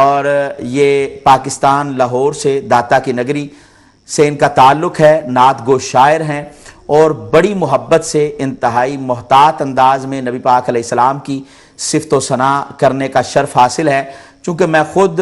اور یہ پاکستان لاہور سے داتا کی نگری سے ان کا تعلق ہے، نعت گو شاعر ہیں اور بڑی محبت سے انتہائی محتاط انداز میں نبی پاک علیہ السلام کی صفت و ثنا کرنے کا شرف حاصل ہے۔ چونکہ میں خود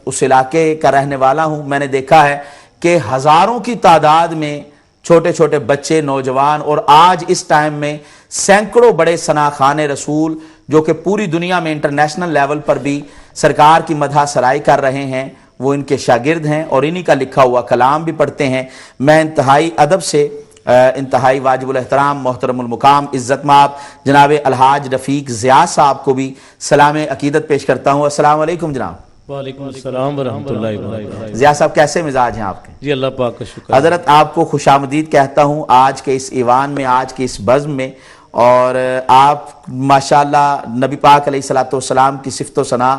اس علاقے کا رہنے والا ہوں، میں نے دیکھا ہے کہ ہزاروں کی تعداد میں چھوٹے چھوٹے بچے، نوجوان اور آج اس ٹائم میں سینکڑوں بڑے ثناخوان رسول جو کہ پوری دنیا میں انٹرنیشنل لیول پر بھی سرکار کی مدح سرائی کر رہے ہیں، وہ ان کے شاگرد ہیں اور انہی کا لکھا ہوا کلام بھی پڑھتے ہیں۔ میں انتہائی ادب سے انتہائی واجب الاحترام محترم المقام عزت مآب جناب الحاج رفیق ضیاء صاحب کو بھی سلام عقیدت پیش کرتا ہوں۔ السلام علیکم جناب۔ وعلیکم السلام ورحمۃ اللہ وبرکاتہ۔ ضیاء صاحب کیسے مزاج ہیں آپ کے؟ جی اللہ پاک کا شکر۔ حضرت آپ کو خوش آمدید کہتا ہوں آج کے اس ایوان میں، آج کے اس بزم میں، اور آپ ماشاءاللہ نبی پاک علیہ الصلوۃ والسلام کی صفت و ثنا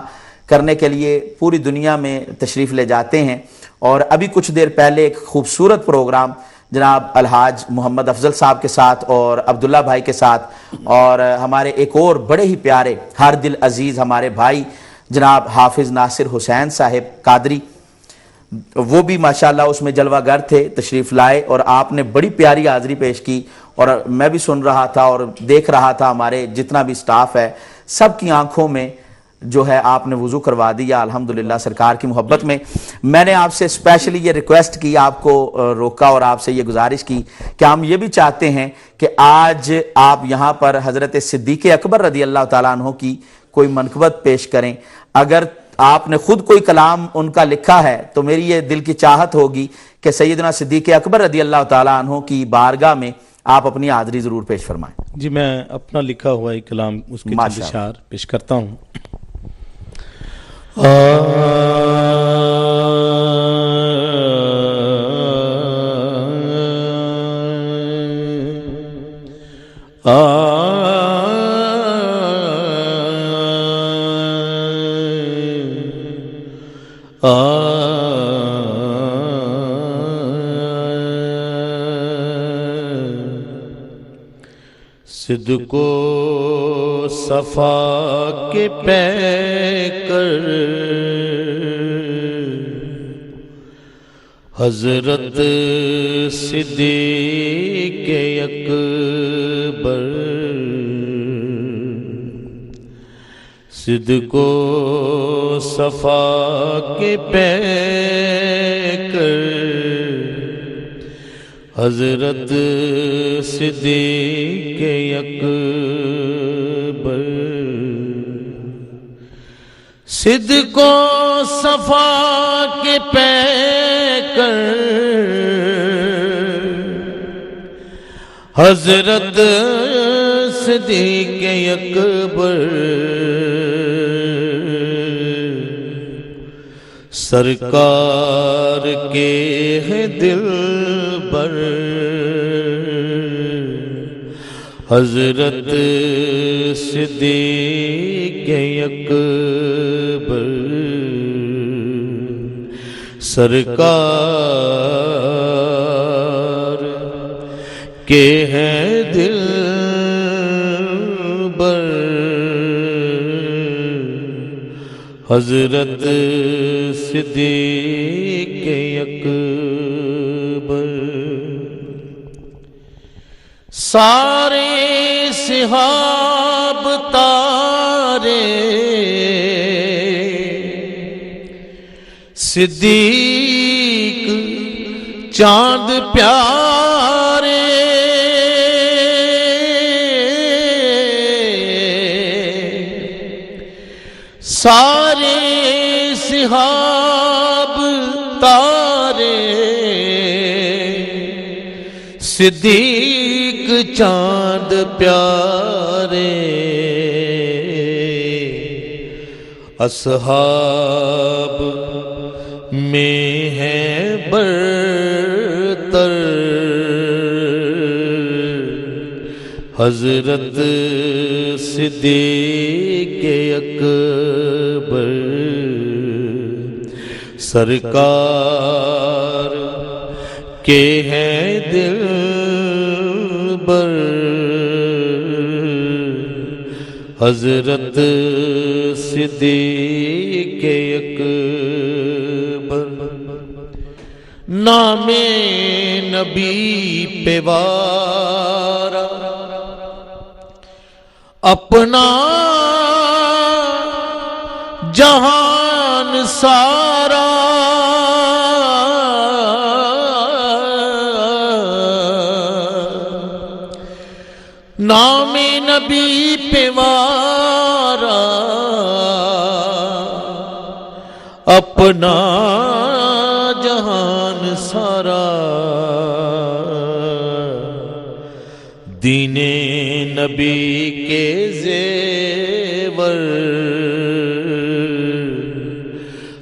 کرنے کے لیے پوری دنیا میں تشریف لے جاتے ہیں، اور ابھی کچھ دیر پہلے ایک خوبصورت پروگرام جناب الحاج محمد افضل صاحب کے ساتھ اور عبداللہ بھائی کے ساتھ، اور ہمارے ایک اور بڑے ہی پیارے ہر دل عزیز ہمارے بھائی جناب حافظ ناصر حسین صاحب قادری، وہ بھی ماشاءاللہ اس میں جلوہ گر تھے، تشریف لائے اور آپ نے بڑی پیاری حاضری پیش کی، اور میں بھی سن رہا تھا اور دیکھ رہا تھا، ہمارے جتنا بھی سٹاف ہے سب کی آنکھوں میں جو ہے آپ نے وضو کروا دیا الحمدللہ سرکار کی محبت میں۔ میں نے آپ سے اسپیشلی یہ ریکویسٹ کی، آپ کو روکا اور آپ سے یہ گزارش کی کہ ہم یہ بھی چاہتے ہیں کہ آج آپ یہاں پر حضرت صدیق اکبر رضی اللہ تعالیٰ عنہ کی کوئی منقبت پیش کریں۔ اگر آپ نے خود کوئی کلام ان کا لکھا ہے تو میری یہ دل کی چاہت ہوگی کہ سیدنا صدیق اکبر رضی اللہ تعالیٰ عنہ کی بارگاہ میں آپ اپنی حاضری ضرور پیش فرمائیں۔ جی میں اپنا لکھا ہوا ایک کلام اس کے چند اشعار پیش کرتا ہوں۔ صدق و صفا کے پیکر حضرت صدیق اکبر، صدق و صفا کے پیکر حضرت صدیق اکبر، صدق و صفا کے پیکر حضرت صدیق اکبر، سرکار کے ہیں دل بر حضرت صدیق اکبر، سرکار کے ہیں دل بر حضرت صدیق اکبر، سارے صحاب تارے صدیق چاند پیارے، سارے صحاب تارے صدیق چاند پیارے، اصحاب میں ہیں برتر حضرت صدیق اکبر، سرکار کے ہیں دل بر حضرت صدیق اکبر، نام نبی پہ وارا، اپنا جہان سارا، نام نبی پہ وارا، اپنا جہان سارا، دین نبی کے زیور،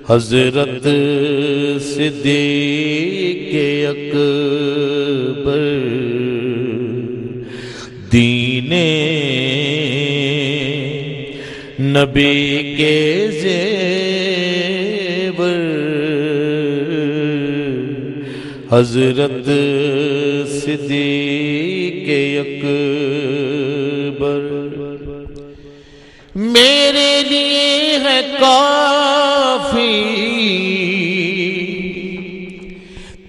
حضرت صدیق اکبر، دین نبی کے زیور، حضرت صدیق اکبر، میرے لیے ہے کافی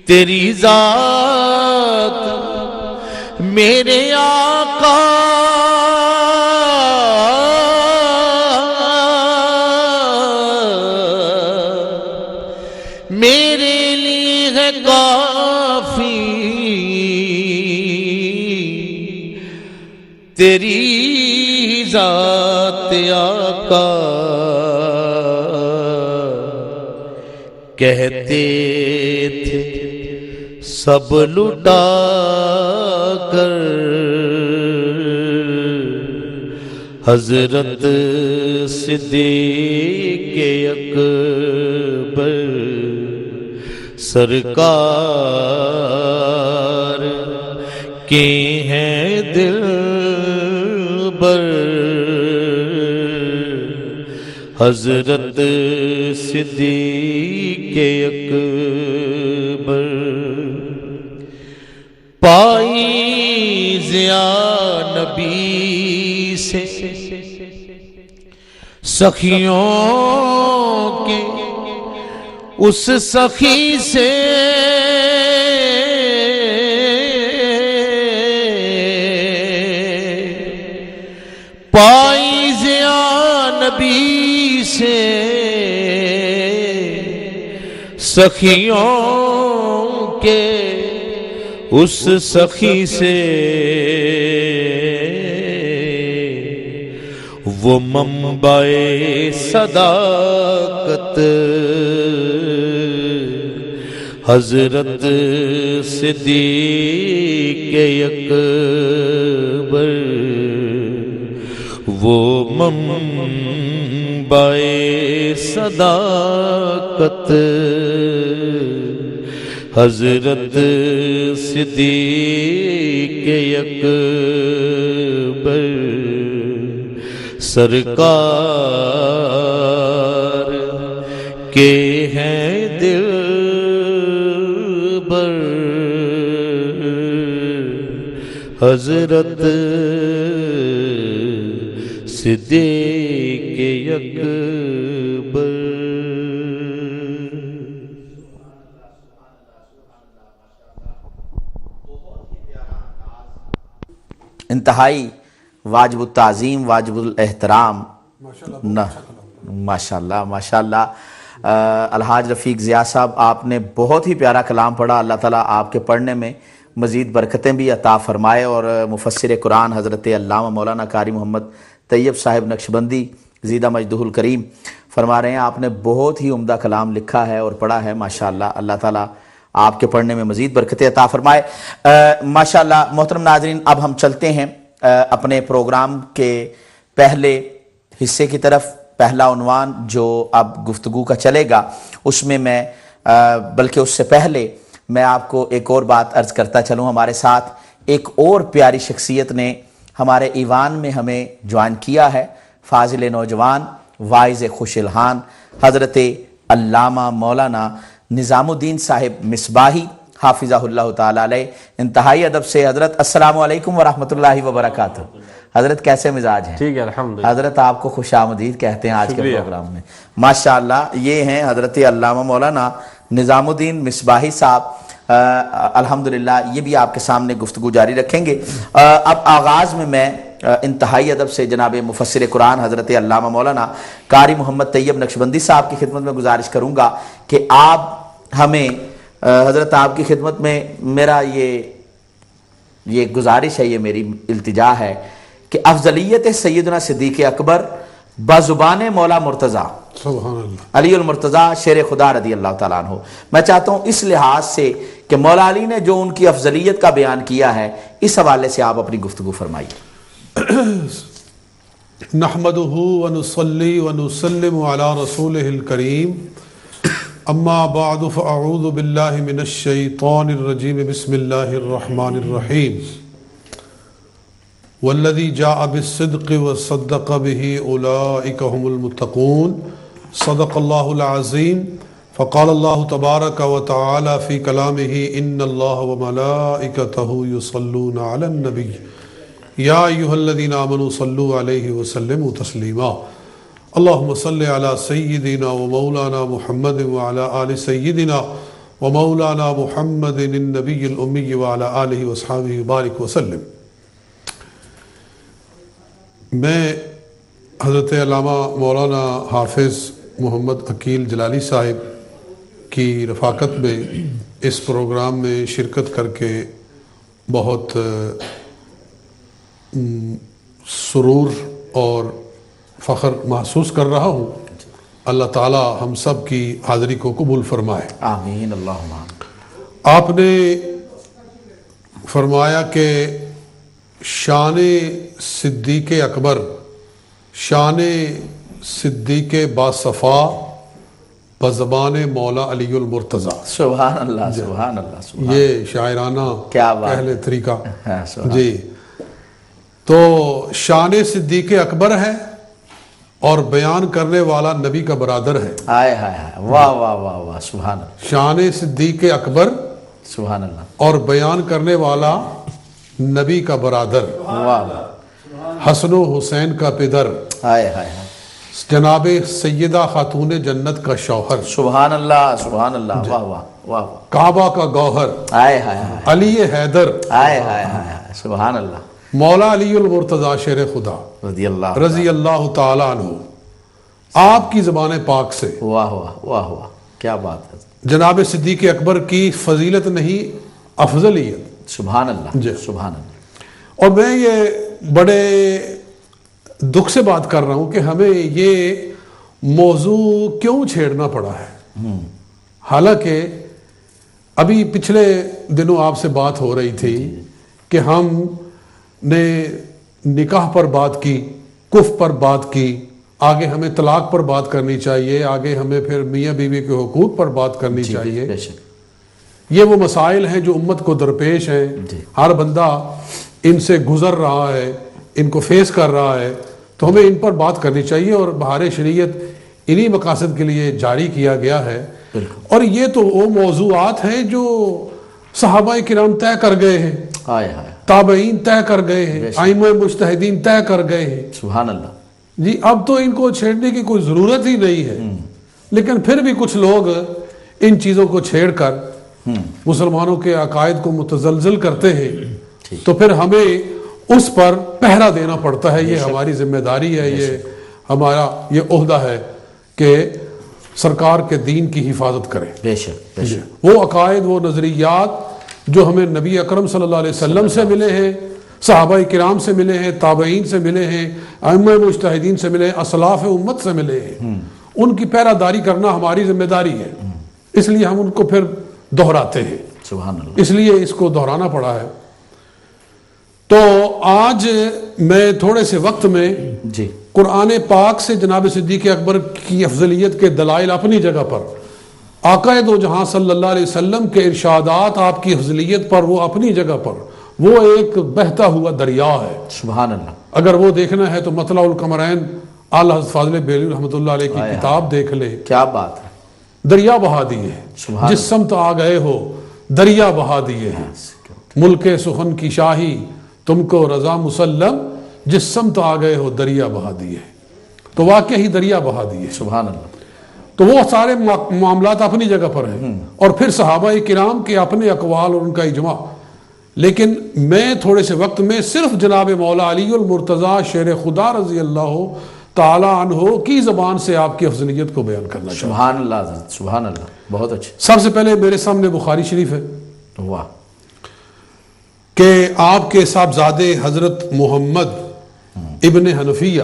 تیری ذات میرے آقا، میرے لیے ہے کافی تیری ذات آقا، کہتے تھے سب لٹا کر حضرت صدیق اکبر، سرکار کے ہیں دلبر، حضرت صدیق اکبر، پائی ضیا نبی سے سخیوں کے اس سخی سے، پائی ضیا نبی سے سخیوں کے اس سخی سے، وہ منبع صداقت حضرت صدیق اکبر، وہ منبع صداقت حضرت صدیق اکبر، سرکار کے ہیں دلبر، حضرت صدیق اکبر۔ انتہائی واجب التعظیم، واجب الاحترام، ماشاءاللہ ماشاءاللہ۔ الحاج رفیق ضیاء صاحب، آپ نے بہت ہی پیارا کلام پڑھا، اللہ تعالیٰ آپ کے پڑھنے میں مزید برکتیں بھی عطا فرمائے، اور مفسر قرآن حضرت علامہ مولانا قاری محمد طیب صاحب نقشبندی زیدہ مجدہ الکریم فرما رہے ہیں آپ نے بہت ہی عمدہ کلام لکھا ہے اور پڑھا ہے، ماشاءاللہ، اللہ تعالیٰ آپ کے پڑھنے میں مزید برکتیں عطا فرمائے۔ ماشاءاللہ محترم ناظرین، اب ہم چلتے ہیں اپنے پروگرام کے پہلے حصے کی طرف۔ پہلا عنوان جو اب گفتگو کا چلے گا، اس میں میں بلکہ اس سے پہلے میں آپ کو ایک اور بات عرض کرتا چلوں۔ ہمارے ساتھ ایک اور پیاری شخصیت نے ہمارے ایوان میں ہمیں جوائن کیا ہے، فاضل نوجوان، واعظ خوش الحان، حضرت علامہ مولانا نظام الدین صاحب مصباحی حافظہ اللہ تعالی علیہ۔ انتہائی ادب سے حضرت، السلام علیکم ورحمۃ اللہ وبرکاتہ۔ حضرت کیسے مزاج ہیں؟ ٹھیک ہے الحمدللہ. حضرت آپ کو خوش آمدید کہتے ہیں آج کے شکریہ. پروگرام میں. ماشاءاللہ یہ ہیں حضرت علامہ مولانا نظام الدین مصباحی صاحب. الحمدللہ یہ بھی آپ کے سامنے گفتگو جاری رکھیں گے. اب آغاز میں انتہائی ادب سے جناب مفسر قرآن حضرت علامہ مولانا قاری محمد طیب نقشبندی صاحب کی خدمت میں گزارش کروں گا کہ آپ ہمیں حضرت آپ کی خدمت میں میرا یہ گزارش ہے، یہ میری التجا ہے کہ افضلیت سیدنا صدیق اکبر بزبان مولا مرتضیٰ سبحان اللہ علی المرتضیٰ شیر خدا رضی اللہ تعالیٰ عنہ. میں چاہتا ہوں اس لحاظ سے کہ مولا علی نے جو ان کی افضلیت کا بیان کیا ہے اس حوالے سے آپ اپنی گفتگو فرمائیے. نحمدہ ونصلی ونسلم علی رسولہ الکریم اما بعد فاعوذ باللہ من الشیطان الرجیم بسم اللہ الرحمن الرحیم والذی جاء بالصدق وصدق به اولئک هم المتقون صدق اللہ العظیم. فقال اللہ تبارک وتعالی فی کلامہ ان اللہ وملائکتہ یصلون علی النبی یا ایہا الذین آمنوا صلوا علیہ وسلموا تسلیما. اللہم صل علی سیدنا ومولانا محمد وعلی آل سیدنا ومولانا محمد النبی الامی وعلی آلہ واصحابہ بارک وسلم. میں حضرت علامہ مولانا حافظ محمد عقیل جلالی صاحب کی رفاقت میں اس پروگرام میں شرکت کر کے بہت سرور اور فخر محسوس کر رہا ہوں. اللہ تعالی ہم سب کی حاضری کو قبول فرمائے. آمین اللہم آمین. آپ نے فرمایا کہ شان صدیق اکبر، شان صدیق باصفا بزبان مولا علی المرتضیٰ. سبحان اللہ سبحان اللہ سبحان. یہ شاعرانہ کیا بات اہل طریقہ. ہاں، سبحان. جی تو شان صدیق اکبر ہے اور بیان کرنے والا نبی کا برادر ہے. آئے ہائے ہائے واہ واہ واہ واہ سبحان اللہ شان صدیق اکبر سبحان اللہ اور بیان کرنے والا نبی کا برادر، واہ واہ حسن و حسین کا پدر، آئے ہائے ہائے جناب سیدہ خاتون جنت کا شوہر، سبحان اللہ سبحان اللہ واہ واہ واہ واہ کعبہ کا گوہر، آئے ہائے ہائے علی حیدر، آئے ہائے ہائے سبحان اللہ مولا علی المرتضیٰ شیر خدا رضی اللہ رضی اللہ تعالیٰ عنہ. آپ کی زبان پاک سے واہ واہ واہ واہ کیا بات ہے. جناب صدیق اکبر کی فضیلت نہیں افضلیت. سبحان اللہ جی. سبحان اللہ. اور میں یہ بڑے دکھ سے بات کر رہا ہوں کہ ہمیں یہ موضوع کیوں چھیڑنا پڑا ہے. حالانکہ ابھی پچھلے دنوں آپ سے بات ہو رہی تھی کہ ہم نے نکاح پر بات کی، کف پر بات کی، آگے ہمیں طلاق پر بات کرنی چاہیے، آگے ہمیں پھر میاں بیوی کے حقوق پر بات کرنی چاہیے. بے شک. یہ وہ مسائل ہیں جو امت کو درپیش ہیں. ہر بندہ ان سے گزر رہا ہے، ان کو فیس کر رہا ہے، تو ہمیں ان پر بات کرنی چاہیے. اور بہار شریعت انہی مقاصد کے لیے جاری کیا گیا ہے. اور یہ تو وہ موضوعات ہیں جو صحابہ کرام طے کر گئے ہیں، آئے ہائے تابعین طے کر گئے ہیں، ائمہ مجتہدین طے کر گئے ہیں. سبحان اللہ. جی اب تو ان کو چھیڑنے کی کوئی ضرورت ہی نہیں ہے. لیکن پھر بھی کچھ لوگ ان چیزوں کو چھیڑ کر مسلمانوں کے عقائد کو متزلزل کرتے ہیں. تو پھر ہمیں اس پر پہرا دینا پڑتا ہے. یہ ہماری ذمہ داری ہے، یہ ہمارا یہ عہدہ ہے کہ سرکار کے دین کی حفاظت کریں. بے شک بے شک. وہ عقائد، وہ نظریات جو ہمیں نبی اکرم صلی اللہ علیہ وسلم سے ملے ہیں، صحابہ کرام سے ملے ہیں، تابعین سے ملے ہیں، ائمہ مجتہدین سے ملے ہیں، اسلاف امت سے ملے ہیں، ان کی پیرا داری کرنا ہماری ذمہ داری ہے. اس لیے ہم ان کو پھر دہراتے ہیں. سبحان اللہ. اس لیے اس کو دہرانا پڑا ہے. تو آج میں تھوڑے سے وقت میں جی قرآن پاک سے جناب صدیق اکبر کی افضلیت کے دلائل اپنی جگہ پر، آقا دو جہاں صلی اللہ علیہ وسلم کے ارشادات آپ کی افضلیت پر وہ اپنی جگہ پر، وہ ایک بہتا ہوا دریا ہے. سبحان اللہ. اگر وہ دیکھنا ہے تو مطلع القمرین اعلیٰ حضرت فاضل بریلوی رحمۃ اللہ علیہ کی کتاب دیکھ لے. کیا بات ہے. دریا بہا دیے ہیں، جس سمت آ گئے ہو دریا بہا دیے ہیں. ملک سخن کی شاہی تم کو رضا مسلم جس سمت آ گئے ہو دریا بہا دیے. تو واقعہ ہی دریا بہا دیے. سبحان اللہ. تو وہ سارے معاملات اپنی جگہ پر ہیں، اور پھر صحابہ کرام کے اپنے اقوال اور ان کا اجماع. لیکن میں تھوڑے سے وقت میں صرف جناب مولا علی المرتضیٰ شیر خدا رضی اللہ تعالی عنہ کی زبان سے آپ کی افضلیت کو بیان کرنا چاہتا ہوں. سبحان اللہ حضرت، سبحان اللہ، بہت اچھے. سب سے پہلے میرے سامنے بخاری شریف ہے واہ. کہ آپ کے صاحبزادے حضرت محمد ابن حنفیہ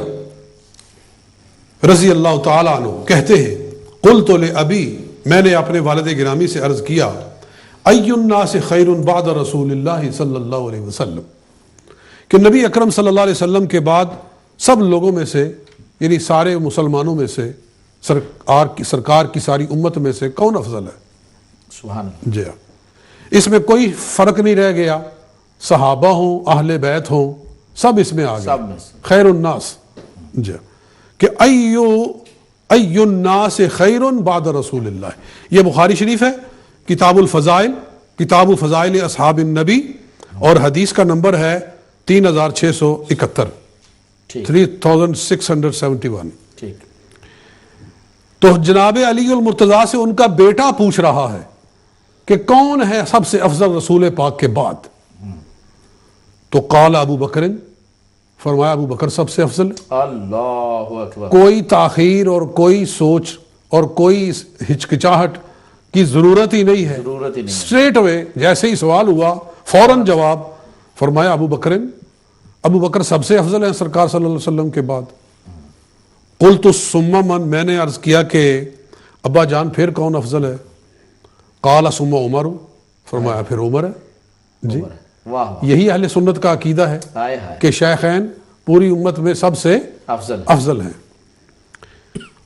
رضی اللہ تعالی عنہ کہتے ہیں، قلت لأبی، میں نے اپنے والد گرامی سے عرض کیا، ای الناس خیر بعد رسول اللہ صلی اللہ علیہ وسلم، کہ نبی اکرم صلی اللہ علیہ وسلم کے بعد سب لوگوں میں سے، یعنی سارے مسلمانوں میں سے، سرکار کی ساری امت میں سے کون افضل ہے؟ سبحان اللہ. جی ہاں، اس میں کوئی فرق نہیں رہ گیا، صحابہ ہوں، اہل بیت ہوں، سب اس میں آ سب گئے. میں سے. خیر الناس، جی کہ ای الناس خیر بعد رسول اللہ. یہ بخاری شریف ہے، کتاب الفضائل، کتاب فضائل اصحاب النبی، اور حدیث کا نمبر ہے 3671، ٹھیک 3671. ٹھیک. تو جناب علی المرتضیٰ سے ان کا بیٹا پوچھ رہا ہے کہ کون ہے سب سے افضل رسول پاک کے بعد؟ تو قال ابو بکر، فرمایا ابو بکر سب سے افضل. اللہ اکبر. کوئی تاخیر اور کوئی سوچ اور کوئی ہچکچاہٹ کی ضرورت ہی نہیں ہے. ضرورت ہی نہیں ہے. اسٹریٹ اوے جیسے ہی سوال ہوا فوراً جواب. فرمایا ابو بکر سب سے افضل ہیں سرکار صلی اللہ علیہ وسلم کے بعد. قلت ثم من، میں نے عرض کیا کہ ابا جان پھر کون افضل ہے؟ قال ثم عمر، فرمایا پھر عمر ہے. جی، واہ واہ. یہی اہل سنت کا عقیدہ ہے ہائے ہائے. کہ شیخین پوری امت میں سب سے افضل. افضل ہیں.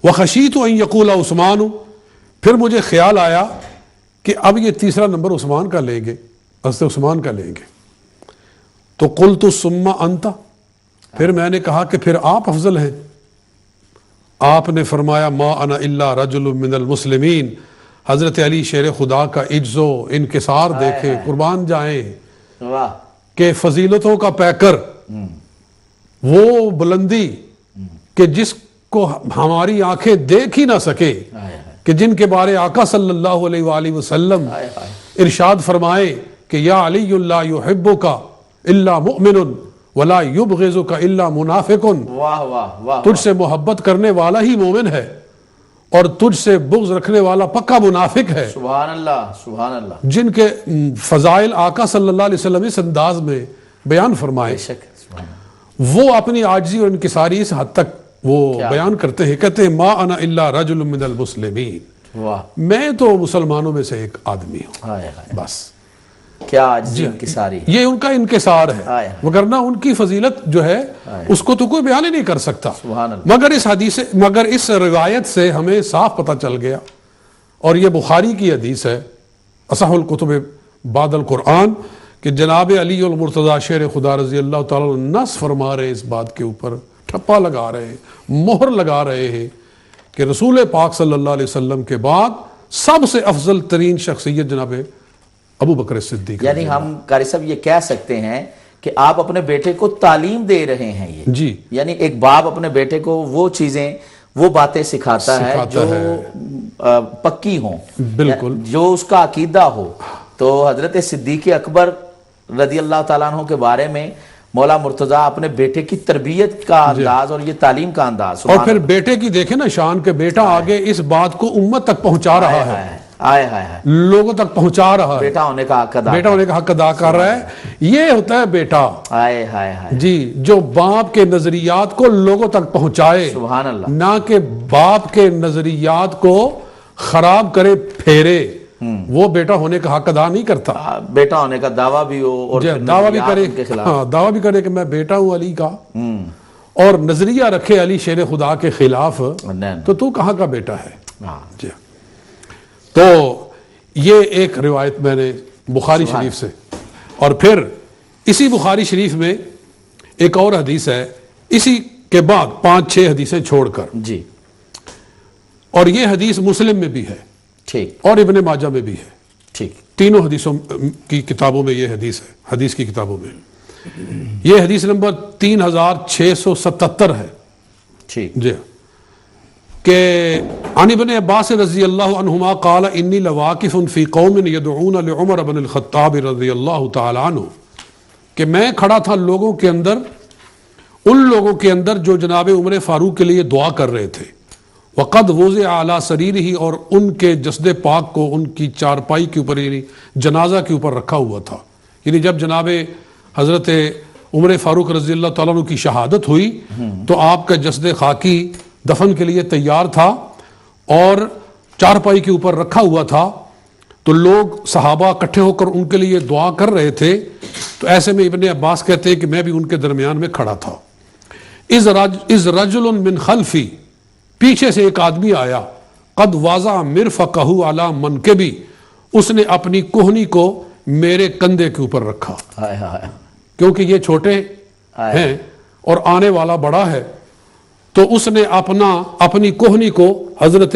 وخشیت ان یقول عثمان، پھر مجھے خیال آیا کہ اب یہ تیسرا نمبر عثمان کا لیں گے، حضرت عثمان کا لیں گے. تو قلت ثم انت، پھر میں نے کہا کہ پھر آپ افضل ہیں. آپ نے فرمایا ما انا الا رجل من المسلمین. حضرت علی شیر خدا کا عجز و انکسار دیکھیں، قربان جائیں، واہ. کہ فضیلتوں کا پیکر، وہ بلندی کہ جس کو ہماری آنکھیں دیکھ ہی نہ سکے، ہائے ہائے. کہ جن کے بارے آقا صلی اللہ علیہ وآلہ وسلم ہائے ہائے. ارشاد فرمائے کہ یا علی لا یحبک الا مؤمن ولا یبغضک الا منافق. واہ واہ واہ. تجھ سے محبت کرنے والا ہی مومن ہے اور تجھ سے بغض رکھنے والا پکا منافق ہے. سبحان اللہ، سبحان اللہ. جن کے فضائل آقا صلی اللہ علیہ وسلم اس انداز میں بیان فرمائے، بے شک. سبحان اللہ. وہ اپنی عاجزی اور انکساری اس حد تک وہ بیان کرتے ہیں. کہتے ہیں ما انا الا رجل من المسلمین، واہ. میں تو مسلمانوں میں سے ایک آدمی ہوں. ہائے ہائے. بس کیا عاجزی ان کی ساری. یہ ان کا انکسار ہے، ہائے. وگرنہ ان کی فضیلت جو ہے اس کو تو کوئی بیان ہی نہیں کر سکتا. سبحان اللہ. مگر اس روایت سے ہمیں صاف پتہ چل گیا، اور یہ بخاری کی حدیث ہے، اصح الکتب بعد القرآن، کہ جناب علی المرتضیٰ شیر خدا رضی اللہ تعالیٰ عنہ نص فرما رہے، اس بات کے اوپر ٹھپا لگا رہے ہیں، مہر لگا رہے ہیں کہ رسول پاک صلی اللہ علیہ وسلم کے بعد سب سے افضل ترین شخصیت جناب ابو بکر صدیق. یعنی ہم قاری صاحب یہ کہہ سکتے ہیں کہ آپ اپنے بیٹے کو تعلیم دے رہے ہیں. یہ جی، یعنی ایک باپ اپنے بیٹے کو وہ چیزیں، وہ باتیں سکھاتا ہے جو پکی ہوں، بالکل، جو اس کا عقیدہ ہو. تو حضرت صدیق اکبر رضی اللہ تعالیٰ عنہ کے بارے میں مولا مرتضیٰ اپنے بیٹے کی تربیت کا انداز اور یہ تعلیم کا انداز، اور پھر بیٹے کی دیکھیں نا شان، کہ بیٹا آگے اس بات کو امت تک پہنچا رہا ہے، آئے ہائے ہائے، لوگوں تک پہنچا رہا ہے، بیٹا ہونے کا حق ادا، بیٹا ہونے کا حق ادا کر رہا ہے. یہ ہوتا ہے بیٹا، آئے ہائے ہائے، جی، جو باپ کے نظریات کو لوگوں تک پہنچائے، سبحان اللہ، نہ کہ باپ کے نظریات کو خراب کرے پھیرے. وہ بیٹا ہونے کا حق ادا نہیں کرتا. بیٹا ہونے کا دعویٰ بھی ہو اور دعویٰ بھی کرے، دعویٰ بھی کرے کہ میں بیٹا ہوں علی کا، اور نظریہ رکھے علی شیر خدا کے خلاف، تو کہاں کا بیٹا ہے. جی، تو یہ ایک روایت میں نے بخاری شریف سے، اور پھر اسی بخاری شریف میں ایک اور حدیث ہے اسی کے بعد 5-6 حدیثیں چھوڑ کر. جی، اور یہ حدیث مسلم میں بھی ہے، ٹھیک، اور ابن ماجہ میں بھی ہے. ٹھیک. تینوں حدیثوں کی کتابوں میں یہ حدیث ہے، حدیث کی کتابوں میں. یہ حدیث نمبر 3677 ہے ٹھیک. جی کہ عن ابن عباس رضی اللہ عنہما قال انی لواقف فی قوم یدعون لعمر بن الخطاب رضی اللہ تعالی عنہ، کہ میں کھڑا تھا لوگوں کے اندر، ان لوگوں کے اندر جو جناب عمر فاروق کے لیے دعا کر رہے تھے. وقد وضع علی سریرہ، اور ان کے جسد پاک کو ان کی چارپائی کے اوپر یعنی جنازہ کے اوپر رکھا ہوا تھا. یعنی جب جناب حضرت عمر فاروق رضی اللہ تعالیٰ عنہ کی شہادت ہوئی تو آپ کا جسد خاکی دفن کے لیے تیار تھا اور چارپائی کے اوپر رکھا ہوا تھا. تو لوگ صحابہ اکٹھے ہو کر ان کے لیے دعا کر رہے تھے. تو ایسے میں ابن عباس کہتے ہیں کہ میں بھی ان کے درمیان میں کھڑا تھا. اذ رجل من خلفی، پیچھے سے ایک آدمی آیا، قد وضع مرفقہ علی منکبی، اس نے اپنی کوہنی کو میرے کندھے کے اوپر رکھا، کیونکہ یہ چھوٹے ہیں اور آنے والا بڑا ہے. تو اس نے اپنی کوہنی کو حضرت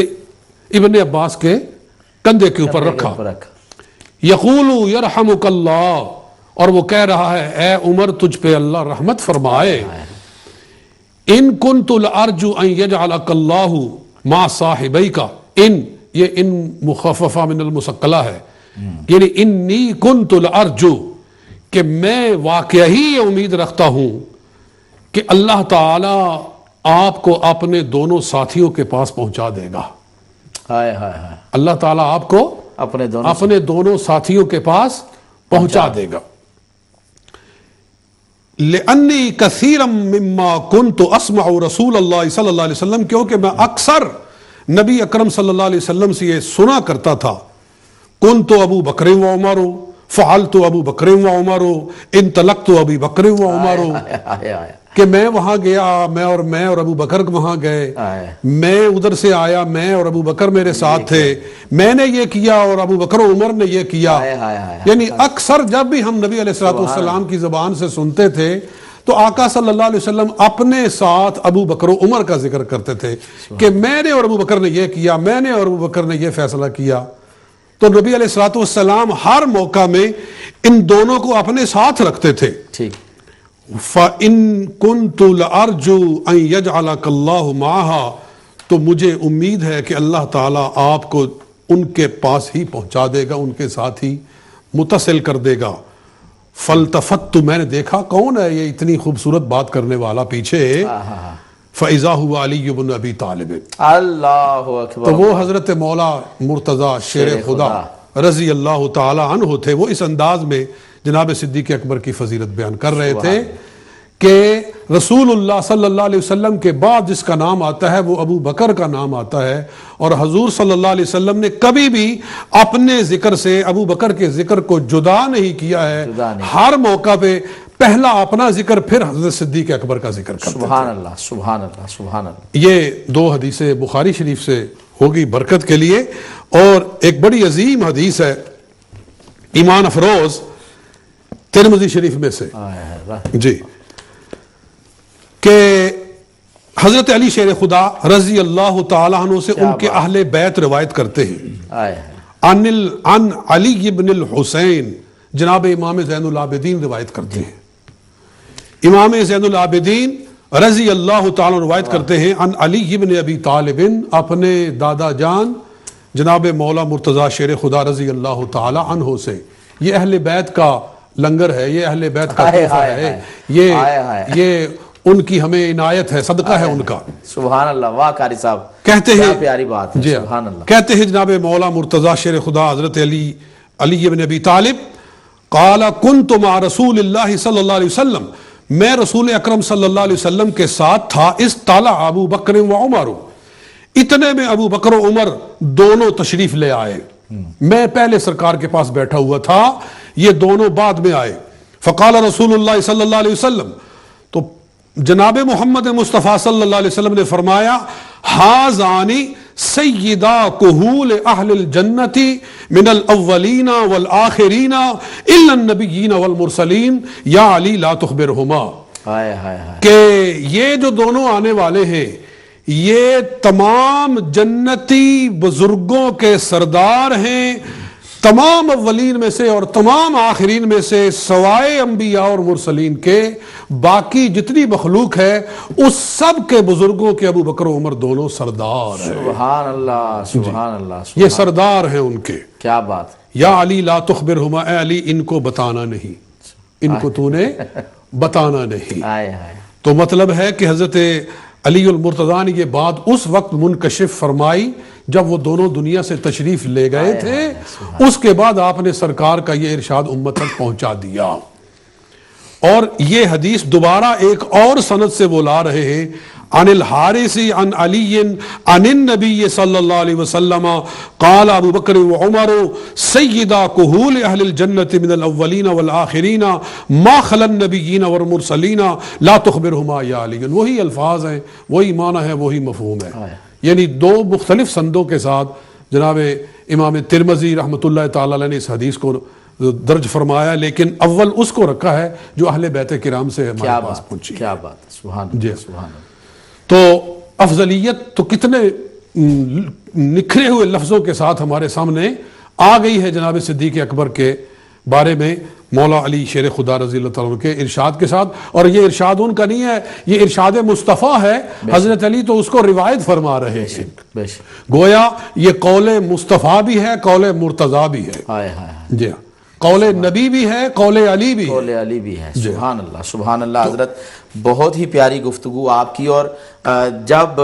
ابن عباس کے کندھے کے اوپر رکھا. یقول یرحمک اللہ، اور وہ کہہ رہا ہے اے عمر تجھ پہ اللہ رحمت فرمائے. ان کنت لارجو ان یجعلک اللہ مع صاحبیک، ان یہ ان مخففہ من المثقلہ ہے، یعنی انی کنت لارجو، کہ میں واقعی یہ امید رکھتا ہوں کہ اللہ تعالی آپ کو اپنے دونوں ساتھیوں کے پاس پہنچا دے گا. اللہ تعالیٰ آپ کو اپنے دونوں ساتھیوں کے پاس پہنچا دے گا. لأنی کثیرا مما کنت اسمع رسول اللہ صلی اللہ علیہ وسلم، کیونکہ میں اکثر نبی اکرم صلی اللہ علیہ وسلم سے یہ سنا کرتا تھا، کنت ابو بکر و عمر فعلت ابو بکر و عمر انطلقت ابی بکر و عمر، کہ میں وہاں گیا، میں اور ابو بکر وہاں گئے، میں ادھر سے آیا، میں اور ابو بکر میرے ساتھ تھے، میں نے یہ کیا اور ابو بکر و عمر نے یہ کیا. یعنی اکثر جب بھی ہم نبی علیہ السلام کی زبان سے سنتے تھے تو آقا صلی اللہ علیہ وسلم اپنے ساتھ ابو بکر و عمر کا ذکر کرتے تھے کہ میں نے اور ابو بکر نے یہ کیا، میں نے اور ابو بکر نے یہ فیصلہ کیا. تو نبی علیہ السلام ہر موقع میں ان دونوں کو اپنے ساتھ رکھتے تھے. ٹھیک. فَإِن كُنْتُ لَأَرْجُو أَن يَجْعَلَكَ اللَّهُ مَعَهَا، تو مجھے امید ہے کہ اللہ تعالیٰ آپ کو ان کے پاس ہی پہنچا دے گا، ان کے ساتھ ہی متصل کر دے گا. فَالْتَفَتْتُ، میں نے دیکھا کون ہے یہ اتنی خوبصورت بات کرنے والا پیچھے. فَإِذَا هُوَ عَلِيُّ بْنُ أَبِي طَالِبٍ، اللہ اکبر، تو وہ حضرت مولا مرتضیٰ شیر خدا رضی اللہ تعالی عنہ تھے. وہ اس انداز میں جناب صدیق اکبر کی فضیلت بیان کر رہے تھے کہ رسول اللہ صلی اللہ علیہ وسلم کے بعد جس کا نام آتا ہے وہ ابو بکر کا نام آتا ہے، اور حضور صلی اللہ علیہ وسلم نے کبھی بھی اپنے ذکر سے ابو بکر کے ذکر کو جدا نہیں کیا ہے. ہر موقع پہ پہلا اپنا ذکر پھر حضرت صدیق اکبر کا ذکر کرتے. سبحان اللہ سبحان اللہ سبحان اللہ. یہ دو حدیثیں بخاری شریف سے ہوگی برکت کے لیے. اور ایک بڑی عظیم حدیث ہے ایمان افروز ترمذی شریف میں سے، جی، کہ حضرت علی شیر خدا رضی اللہ تعالی عنہ سے ان کے اہل بیت روایت کرتے ہیں. عن علی بن الحسین، جناب امام زین العابدین روایت کرتے ہیں. امام زین العابدین رضی اللہ تعالی روایت کرتے ہیں عن علی بن ابی طالب، اپنے دادا جان جناب مولا مرتضیٰ شیر خدا رضی اللہ تعالی عنہ سے. یہ اہل بیت کا لنگر ہے، یہ اہل بیت کا تحفہ ہے، یہ ان کی ہمیں عنایت ہے، صدقہ ہے ان کا. سبحان اللہ. واہ قاری صاحب، کہتے ہیں پیاری بات ہے. سبحان اللہ. کہتے ہیں جناب مولا مرتضیٰ شیر خدا حضرت علی بن ابی طالب، قال کنت مع رسول اللہ صلی اللہ علیہ وسلم، میں رسول اکرم صلی اللہ علیہ وسلم کے ساتھ تھا. اطلع ابو بکر و عمر، اتنے میں ابو بکر و عمر دونوں تشریف لے آئے. میں پہلے سرکار کے پاس بیٹھا ہوا تھا، یہ دونوں بعد میں آئے. فقال رسول اللہ صلی اللہ علیہ وسلم، تو جناب محمد مصطفیٰ صلی اللہ علیہ وسلم نے فرمایا، ہازانی سیدہ کہول اہل الجنت من الاولین والآخرین الا النبیین والمرسلین یا علی لا تخبرہما. کہ یہ جو دونوں آنے والے ہیں یہ تمام جنتی بزرگوں کے سردار ہیں تمام اولین میں سے اور تمام آخرین میں سے سوائے انبیاء اور مرسلین کے باقی جتنی مخلوق ہے اس سب کے بزرگوں کے ابو بکر و عمر دونوں سردار ہیں. سبحان اللہ سبحان اللہ. یہ سردار ہیں ان کے. کیا بات. یا علی لا تخبرہما، اے علی ان کو بتانا نہیں، ان کو تو نے بتانا نہیں. تو مطلب ہے کہ حضرت علی المرتضیٰ نے یہ بات اس وقت منکشف فرمائی جب وہ دونوں دنیا سے تشریف لے گئے تھے. اس کے بعد آپ نے سرکار کا یہ ارشاد امت تک پہنچا دیا. اور یہ حدیث دوبارہ ایک اور سند سے وہ لا رہے ہیں، عن الحارث عن علی عن النبی صلی اللہ علیہ وسلم قال ابو بکر وعمر سیدا کہول اہل الجنت من الاولین والآخرین ما خلا النبیین والمرسلین لا تخبرہما یا علی. وہی الفاظ ہیں، وہی معنی ہے، وہی مفہوم ہے. یعنی دو مختلف سندوں کے ساتھ جناب امام ترمذی رحمۃ اللہ تعالی علیہ نے اس حدیث کو درج فرمایا، لیکن اول اس کو رکھا ہے جو اہل بیت کرام سے ہمارے پاس پہنچی. کیا بات. سبحان اللہ سبحان اللہ. تو افضلیت تو کتنے نکھرے ہوئے لفظوں کے ساتھ ہمارے سامنے آ گئی ہے جناب صدیق اکبر کے بارے میں مولا علی شیر خدا رضی اللہ تعالیٰ عنہ کے ارشاد کے ساتھ. اور یہ ارشاد ان کا نہیں ہے، یہ ارشاد مصطفیٰ ہے. حضرت علی تو اس کو روایت فرما رہے ہیں. گویا یہ قول مصطفیٰ بھی ہے، قول مرتضیٰ بھی ہے. جی ہاں، قول نبی بھی ہے، قول علی بھی ہے. قول علی بھی ہے. سبحان اللہ سبحان اللہ. حضرت بہت ہی پیاری گفتگو آپ کی. اور جب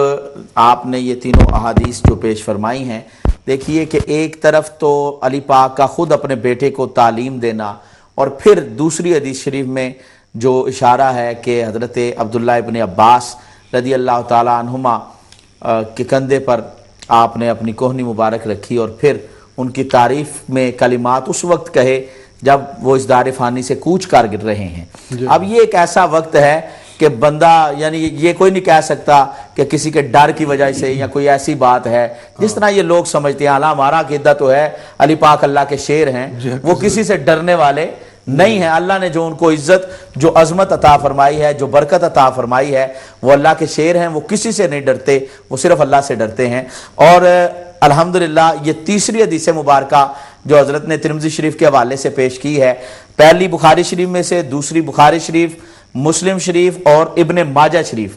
آپ نے یہ تینوں احادیث جو پیش فرمائی ہیں، دیکھیے کہ ایک طرف تو علی پاک کا خود اپنے بیٹے کو تعلیم دینا، اور پھر دوسری حدیث شریف میں جو اشارہ ہے کہ حضرت عبداللہ ابن عباس رضی اللہ تعالیٰ عنہما کے کندھے پر آپ نے اپنی کوہنی مبارک رکھی اور پھر ان کی تعریف میں کلمات اس وقت کہے جب وہ اس دار فانی سے کوچ کر گر رہے ہیں. اب یہ ایک ایسا وقت ہے کہ بندہ یعنی یہ کوئی نہیں کہہ سکتا کہ کسی کے ڈر کی وجہ سے یا کوئی ایسی بات ہے جس طرح یہ لوگ سمجھتے ہیں. حالانکہ ہمارا عقیدہ تو ہے علی پاک اللہ کے شیر ہیں، وہ کسی سے ڈرنے والے نہیں ہیں. اللہ نے جو ان کو عزت، جو عظمت عطا فرمائی ہے، جو برکت عطا فرمائی ہے، وہ اللہ کے شیر ہیں. وہ کسی سے نہیں ڈرتے، وہ صرف اللہ سے ڈرتے ہیں. اور الحمدللہ یہ تیسری حدیث مبارکہ جو حضرت نے ترمذی شریف کے حوالے سے پیش کی ہے، پہلی بخاری شریف میں سے، دوسری بخاری شریف، مسلم شریف اور ابن ماجہ شریف،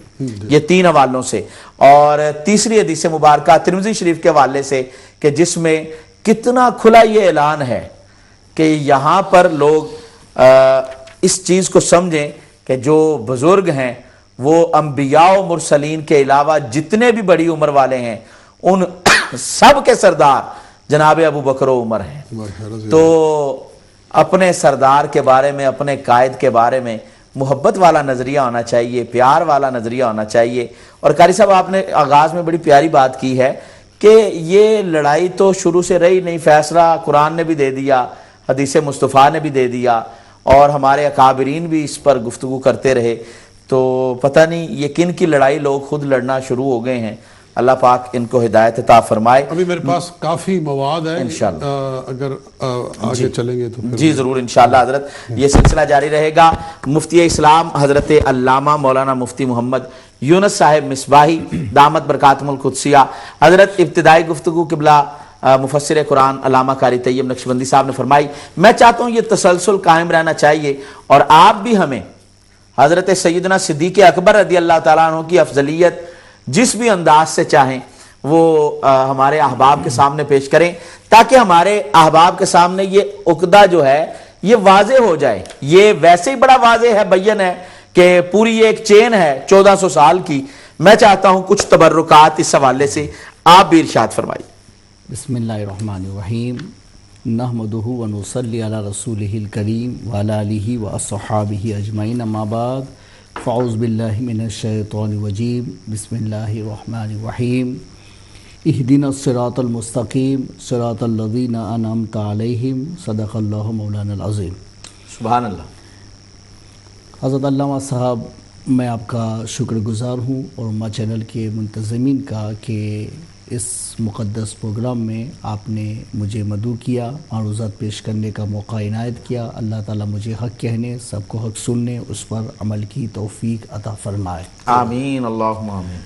یہ تین حوالوں سے، اور تیسری حدیث مبارکہ ترمذی شریف کے حوالے سے کہ جس میں کتنا کھلا یہ اعلان ہے کہ یہاں پر لوگ اس چیز کو سمجھیں کہ جو بزرگ ہیں وہ انبیاء و مرسلین کے علاوہ جتنے بھی بڑی عمر والے ہیں ان سب کے سردار جناب ابو بکر و عمر ہیں. تو اپنے سردار کے بارے میں، اپنے قائد کے بارے میں محبت والا نظریہ ہونا چاہیے، پیار والا نظریہ ہونا چاہیے. اور قاری صاحب آپ نے آغاز میں بڑی پیاری بات کی ہے کہ یہ لڑائی تو شروع سے رہی نہیں، فیصلہ قرآن نے بھی دے دیا، حدیث مصطفیٰ نے بھی دے دیا، اور ہمارے اکابرین بھی اس پر گفتگو کرتے رہے. تو پتہ نہیں یہ کن کی لڑائی لوگ خود لڑنا شروع ہو گئے ہیں. اللہ پاک ان کو ہدایت عطا فرمائے. ابھی میرے پاس کافی مواد ہے، انشاءاللہ اگر آگے چلیں گے تو جی ضرور انشاءاللہ. حضرت یہ سلسلہ جاری رہے گا. مفتی اسلام حضرت علامہ مولانا مفتی محمد یونس صاحب مصباحی دامت برکاتہم القدسیہ، حضرت ابتدائی گفتگو قبلہ مفسر قرآن علامہ قاری طیب نقشبندی صاحب نے فرمائی. میں چاہتا ہوں یہ تسلسل قائم رہنا چاہیے، اور آپ بھی ہمیں حضرت سیدنا صدیق اکبر رضی اللہ تعالیٰ عنہ کی افضلیت جس بھی انداز سے چاہیں وہ ہمارے احباب کے سامنے پیش کریں، تاکہ ہمارے احباب کے سامنے یہ عقدہ جو ہے یہ واضح ہو جائے. یہ ویسے ہی بڑا واضح ہے، بین ہے کہ پوری ایک چین ہے 1400 سال کی. میں چاہتا ہوں کچھ تبرکات اس حوالے سے آپ بھی ارشاد فرمائیے. بسم اللہ الرحمن الرحیم. نحمدہ ونصلی علی رسولہ الکریم وعلی آلہ واصحابہ اجمعین، اما بعد، فاعوذ باللہ من الشیطان الرجیم. بسم اللہ الرحمن الرحیم. اہدنا الصراط المستقیم صراط الذین انعمت علیہم. صدق اللہ مولانا العظیم. سبحان اللہ. حضرت علامہ صاحب، میں آپ کا شکر گزار ہوں اور ما چینل کے منتظمین کا کہ اس مقدس پروگرام میں آپ نے مجھے مدعو کیا، معروضات پیش کرنے کا موقع عنایت کیا. اللہ تعالیٰ مجھے حق کہنے، سب کو حق سننے، اس پر عمل کی توفیق عطا فرمائے. آمین اللہم آمین.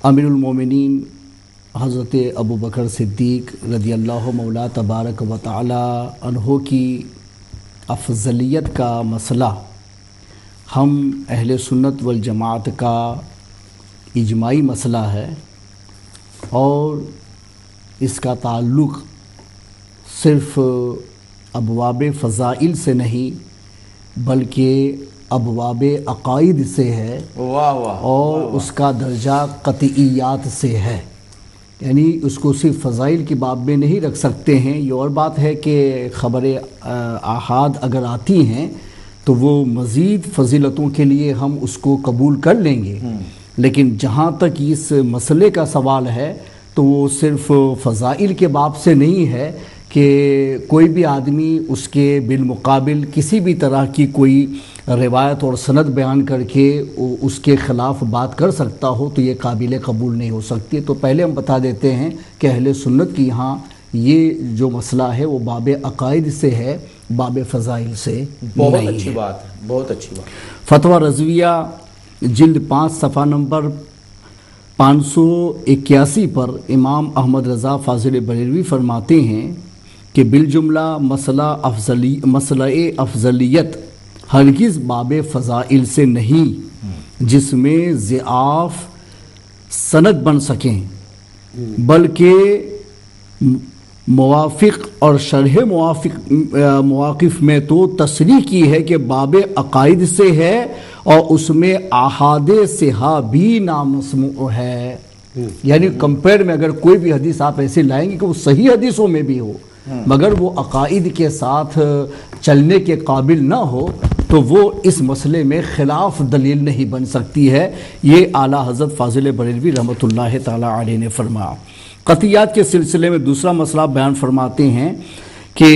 امیر المومنین حضرت ابو بکر صدیق رضی اللہ مولا تبارک و تعالی عنہ کی افضلیت کا مسئلہ ہم اہل سنت والجماعت کا اجماعی مسئلہ ہے، اور اس کا تعلق صرف ابواب فضائل سے نہیں بلکہ ابواب عقائد سے ہے، اور اس کا درجہ قطعیات سے ہے، یعنی اس کو صرف فضائل کی باب میں نہیں رکھ سکتے ہیں۔ یہ اور بات ہے کہ خبر آحاد اگر آتی ہیں تو وہ مزید فضیلتوں کے لیے ہم اس کو قبول کر لیں گے، لیکن جہاں تک اس مسئلے کا سوال ہے تو وہ صرف فضائل کے باب سے نہیں ہے کہ کوئی بھی آدمی اس کے بالمقابل کسی بھی طرح کی کوئی روایت اور سند بیان کر کے اس کے خلاف بات کر سکتا ہو تو یہ قابل قبول نہیں ہو سکتی۔ تو پہلے ہم بتا دیتے ہیں کہ اہل سنت کی یہاں یہ جو مسئلہ ہے وہ باب عقائد سے ہے، باب فضائل سے بہت نہیں اچھی ہے۔ بات ہے، بہت اچھی بات۔ فتویٰ رضویہ جلد 5 صفحہ نمبر 581 پر امام احمد رضا فاضل بریلوی فرماتے ہیں کہ بالجملہ مسئلہ افضلیت ہرگز باب فضائل سے نہیں جس میں ضعاف سند بن سکیں، بلکہ موافق اور شرح مواقف میں تو تصریح کی ہے کہ باب عقائد سے ہے، اور اس میں احاد صحابی نامسموع ہے، یعنی کمپیئر میں اگر کوئی بھی حدیث آپ ایسے لائیں گے کہ وہ صحیح حدیثوں میں بھی ہو مگر وہ عقائد کے ساتھ چلنے کے قابل نہ ہو تو وہ اس مسئلے میں خلاف دلیل نہیں بن سکتی ہے۔ یہ اعلیٰ حضرت فاضل بریلوی رحمۃ اللہ تعالی علیہ نے فرمایا۔ قطعیات کے سلسلے میں دوسرا مسئلہ بیان فرماتے ہیں کہ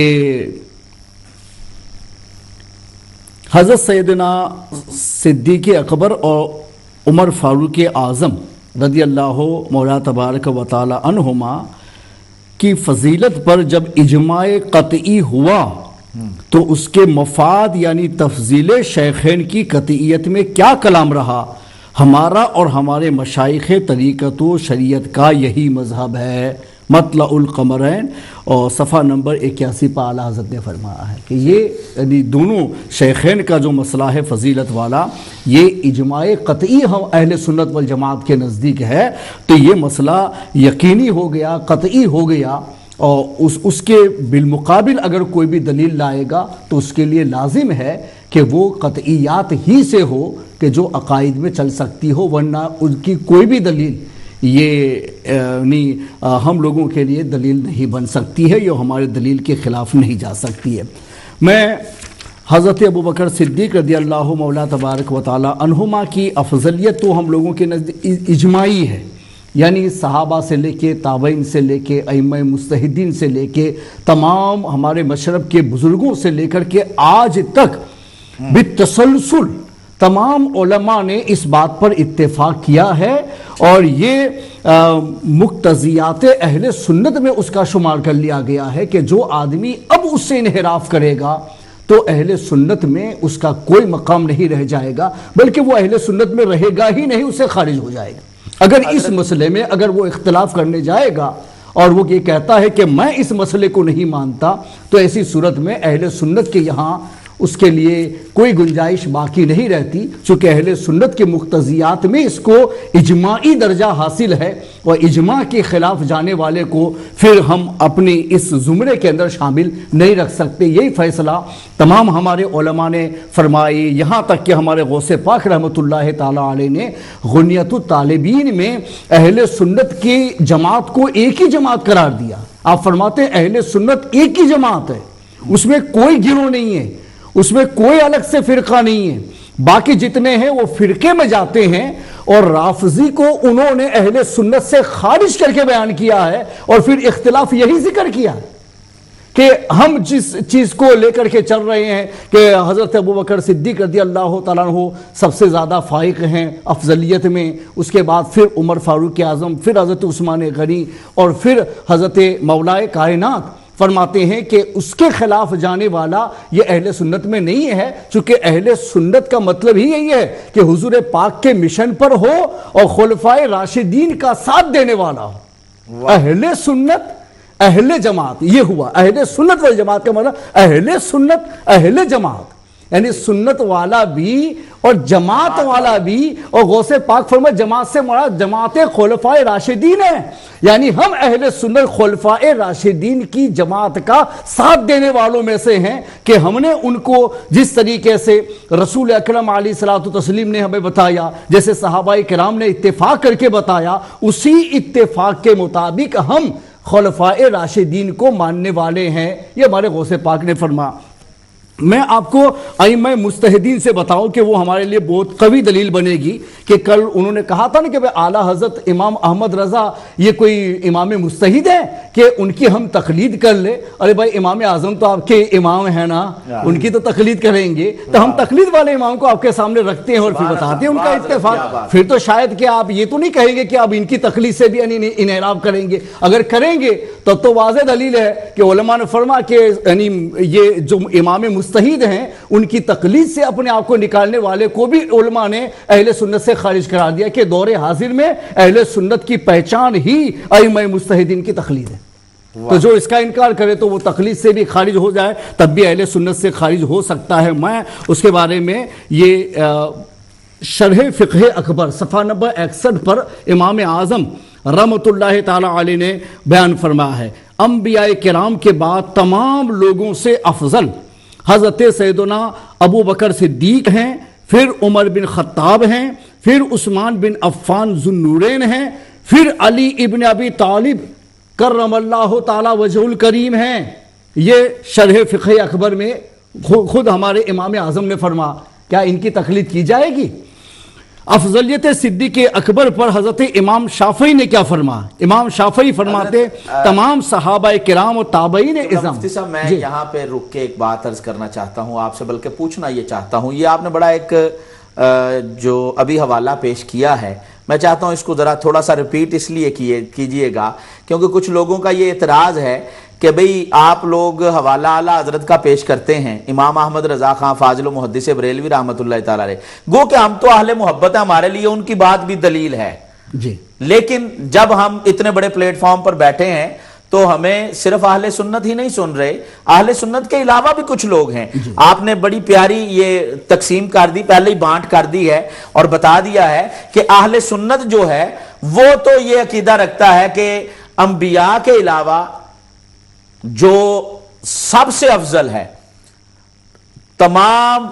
حضرت سیدنا صدیق اکبر اور عمر فاروق اعظم رضی اللہ مولا تبارک و تعالی عنہما کی فضیلت پر جب اجماع قطعی ہوا تو اس کے مفاد یعنی تفضیل شیخین کی قطعیت میں کیا کلام رہا؟ ہمارا اور ہمارے مشائخ طریقت و شریعت کا یہی مذہب ہے۔ مطلع القمرین اور صفحہ نمبر 81 پر اعلیٰ حضرت نے فرمایا ہے کہ یہ یعنی دونوں شیخین کا جو مسئلہ ہے فضیلت والا، یہ اجماع قطعی ہم اہل سنت والجماعت کے نزدیک ہے، تو یہ مسئلہ یقینی ہو گیا، قطعی ہو گیا، اور اس کے بالمقابل اگر کوئی بھی دلیل لائے گا تو اس کے لیے لازم ہے کہ وہ قطعیات ہی سے ہو کہ جو عقائد میں چل سکتی ہو، ورنہ ان کی کوئی بھی دلیل یہ ہم لوگوں کے لیے دلیل نہیں بن سکتی ہے، یہ ہمارے دلیل کے خلاف نہیں جا سکتی ہے۔ میں حضرت ابو بکر صدیق رضی اللہ مولا تبارک و تعالی عنہما کی افضلیت تو ہم لوگوں کے نزدیک اجماعی ہے، یعنی صحابہ سے لے کے تابعین سے لے کے ائمہ مجتہدین سے لے کے تمام ہمارے مشرب کے بزرگوں سے لے کر کے آج تک بالتسلسل تمام علماء نے اس بات پر اتفاق کیا ہے، اور یہ مقتضیات اہل سنت میں اس کا شمار کر لیا گیا ہے کہ جو آدمی اب اس سے انحراف کرے گا تو اہل سنت میں اس کا کوئی مقام نہیں رہ جائے گا، بلکہ وہ اہل سنت میں رہے گا ہی نہیں، اسے خارج ہو جائے گا۔ اگر اس مسئلے میں اگر وہ اختلاف کرنے جائے گا اور وہ یہ کہتا ہے کہ میں اس مسئلے کو نہیں مانتا، تو ایسی صورت میں اہل سنت کے یہاں اس کے لیے کوئی گنجائش باقی نہیں رہتی، چونکہ اہل سنت کے مقتضیات میں اس کو اجماعی درجہ حاصل ہے، اور اجماع کے خلاف جانے والے کو پھر ہم اپنے اس زمرے کے اندر شامل نہیں رکھ سکتے۔ یہی فیصلہ تمام ہمارے علماء نے فرمائی، یہاں تک کہ ہمارے غوث پاک رحمۃ اللہ تعالی علیہ نے غنیۃ الطالبین میں اہل سنت کی جماعت کو ایک ہی جماعت قرار دیا۔ آپ فرماتے ہیں اہل سنت ایک ہی جماعت ہے، اس میں کوئی گروہ نہیں ہے، اس میں کوئی الگ سے فرقہ نہیں ہے، باقی جتنے ہیں وہ فرقے میں جاتے ہیں، اور رافضی کو انہوں نے اہل سنت سے خارج کر کے بیان کیا ہے، اور پھر اختلاف یہی ذکر کیا ہے کہ ہم جس چیز کو لے کر کے چل رہے ہیں کہ حضرت ابو بکر صدیق رضی اللہ تعالیٰ عنہ سب سے زیادہ فائق ہیں افضلیت میں، اس کے بعد پھر عمر فاروق اعظم، پھر حضرت عثمان غنی، اور پھر حضرت مولائے کائنات، فرماتے ہیں کہ اس کے خلاف جانے والا یہ اہل سنت میں نہیں ہے، چونکہ اہل سنت کا مطلب ہی یہی ہے کہ حضور پاک کے مشن پر ہو اور خلفائے راشدین کا ساتھ دینے والا ہو۔ اہل سنت اہل جماعت، یہ ہوا اہل سنت والجماعت کا مطلب اہل سنت اہل جماعت، یعنی سنت والا بھی اور جماعت والا بھی. اور غوث پاک فرمائے جماعت سے مراد جماعت خلفائے راشدین ہے، یعنی ہم اہل سنت خلفائے راشدین کی جماعت کا ساتھ دینے والوں میں سے ہیں کہ ہم نے ان کو جس طریقے سے رسول اکرم علیہ الصلوۃ والتسلیم نے ہمیں بتایا، جیسے صحابہ کرام نے اتفاق کر کے بتایا، اسی اتفاق کے مطابق ہم خلفائے راشدین کو ماننے والے ہیں. یہ ہمارے غوث پاک نے فرمایا. میں آپ کو ائمہ مجتہدین سے بتاؤں کہ وہ ہمارے لیے بہت قوی دلیل بنے گی کہ کل انہوں نے کہا تھا نا کہ اعلیٰ حضرت امام احمد رضا یہ کوئی امام مجتہد ہے کہ ان کی ہم تقلید کر لیں. ارے بھائی امام اعظم تو آپ کے امام ہیں نا، ان کی تو تقلید کریں گے، تو ہم تقلید والے امام کو آپ کے سامنے رکھتے ہیں اور پھر بتاتے ہیں ان کا اتفاق. پھر تو شاید کہ آپ یہ تو نہیں کہیں گے کہ آپ ان کی تقلید سے بھی انحراف کریں گے. اگر کریں گے تو واضح دلیل ہے کہ علماء نے فرما کہ یعنی یہ جو امام مجتہد ہیں ان کی تقلید سے اپنے آپ کو نکالنے والے کو بھی علماء نے اہل سنت سے خارج کرا دیا کہ دور حاضر میں اہل سنت کی پہچان ہی ائمہ مجتہدین کی تقلید ہے. تو جو اس کا انکار کرے تو وہ تقلید سے بھی خارج ہو جائے تب بھی اہل سنت سے خارج ہو سکتا ہے. میں اس کے بارے میں یہ شرح فقہ اکبر صفحہ نمبر 61 پر امام اعظم رحمۃ اللہ تعالی علیہ نے بیان فرمایا ہے، انبیاء کرام کے بعد تمام لوگوں سے افضل حضرت سیدنا ابو بکر صدیق ہیں، پھر عمر بن خطاب ہیں، پھر عثمان بن عفان ذو النورین ہیں، پھر علی ابن ابی طالب کرم اللہ تعالی وجہ الکریم ہیں. یہ شرح فقہ اکبر میں خود ہمارے امام اعظم نے فرمایا. کیا ان کی تقلید کی جائے گی؟ افضلیت صدیق اکبر پر حضرت امام شافعی نے کیا فرمایا؟ امام شافعی فرماتے تمام صحابہ کرام و تابعین اعظم. مفتی صاحب میں یہاں پہ رک کے ایک بات عرض کرنا چاہتا ہوں آپ سے، بلکہ پوچھنا یہ چاہتا ہوں. یہ آپ نے بڑا ایک جو ابھی حوالہ پیش کیا ہے، میں چاہتا ہوں اس کو ذرا تھوڑا سا ریپیٹ اس لیے کیجئے گا کیونکہ کچھ لوگوں کا یہ اعتراض ہے کہ بھئی آپ لوگ حوالہ اعلیٰ حضرت کا پیش کرتے ہیں، امام احمد رضا خان فاضل و محدث بریلوی رحمۃ اللہ تعالی علیہ، گو کہ ہم تو اہل محبت ہیں، ہمارے لیے ان کی بات بھی دلیل ہے جی، لیکن جب ہم اتنے بڑے پلیٹ فارم پر بیٹھے ہیں تو ہمیں صرف اہل سنت ہی نہیں سن رہے، اہل سنت کے علاوہ بھی کچھ لوگ ہیں. آپ نے بڑی پیاری یہ تقسیم کر دی، پہلے ہی بانٹ کر دی ہے اور بتا دیا ہے کہ اہل سنت جو ہے وہ تو یہ عقیدہ رکھتا ہے کہ انبیاء کے علاوہ جو سب سے افضل ہے تمام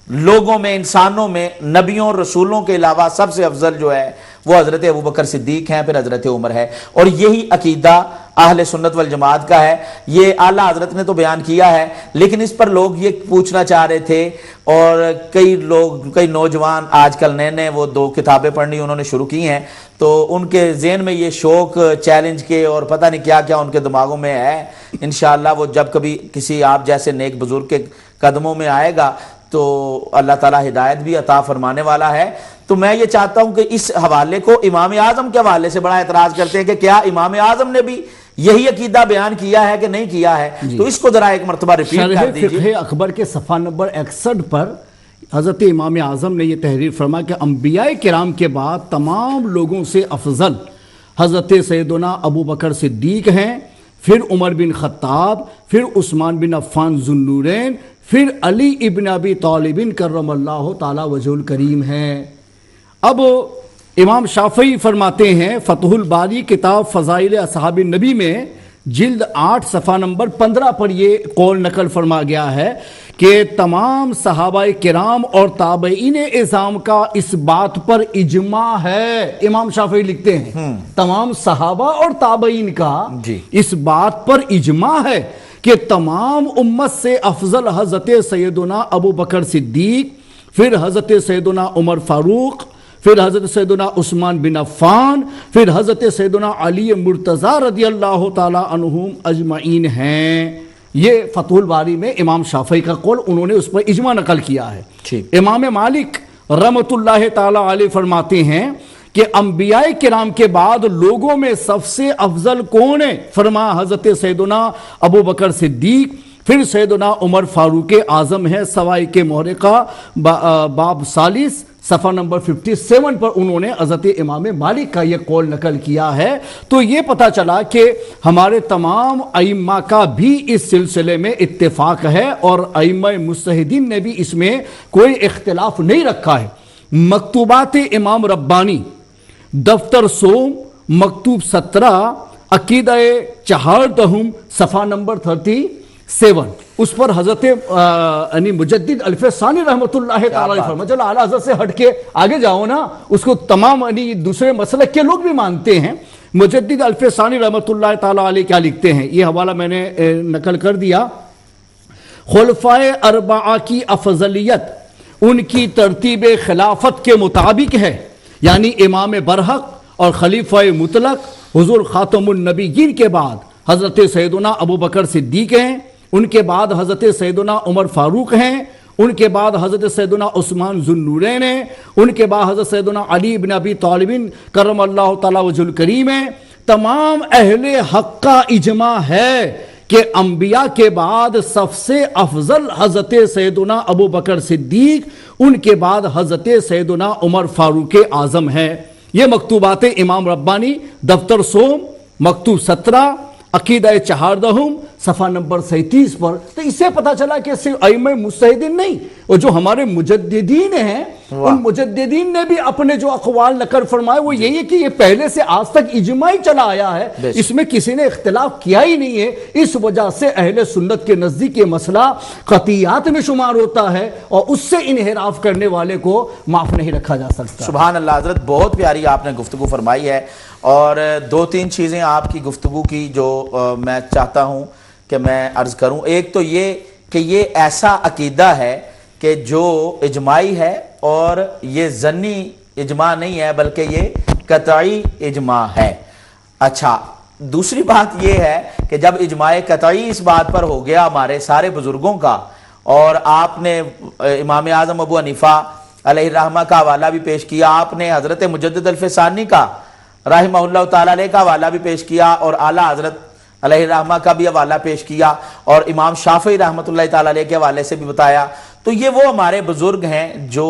لوگوں میں، انسانوں میں، نبیوں اور رسولوں کے علاوہ سب سے افضل جو ہے وہ حضرت ابوبکر صدیق ہیں، پھر حضرت عمر ہے. اور یہی عقیدہ اہل سنت والجماعت کا ہے. یہ اعلیٰ حضرت نے تو بیان کیا ہے، لیکن اس پر لوگ یہ پوچھنا چاہ رہے تھے اور کئی نوجوان آج کل نئے وہ 2 کتابیں پڑھنی انہوں نے شروع کی ہیں، تو ان کے ذہن میں یہ شوق چیلنج کے اور پتہ نہیں کیا کیا ان کے دماغوں میں ہے. انشاءاللہ وہ جب کبھی کسی آپ جیسے نیک بزرگ کے قدموں میں آئے گا تو اللہ تعالیٰ ہدایت بھی عطا فرمانے والا ہے. تو میں یہ چاہتا ہوں کہ اس حوالے کو امام اعظم کے حوالے سے بڑا اعتراض کرتے ہیں کہ کیا امام اعظم نے بھی یہی عقیدہ بیان کیا ہے کہ نہیں کیا ہے. تو اس کو ذرا ایک مرتبہ ریپیٹ کر دیجیے. شرح فقہ اکبر کے صفحہ نمبر 61 پر حضرت امام اعظم نے یہ تحریر فرمایا کہ انبیاء کرام کے بعد تمام لوگوں سے افضل حضرت سیدنا ابو بکر صدیق ہیں، پھر عمر بن خطاب، پھر عثمان بن عفان ذو النورین، پھر علی ابن ابی طالب کرم اللہ تعالی وجہ الکریم ہیں. اب امام شافعی فرماتے ہیں فتح الباری کتاب فضائل اصحاب النبی میں جلد 8 صفحہ نمبر 15 پر یہ قول نقل فرما گیا ہے کہ تمام صحابہ کرام اور تابعین اعظام کا اس بات پر اجماع ہے. امام شافعی لکھتے ہیں تمام صحابہ اور تابعین کا اس بات پر اجماع ہے کہ تمام امت سے افضل حضرت سیدنا ابو بکر صدیق، پھر حضرت سیدنا عمر فاروق، پھر حضرت سیدنا عثمان بن عفان، پھر حضرت سیدنا علی مرتضی رضی اللہ تعالی عنہم اجمعین ہیں. یہ فتح الباری میں امام شافعی کا قول، انہوں نے اس پر اجماع نقل کیا ہے. امام مالک رحمۃ اللہ تعالی علیہ فرماتے ہیں کہ انبیاء کرام کے بعد لوگوں میں سب سے افضل کون ہے؟ فرمایا حضرت سیدنا ابو بکر صدیق، پھر سیدنا عمر فاروق اعظم ہے، سوائے کے محرقہ باب 40 صفحہ نمبر 57 پر انہوں نے حضرت امام مالک کا یہ قول نقل کیا ہے۔ تو یہ پتہ چلا کہ ہمارے تمام ائمہ کا بھی اس سلسلے میں اتفاق ہے اور ائمہ مجتہدین نے بھی اس میں کوئی اختلاف نہیں رکھا ہے۔ مکتوبات امام ربانی دفتر سوم مکتوب 17 عقیدہ چہاردہم صفحہ نمبر 37 اس پر حضرت مجدد الف ثانی رحمۃ اللہ تعالی علیہ فرمایا، چلو اعلیٰ حضرت سے ہٹ کے آگے جاؤ نا، اس کو تمام دوسرے مسلک کے لوگ بھی مانتے ہیں۔ مجدد الف ثانی رحمۃ اللہ تعالی علیہ کیا لکھتے ہیں، یہ حوالہ میں نے نقل کر دیا۔ خلفائے اربعہ کی افضلیت ان کی ترتیب خلافت کے مطابق ہے، یعنی امام برحق اور خلیفہ مطلق حضور خاتم النبیین کے بعد حضرت سیدنا ابو بکر صدیق ہیں، ان کے بعد حضرت سیدنا عمر فاروق ہیں، ان کے بعد حضرت سیدنا عثمان ذو النورین ہیں، ان کے بعد حضرت سیدنا علی بن ابی طالب کرم اللہ تعالی وجہ الکریم ہیں۔ تمام اہل حق کا اجماع ہے کہ انبیاء کے بعد سب سے افضل حضرت سیدنا ابو بکر صدیق، ان کے بعد حضرت سیدنا عمر فاروق اعظم ہے۔ یہ مکتوبات امام ربانی دفتر سوم مکتوب 17 عقیدہ چہاردہم صفحہ نمبر 37 پر۔ تو اس سے پتہ چلا کہ صرف ائمہ مجتہدین نہیں، اور جو ہمارے مجددین ہیں ان مجددین نے بھی اپنے جو اقوال نقل فرمائے وہ یہی ہے کہ یہ پہلے سے آج تک اجماعی چلا آیا ہے، اس میں کسی نے اختلاف کیا ہی نہیں ہے۔ اس وجہ سے اہل سنت کے نزدیک یہ مسئلہ قطعیات میں شمار ہوتا ہے اور اس سے انحراف کرنے والے کو معاف نہیں رکھا جا سکتا۔ سبحان اللہ حضرت، بہت پیاری آپ نے گفتگو فرمائی ہے، اور 2-3 چیزیں آپ کی گفتگو کی جو میں چاہتا ہوں کہ میں عرض کروں۔ ایک تو یہ کہ یہ ایسا عقیدہ ہے کہ جو اجماعی ہے، اور یہ ظنی اجماع نہیں ہے بلکہ یہ قطعی اجماع ہے۔ اچھا، دوسری بات یہ ہے کہ جب اجماع قطعی اس بات پر ہو گیا ہمارے سارے بزرگوں کا، اور آپ نے امام اعظم ابو حنیفہ علیہ الرحمہ کا حوالہ بھی پیش کیا، آپ نے حضرت مجدد الف ثانی کا رحمہ اللہ تعالی علیہ کا حوالہ بھی پیش کیا، اور اعلیٰ حضرت علیہ الرحمہ کا بھی حوالہ پیش کیا، اور امام شافعی رحمۃ اللہ تعالی علیہ کے حوالے سے بھی بتایا۔ تو یہ وہ ہمارے بزرگ ہیں جو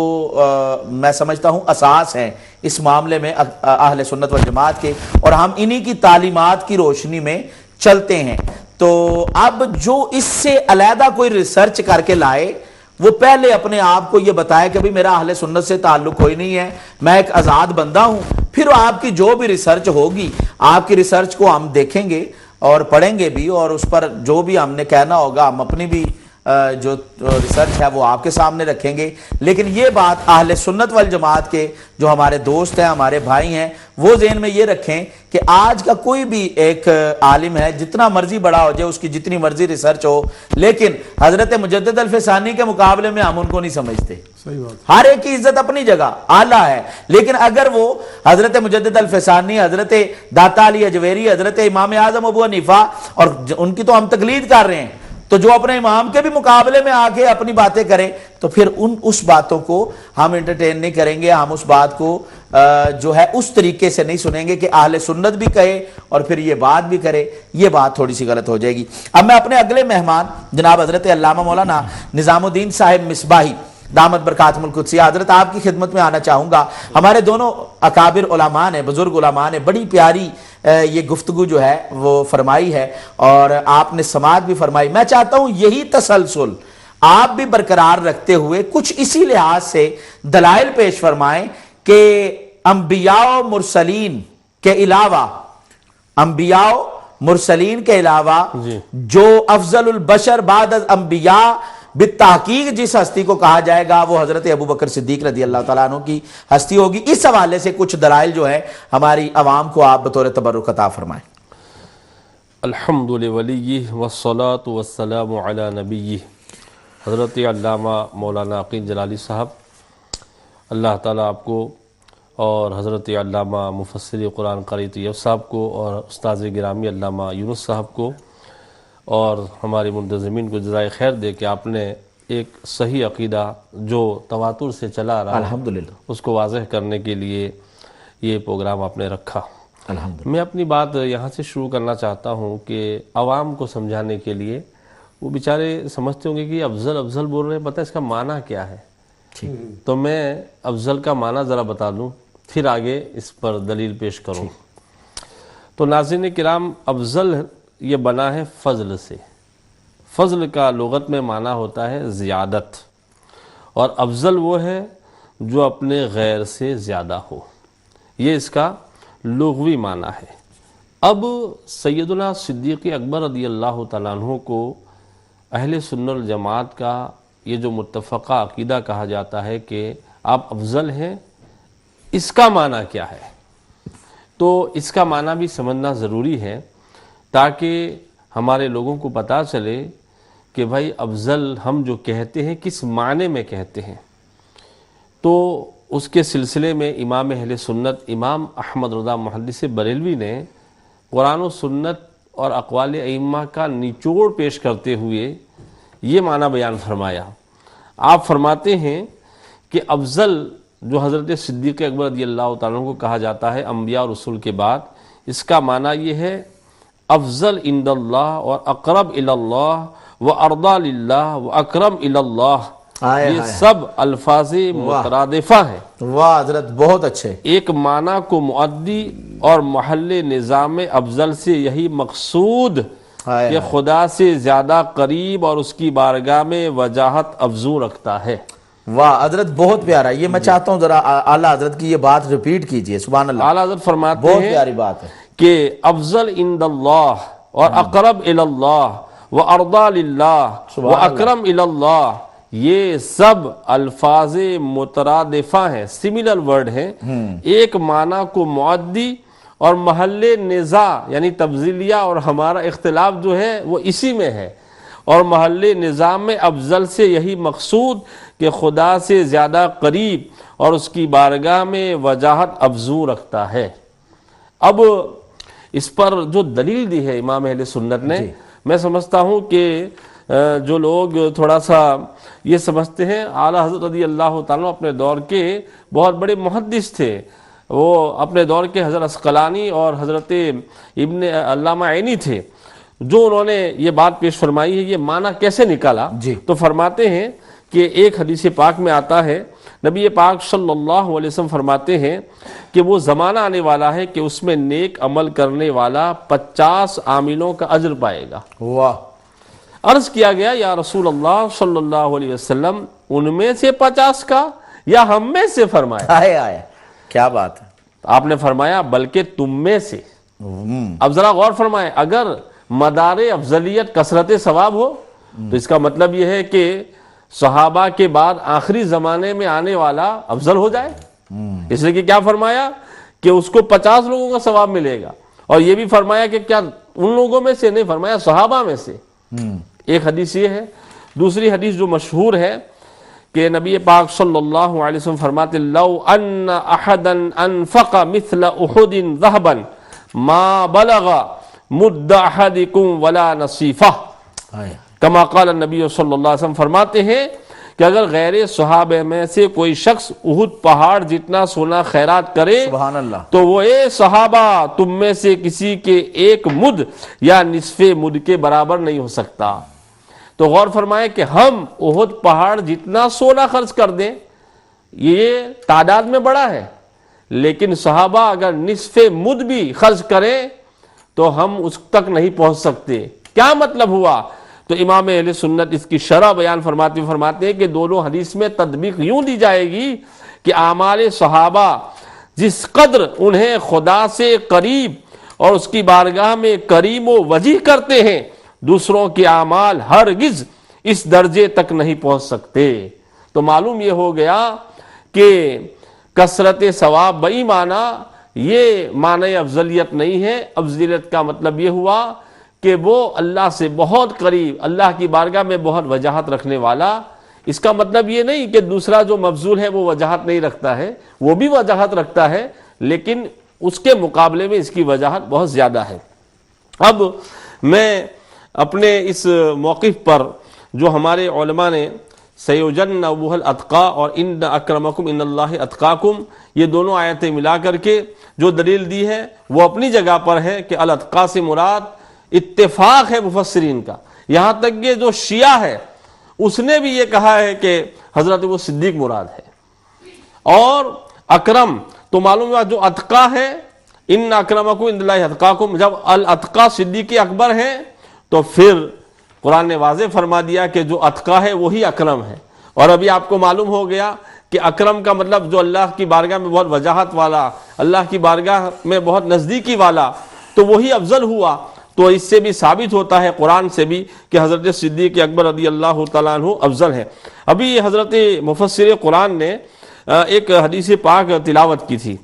میں سمجھتا ہوں اساس ہیں اس معاملے میں اہل سنت والجماعت کے، اور ہم انہی کی تعلیمات کی روشنی میں چلتے ہیں۔ تو اب جو اس سے علیحدہ کوئی ریسرچ کر کے لائے، وہ پہلے اپنے آپ کو یہ بتائے کہ بھی میرا اہل سنت سے تعلق کوئی نہیں ہے، میں ایک آزاد بندہ ہوں، پھر آپ کی جو بھی ریسرچ ہوگی، آپ کی ریسرچ کو ہم دیکھیں گے اور پڑھیں گے بھی، اور اس پر جو بھی ہم نے کہنا ہوگا ہم اپنی بھی جو ریسرچ ہے وہ آپ کے سامنے رکھیں گے۔ لیکن یہ بات اہل سنت والجماعت کے جو ہمارے دوست ہیں، ہمارے بھائی ہیں، وہ ذہن میں یہ رکھیں کہ آج کا کوئی بھی ایک عالم ہے، جتنا مرضی بڑا ہو جائے، اس کی جتنی مرضی ریسرچ ہو، لیکن حضرت مجدد الف ثانی کے مقابلے میں ہم ان کو نہیں سمجھتے۔ ہر ایک کی عزت اپنی جگہ اعلیٰ ہے، لیکن اگر وہ حضرت مجدد الف ثانی، حضرت داتا علی اجویری، حضرت امام اعظم ابو حنیفہ، اور ان کی تو ہم تقلید کر رہے ہیں، تو جو اپنے امام کے بھی مقابلے میں آ کے اپنی باتیں کریں، تو پھر اس باتوں کو ہم انٹرٹین نہیں کریں گے، ہم اس بات کو جو ہے اس طریقے سے نہیں سنیں گے کہ اہل سنت بھی کہے اور پھر یہ بات بھی کرے، یہ بات تھوڑی سی غلط ہو جائے گی۔ اب میں اپنے اگلے مہمان جناب حضرت علامہ مولانا نظام الدین صاحب مصباحی دامت برکاتہم القدسیہ، حضرت آپ کی خدمت میں آنا چاہوں گا۔ ہمارے دونوں اکابر علماء نے، بزرگ علماء نے بڑی پیاری یہ گفتگو جو ہے وہ فرمائی ہے، اور آپ نے سماعت بھی فرمائی۔ میں چاہتا ہوں یہی تسلسل آپ بھی برقرار رکھتے ہوئے کچھ اسی لحاظ سے دلائل پیش فرمائیں کہ انبیاء و مرسلین کے علاوہ، انبیاء و مرسلین کے علاوہ جو افضل البشر بعد از انبیاء بالتحقیق جس ہستی کو کہا جائے گا وہ حضرت ابو بکر صدیق رضی اللہ تعالیٰ عنہ کی ہستی ہوگی۔ اس حوالے سے کچھ دلائل جو ہے ہماری عوام کو آپ بطور تبرک عطا فرمائیں۔ الحمد لولیہ والصلاة والسلام علی نبیہ، حضرت علامہ مولانا عقیل جلالی صاحب، اللہ تعالیٰ آپ کو اور حضرت علامہ مفسر قرآن قاری طیب صاحب کو اور استاذ گرامی علامہ یونس صاحب کو اور ہمارے منتظمین کو جزائے خیر دے کہ آپ نے ایک صحیح عقیدہ جو تواتر سے چلا رہا الحمدللہ اس کو واضح کرنے کے لیے یہ پروگرام آپ نے رکھا۔ الحمدللہ میں اپنی بات یہاں سے شروع کرنا چاہتا ہوں کہ عوام کو سمجھانے کے لیے، وہ بیچارے سمجھتے ہوں گے کہ افضل افضل بول رہے ہیں، پتہ ہے اس کا معنی کیا ہے؟ تو میں افضل کا معنی ذرا بتا دوں، پھر آگے اس پر دلیل پیش کروں۔ تو ناظرین کرام، افضل یہ بنا ہے فضل سے۔ فضل کا لغت میں معنی ہوتا ہے زیادت، اور افضل وہ ہے جو اپنے غیر سے زیادہ ہو، یہ اس کا لغوی معنی ہے۔ اب سیدنا صدیق اکبر رضی اللہ تعالیٰ عنہ کو اہل سنت الجماعت کا یہ جو متفقہ عقیدہ کہا جاتا ہے کہ آپ افضل ہیں، اس کا معنی کیا ہے؟ تو اس کا معنی بھی سمجھنا ضروری ہے تاکہ ہمارے لوگوں کو پتہ چلے کہ بھائی افضل ہم جو کہتے ہیں کس معنی میں کہتے ہیں۔ تو اس کے سلسلے میں امام اہل سنت امام احمد رضا محدث بریلوی نے قرآن و سنت اور اقوال ائمہ کا نچوڑ پیش کرتے ہوئے یہ معنی بیان فرمایا۔ آپ فرماتے ہیں کہ افضل جو حضرت صدیق اکبر رضی اللہ تعالیٰ عنہ کو کہا جاتا ہے انبیاء اور رسول کے بعد، اس کا معنی یہ ہے افضل عند اللہ اور اقرب الی اللہ و ارضی للہ و اکرم الی اللہ، یہ سب الفاظ مترادفہ ہیں۔ واہ حضرت، بہت اچھے۔ ایک معنی کو معدی اور محل نظام افضل سے یہی مقصود کہ خدا سے زیادہ قریب اور اس کی بارگاہ میں وجاہت افزوں رکھتا ہے۔ واہ حضرت، بہت پیارا۔ یہ میں چاہتا ہوں ذرا اعلیٰ حضرت کی یہ بات ریپیٹ کیجئے، سبحان اللہ۔ اعلیٰ حضرت فرماتے بہت ہیں پیاری بات ہے کہ افضل عند اللہ اور اقرب الی اللہ و ارضی للہ و اکرم الی اللہ، یہ سب الفاظ مترادفہ ہیں، سملر ورڈ ہیں۔ ایک معنی کو معدی اور محل نزاع یعنی تبذیلیہ اور ہمارا اختلاف جو ہے وہ اسی میں ہے، اور محل نظام میں افضل سے یہی مقصود کہ خدا سے زیادہ قریب اور اس کی بارگاہ میں وجاہت افزوں رکھتا ہے۔ اب اس پر جو دلیل دی ہے امام اہل سنت نے، میں سمجھتا ہوں کہ جو لوگ تھوڑا سا یہ سمجھتے ہیں، اعلیٰ حضرت رضی اللہ تعالیٰ اپنے دور کے بہت بڑے محدث تھے، وہ اپنے دور کے حضرت عسقلانی اور حضرت ابن علامہ عینی تھے، جو انہوں نے یہ بات پیش فرمائی ہے۔ یہ معنی کیسے نکالا؟ تو فرماتے ہیں کہ ایک حدیث پاک میں آتا ہے، نبی پاک صلی اللہ علیہ وسلم فرماتے ہیں کہ وہ زمانہ آنے والا ہے کہ اس میں نیک عمل کرنے والا 50 عاملوں کا اجر پائے گا۔ واہ! عرض کیا گیا یا رسول اللہ صلی اللہ علیہ وسلم، ان میں سے 50 کا یا ہم میں سے؟ فرمایا آئے کیا بات ہے۔ آپ نے فرمایا بلکہ تم میں سے۔ اب ذرا غور فرمائیں، اگر مدار افضلیت کثرت ثواب ہو تو اس کا مطلب یہ ہے کہ صحابہ کے بعد آخری زمانے میں آنے والا افضل ہو جائے، اس لیے کہ کیا فرمایا کہ اس کو 50 لوگوں کا ثواب ملے گا، اور یہ بھی فرمایا کہ کیا ان لوگوں میں سے نہیں، فرمایا صحابہ میں سے۔ ایک حدیث یہ ہے۔ دوسری حدیث جو مشہور ہے کہ نبی پاک صلی اللہ علیہ وسلم فرماتے لو ان احدا انفق مثل احد ذهبا ما بلغ مد احدكم ولا نصیفہ، کما قال النبی صلی اللہ علیہ وسلم فرماتے ہیں کہ اگر غیر صحابہ میں سے کوئی شخص احد پہاڑ جتنا سونا خیرات کرے سبحان اللہ، تو وہ اے صحابہ تم میں سے کسی کے ایک مد یا نصف مد کے برابر نہیں ہو سکتا۔ تو غور فرمائیں کہ ہم احد پہاڑ جتنا سونا خرچ کر دیں یہ تعداد میں بڑا ہے، لیکن صحابہ اگر نصف مد بھی خرچ کریں تو ہم اس تک نہیں پہنچ سکتے۔ کیا مطلب ہوا؟ تو امام اہل سنت اس کی شرح بیان فرماتے ہیں کہ دونوں حدیث میں تطبیق یوں دی جائے گی کہ اعمال صحابہ جس قدر انہیں خدا سے قریب اور اس کی بارگاہ میں کریم و وجیح کرتے ہیں، دوسروں کے اعمال ہرگز اس درجے تک نہیں پہنچ سکتے۔ تو معلوم یہ ہو گیا کہ کثرت ثواب بئی معنی یہ معنی افضلیت نہیں ہے۔ افضلیت کا مطلب یہ ہوا کہ وہ اللہ سے بہت قریب، اللہ کی بارگاہ میں بہت وجاہت رکھنے والا۔ اس کا مطلب یہ نہیں کہ دوسرا جو مفضول ہے وہ وجاہت نہیں رکھتا ہے، وہ بھی وجاہت رکھتا ہے، لیکن اس کے مقابلے میں اس کی وجاہت بہت زیادہ ہے۔ اب میں اپنے اس موقف پر جو ہمارے علماء نے سیجنبها الاتقى اور ان اکرمکم ان اللہ اتقاکم، یہ دونوں آیتیں ملا کر کے جو دلیل دی ہے وہ اپنی جگہ پر ہے کہ الاتقى سے مراد اتفاق ہے مفسرین کا۔ یہاں تک کہ جو شیعہ ہے اس نے بھی یہ کہا ہے کہ حضرت وہ صدیق مراد ہے. اور اکرم تو معلوم ہوا جو اتقا ہے، ان اکرمکم عند اللہ اتقاکم، جب الاتقا صدیق اکبر ہے تو پھر قرآن نے واضح فرما دیا کہ جو اتقا ہے وہی اکرم ہے. اور ابھی آپ کو معلوم ہو گیا کہ اکرم کا مطلب جو اللہ کی بارگاہ میں بہت وجاہت والا، اللہ کی بارگاہ میں بہت نزدیکی والا، تو وہی افضل ہوا. تو اس سے بھی ثابت ہوتا ہے قرآن سے بھی کہ حضرت صدیق اکبر رضی اللہ تعالیٰ عنہ افضل ہے. ابھی حضرت مفسر قرآن نے ایک حدیث پاک تلاوت کی تھی،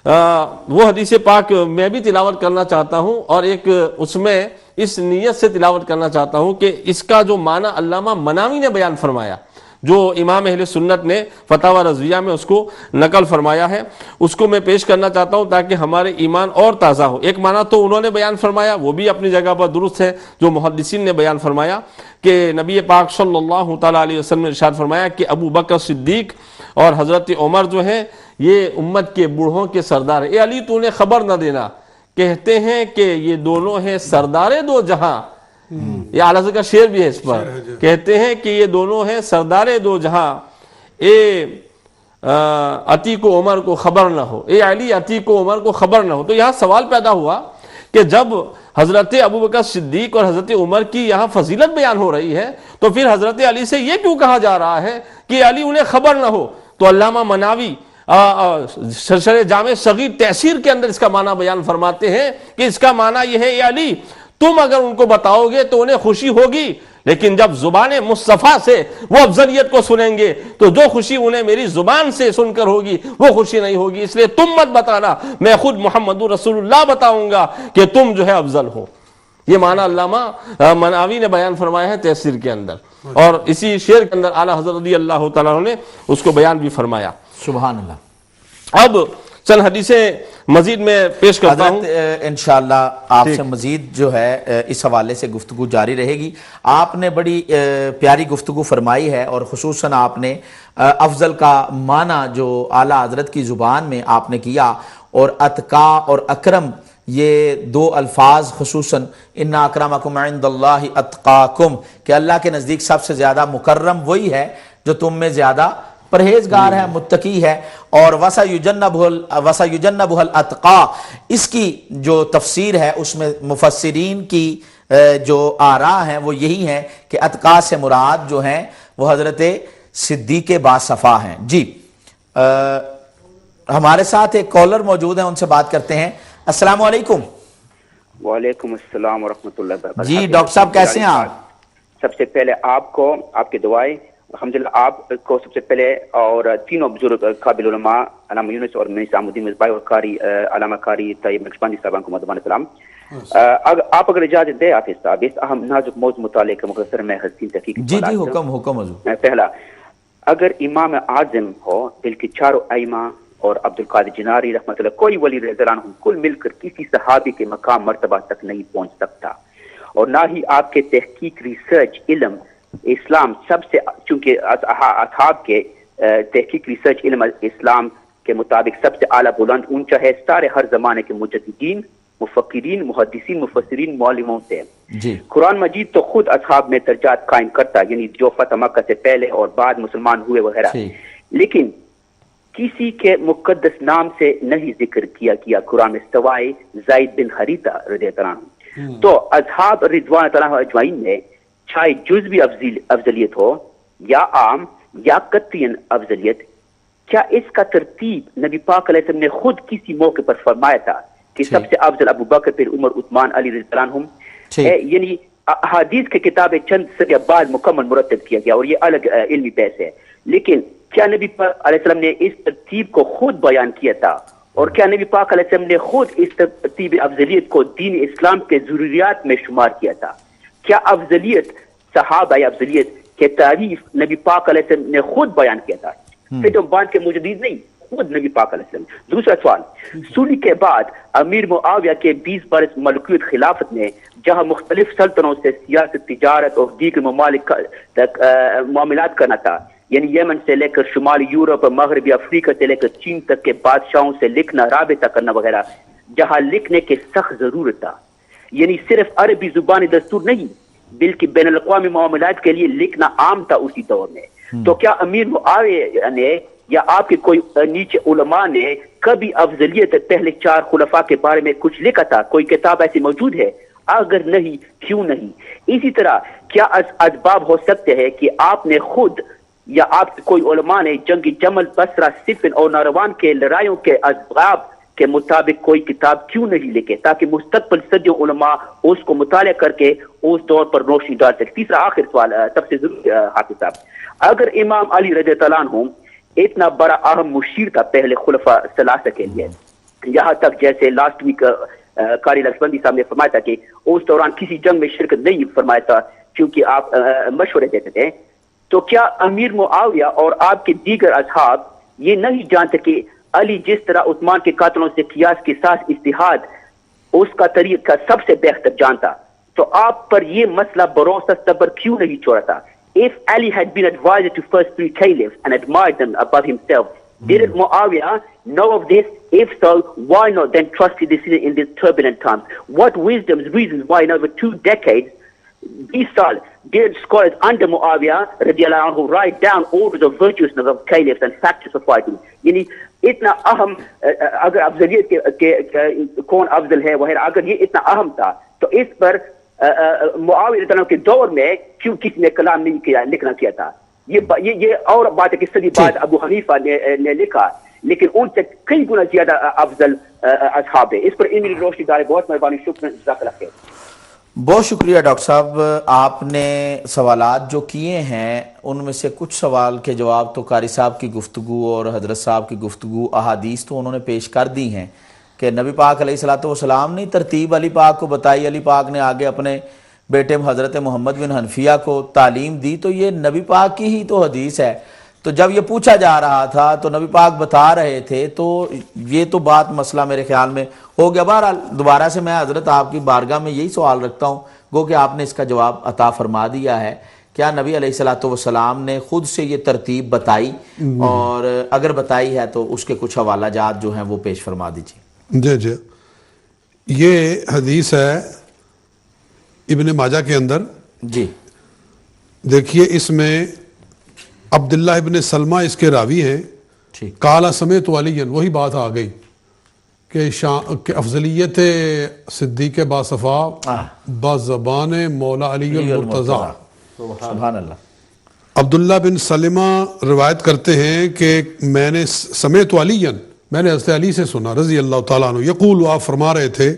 وہ حدیث پاک میں بھی تلاوت کرنا چاہتا ہوں، اور ایک اس میں اس نیت سے تلاوت کرنا چاہتا ہوں کہ اس کا جو معنی علامہ مناوی نے بیان فرمایا، جو امام اہل سنت نے فتاوی رضویہ میں اس کو نقل فرمایا ہے، اس کو میں پیش کرنا چاہتا ہوں تاکہ ہمارے ایمان اور تازہ ہو. ایک معنی تو انہوں نے بیان فرمایا، وہ بھی اپنی جگہ پر درست ہے، جو محدثین نے بیان فرمایا کہ نبی پاک صلی اللہ تعالیٰ علیہ وسلم نے ارشاد فرمایا کہ ابو بکر صدیق اور حضرت عمر جو ہیں یہ امت کے بوڑھوں کے سردار ہیں. اے علی تو انہیں خبر نہ دینا، کہتے ہیں کہ یہ دونوں ہیں سردار دو جہاں. یہ اعلیٰ حضرت کا شعر بھی ہے اس پر، کہتے ہیں کہ یہ دونوں ہیں سردار دو جہاں، اے عتیق و عمر کو خبر نہ ہو، اے علی عتیق و عمر کو خبر نہ ہو. تو یہاں سوال پیدا ہوا کہ جب حضرت ابو بکر صدیق اور حضرت عمر کی یہاں فضیلت بیان ہو رہی ہے تو پھر حضرت علی سے یہ کیوں کہا جا رہا ہے کہ علی انہیں خبر نہ ہو؟ تو علامہ مناوی شرح جامع صغیر تحسیر کے اندر اس کا معنی بیان فرماتے ہیں کہ اس کا معنی یہ ہے، اے علی تم اگر ان کو بتاؤ گے تو انہیں خوشی ہوگی، لیکن جب زبان مصطفیٰ سے وہ افضلیت کو سنیں گے تو جو خوشی انہیں میری زبان سے سن کر ہوگی وہ خوشی نہیں ہوگی، اس لیے تم مت بتانا، میں خود محمد رسول اللہ بتاؤں گا کہ تم جو ہے افضل ہو. یہ معنی علامہ مناوی نے بیان فرمایا ہے تفسیر کے اندر، اور اسی شعر کے اندر اعلیٰ حضرت رضی اللہ تعالیٰ عنہ نے اس کو بیان بھی فرمایا. سبحان اللہ. اب چند حدیثیں مزید میں پیش کرتا ہوں. انشاءاللہ آپ سے مزید جو ہے اس حوالے سے گفتگو جاری رہے گی. آپ نے بڑی پیاری گفتگو فرمائی ہے، اور خصوصاً آپ نے افضل کا معنی جو اعلیٰ حضرت کی زبان میں آپ نے کیا، اور اتقا اور اکرم یہ دو الفاظ خصوصاً ان اکرمکم عند اللہ اتقاکم، کہ اللہ کے نزدیک سب سے زیادہ مکرم وہی ہے جو تم میں زیادہ پرہیزگار ہے، متقی ہے. اور وَسَيُجَنَّبُهَا الْأَتْقَى، اس کی جو تفسیر ہے اس میں مفسرین کی جو آراء ہیں وہ یہی ہیں کہ اتقا سے مراد جو ہیں وہ حضرت صدیق باصفا ہیں. جی ہمارے ساتھ ایک کالر موجود ہیں، ان سے بات کرتے ہیں. السلام علیکم. وعلیکم السلام ورحمۃ اللہ وبرکاتہ. جی ڈاکٹر صاحب کیسے ہیں آپ؟ سب سے پہلے آپ کو آپ کی دعائیں الحمدللہ، آپ کو سب سے پہلے اور تینوں بزرگ قابل علماء علامہ یونس اور نظام الدین مصباحی اور قاری علامہ قاری طیب نقشبندی صاحبان کو مدبان سلام. آپ اگر اجازت دیں حافظ صاحب، اس اہم نازک موضوع متعلق کے مختصر میں حسین تحقیق. جی جی حکم حضور. پہلا، اگر امام اعظم ہو بلکہ چاروں ائمہ اور عبد القادر جناری رحمۃ اللہ، کوئی ولی رضی اللہ عنہ کل مل کر کسی صحابی کے مقام مرتبہ تک نہیں پہنچ سکتا، اور نہ ہی آپ کے تحقیق، ریسرچ، علم اسلام سب سے، چونکہ اصحاب کے تحقیق، ریسرچ، علم اسلام کے مطابق سب سے اعلیٰ بلند اونچا ہے سارے ہر زمانے کے مجددین، مفکرین، محدثین، مفسرین، معلموں سے. جی قرآن مجید تو خود اصحاب میں درجات قائم کرتا، یعنی جو فتح مکہ سے پہلے اور بعد مسلمان ہوئے وغیرہ، لیکن کسی کے مقدس نام سے نہیں ذکر کیا قرآن میں سوائے زید بن حریثہ رضی اللہ عنہ. تو اصحاب رضوان اللہ اجمعین میں چاہے جزوی افضلیت ہو یا عام یا قطعی افضلیت، کیا اس کا ترتیب نبی پاک علیہ السلام نے خود کسی موقع پر فرمایا تھا کہ سب سے افضل ابو بکر، پھر عمر، عثمان، علی رضی اللہ عنہم؟ یعنی حدیث کی کتابیں چند صدیوں بعد مکمل مرتب کیا گیا، اور یہ الگ علمی بحث ہے، لیکن کیا نبی پاک علیہ السلام نے اس ترتیب کو خود بیان کیا تھا؟ اور کیا نبی پاک علیہ السلام نے خود اس ترتیب افضلیت کو دین اسلام کے ضروریات میں شمار کیا تھا؟ کیا افضلیت، صحابہ افضلیت کے تعریف نبی پاک علیہ السلام نے خود بیان کیا تھا؟ پھر بعد کے مجدد نہیں، خود نبی پاک علیہ السلام. دوسرا سوال، صلح کے بعد امیر معاویہ کے 20 برس ملکوت خلافت میں جہاں مختلف سلطنتوں سے سیاست، تجارت اور دیگر ممالک تک معاملات کرنا تھا، یعنی یمن سے لے کر شمالی یورپ، مغربی افریقہ سے لے کر چین تک کے بادشاہوں سے لکھنا، رابطہ کرنا وغیرہ، جہاں لکھنے کی سخت ضرورت تھا، یعنی صرف عربی زبانی دستور نہیں بلکہ بین الاقوامی معاملات کے لیے لکھنا عام تھا اسی دور میں. تو کیا امیر معاویہ نے یا آپ کے کوئی نیچے علماء نے کبھی افضلیت پہلے 4 خلفاء کے بارے میں کچھ لکھا تھا؟ کوئی کتاب ایسی موجود ہے؟ اگر نہیں کیوں نہیں؟ اسی طرح کیا اسباب ہو سکتے ہیں کہ آپ نے خود یا آپ کوئی علماء نے جنگ جمل، بصرہ، صفن اور ناروان کے لڑائیوں کے اسباب کے مطابق کوئی کتاب کیوں نہیں لکھے تاکہ مستقبل صدیوں علماء اس کو مطالعہ کر کے اس دور پر روشنی ڈال سکے؟ تیسرا آخر سوال سب سے ضروری حافظ صاحب، اگر امام علی رضی اللہ عنہ اتنا بڑا اہم مشیر تھا پہلے خلفاء ثلاثہ کے لیے، یہاں تک جیسے لاسٹ ویک قاری لکشمندی صاحب نے فرمایا تھا کہ اس دوران کسی جنگ میں شرکت نہیں فرمایا تھا کیونکہ آپ مشورے دیتے تھے، تو کیا امیر معاویہ اور آپ کے دیگر اصحاب یہ نہیں جانتے کہ علی جس طرح عثمان کے قاتلوں سے قیاس کے ساتھ اجتہاد اس کا طریقہ سب سے بہتر جانتا، تو آپ پر یہ مسئلہ بھروسہ صبر کیوں نہیں چھوڑا تھا؟ If Ali had been advisor to first 3 caliphs and admired them above himself, didn't Muawiyah know of this? If so, why not then trust his decision in these turbulent times? What reasons why in over 2 decades, these did scholars under Muawiyah radiallahu anhu write down orders of virtuousness of caliphs and factors of fighting? یعنی اتنا اہم اگر افضلیت کے کون افضل ہے وغیرہ اگر یہ اتنا اہم تھا تو اس پر معاویہ رضی اللہ عنہ کے دور میں کیوں کسی نے کلام نہیں کیا، لکھنا کیا تھا؟ یہ اور بات ہے کہ صدی بعد ابو حنیفہ نے لکھا، لیکن ان سے کئی گنا زیادہ افضل اصحاب ہے. اس پر میری روشنی ڈالے. بہت مہربانی، شکریہ، جزاک اللہ خیر. بہت شکریہ ڈاکٹر صاحب. آپ نے سوالات جو کیے ہیں ان میں سے کچھ سوال کے جواب تو قاری صاحب کی گفتگو اور حضرت صاحب کی گفتگو احادیث تو انہوں نے پیش کر دی ہیں کہ نبی پاک علیہ الصلوۃ والسلام نے ترتیب علی پاک کو بتائی، علی پاک نے آگے اپنے بیٹے حضرت محمد بن حنفیہ کو تعلیم دی، تو یہ نبی پاک کی ہی تو حدیث ہے. تو جب یہ پوچھا جا رہا تھا تو نبی پاک بتا رہے تھے، تو یہ تو بات مسئلہ میرے خیال میں ہو گیا. بہرحال دوبارہ سے میں حضرت آپ کی بارگاہ میں یہی سوال رکھتا ہوں، گو کہ آپ نے اس کا جواب عطا فرما دیا ہے. کیا نبی علیہ الصلوۃ والسلام نے خود سے یہ ترتیب بتائی؟ اور اگر بتائی ہے تو اس کے کچھ حوالہ جات جو ہیں وہ پیش فرما دیجیے. جی یہ حدیث ہے ابن ماجہ کے اندر. جی دیکھیے اس میں عبداللہ ابن سلمہ اس کے راوی ہیں. قال سمعت علیًا، وہی بات آ گئی کہ افضلیت صدیق باصفا بزبان مولا علی المرتضیٰ. سبحان اللہ. عبداللہ بن سلمہ روایت کرتے ہیں کہ میں نے سمعت علیًا، میں نے حضرت علی سے سنا رضی اللہ تعالیٰ عنہ، یقول، آپ فرما رہے تھے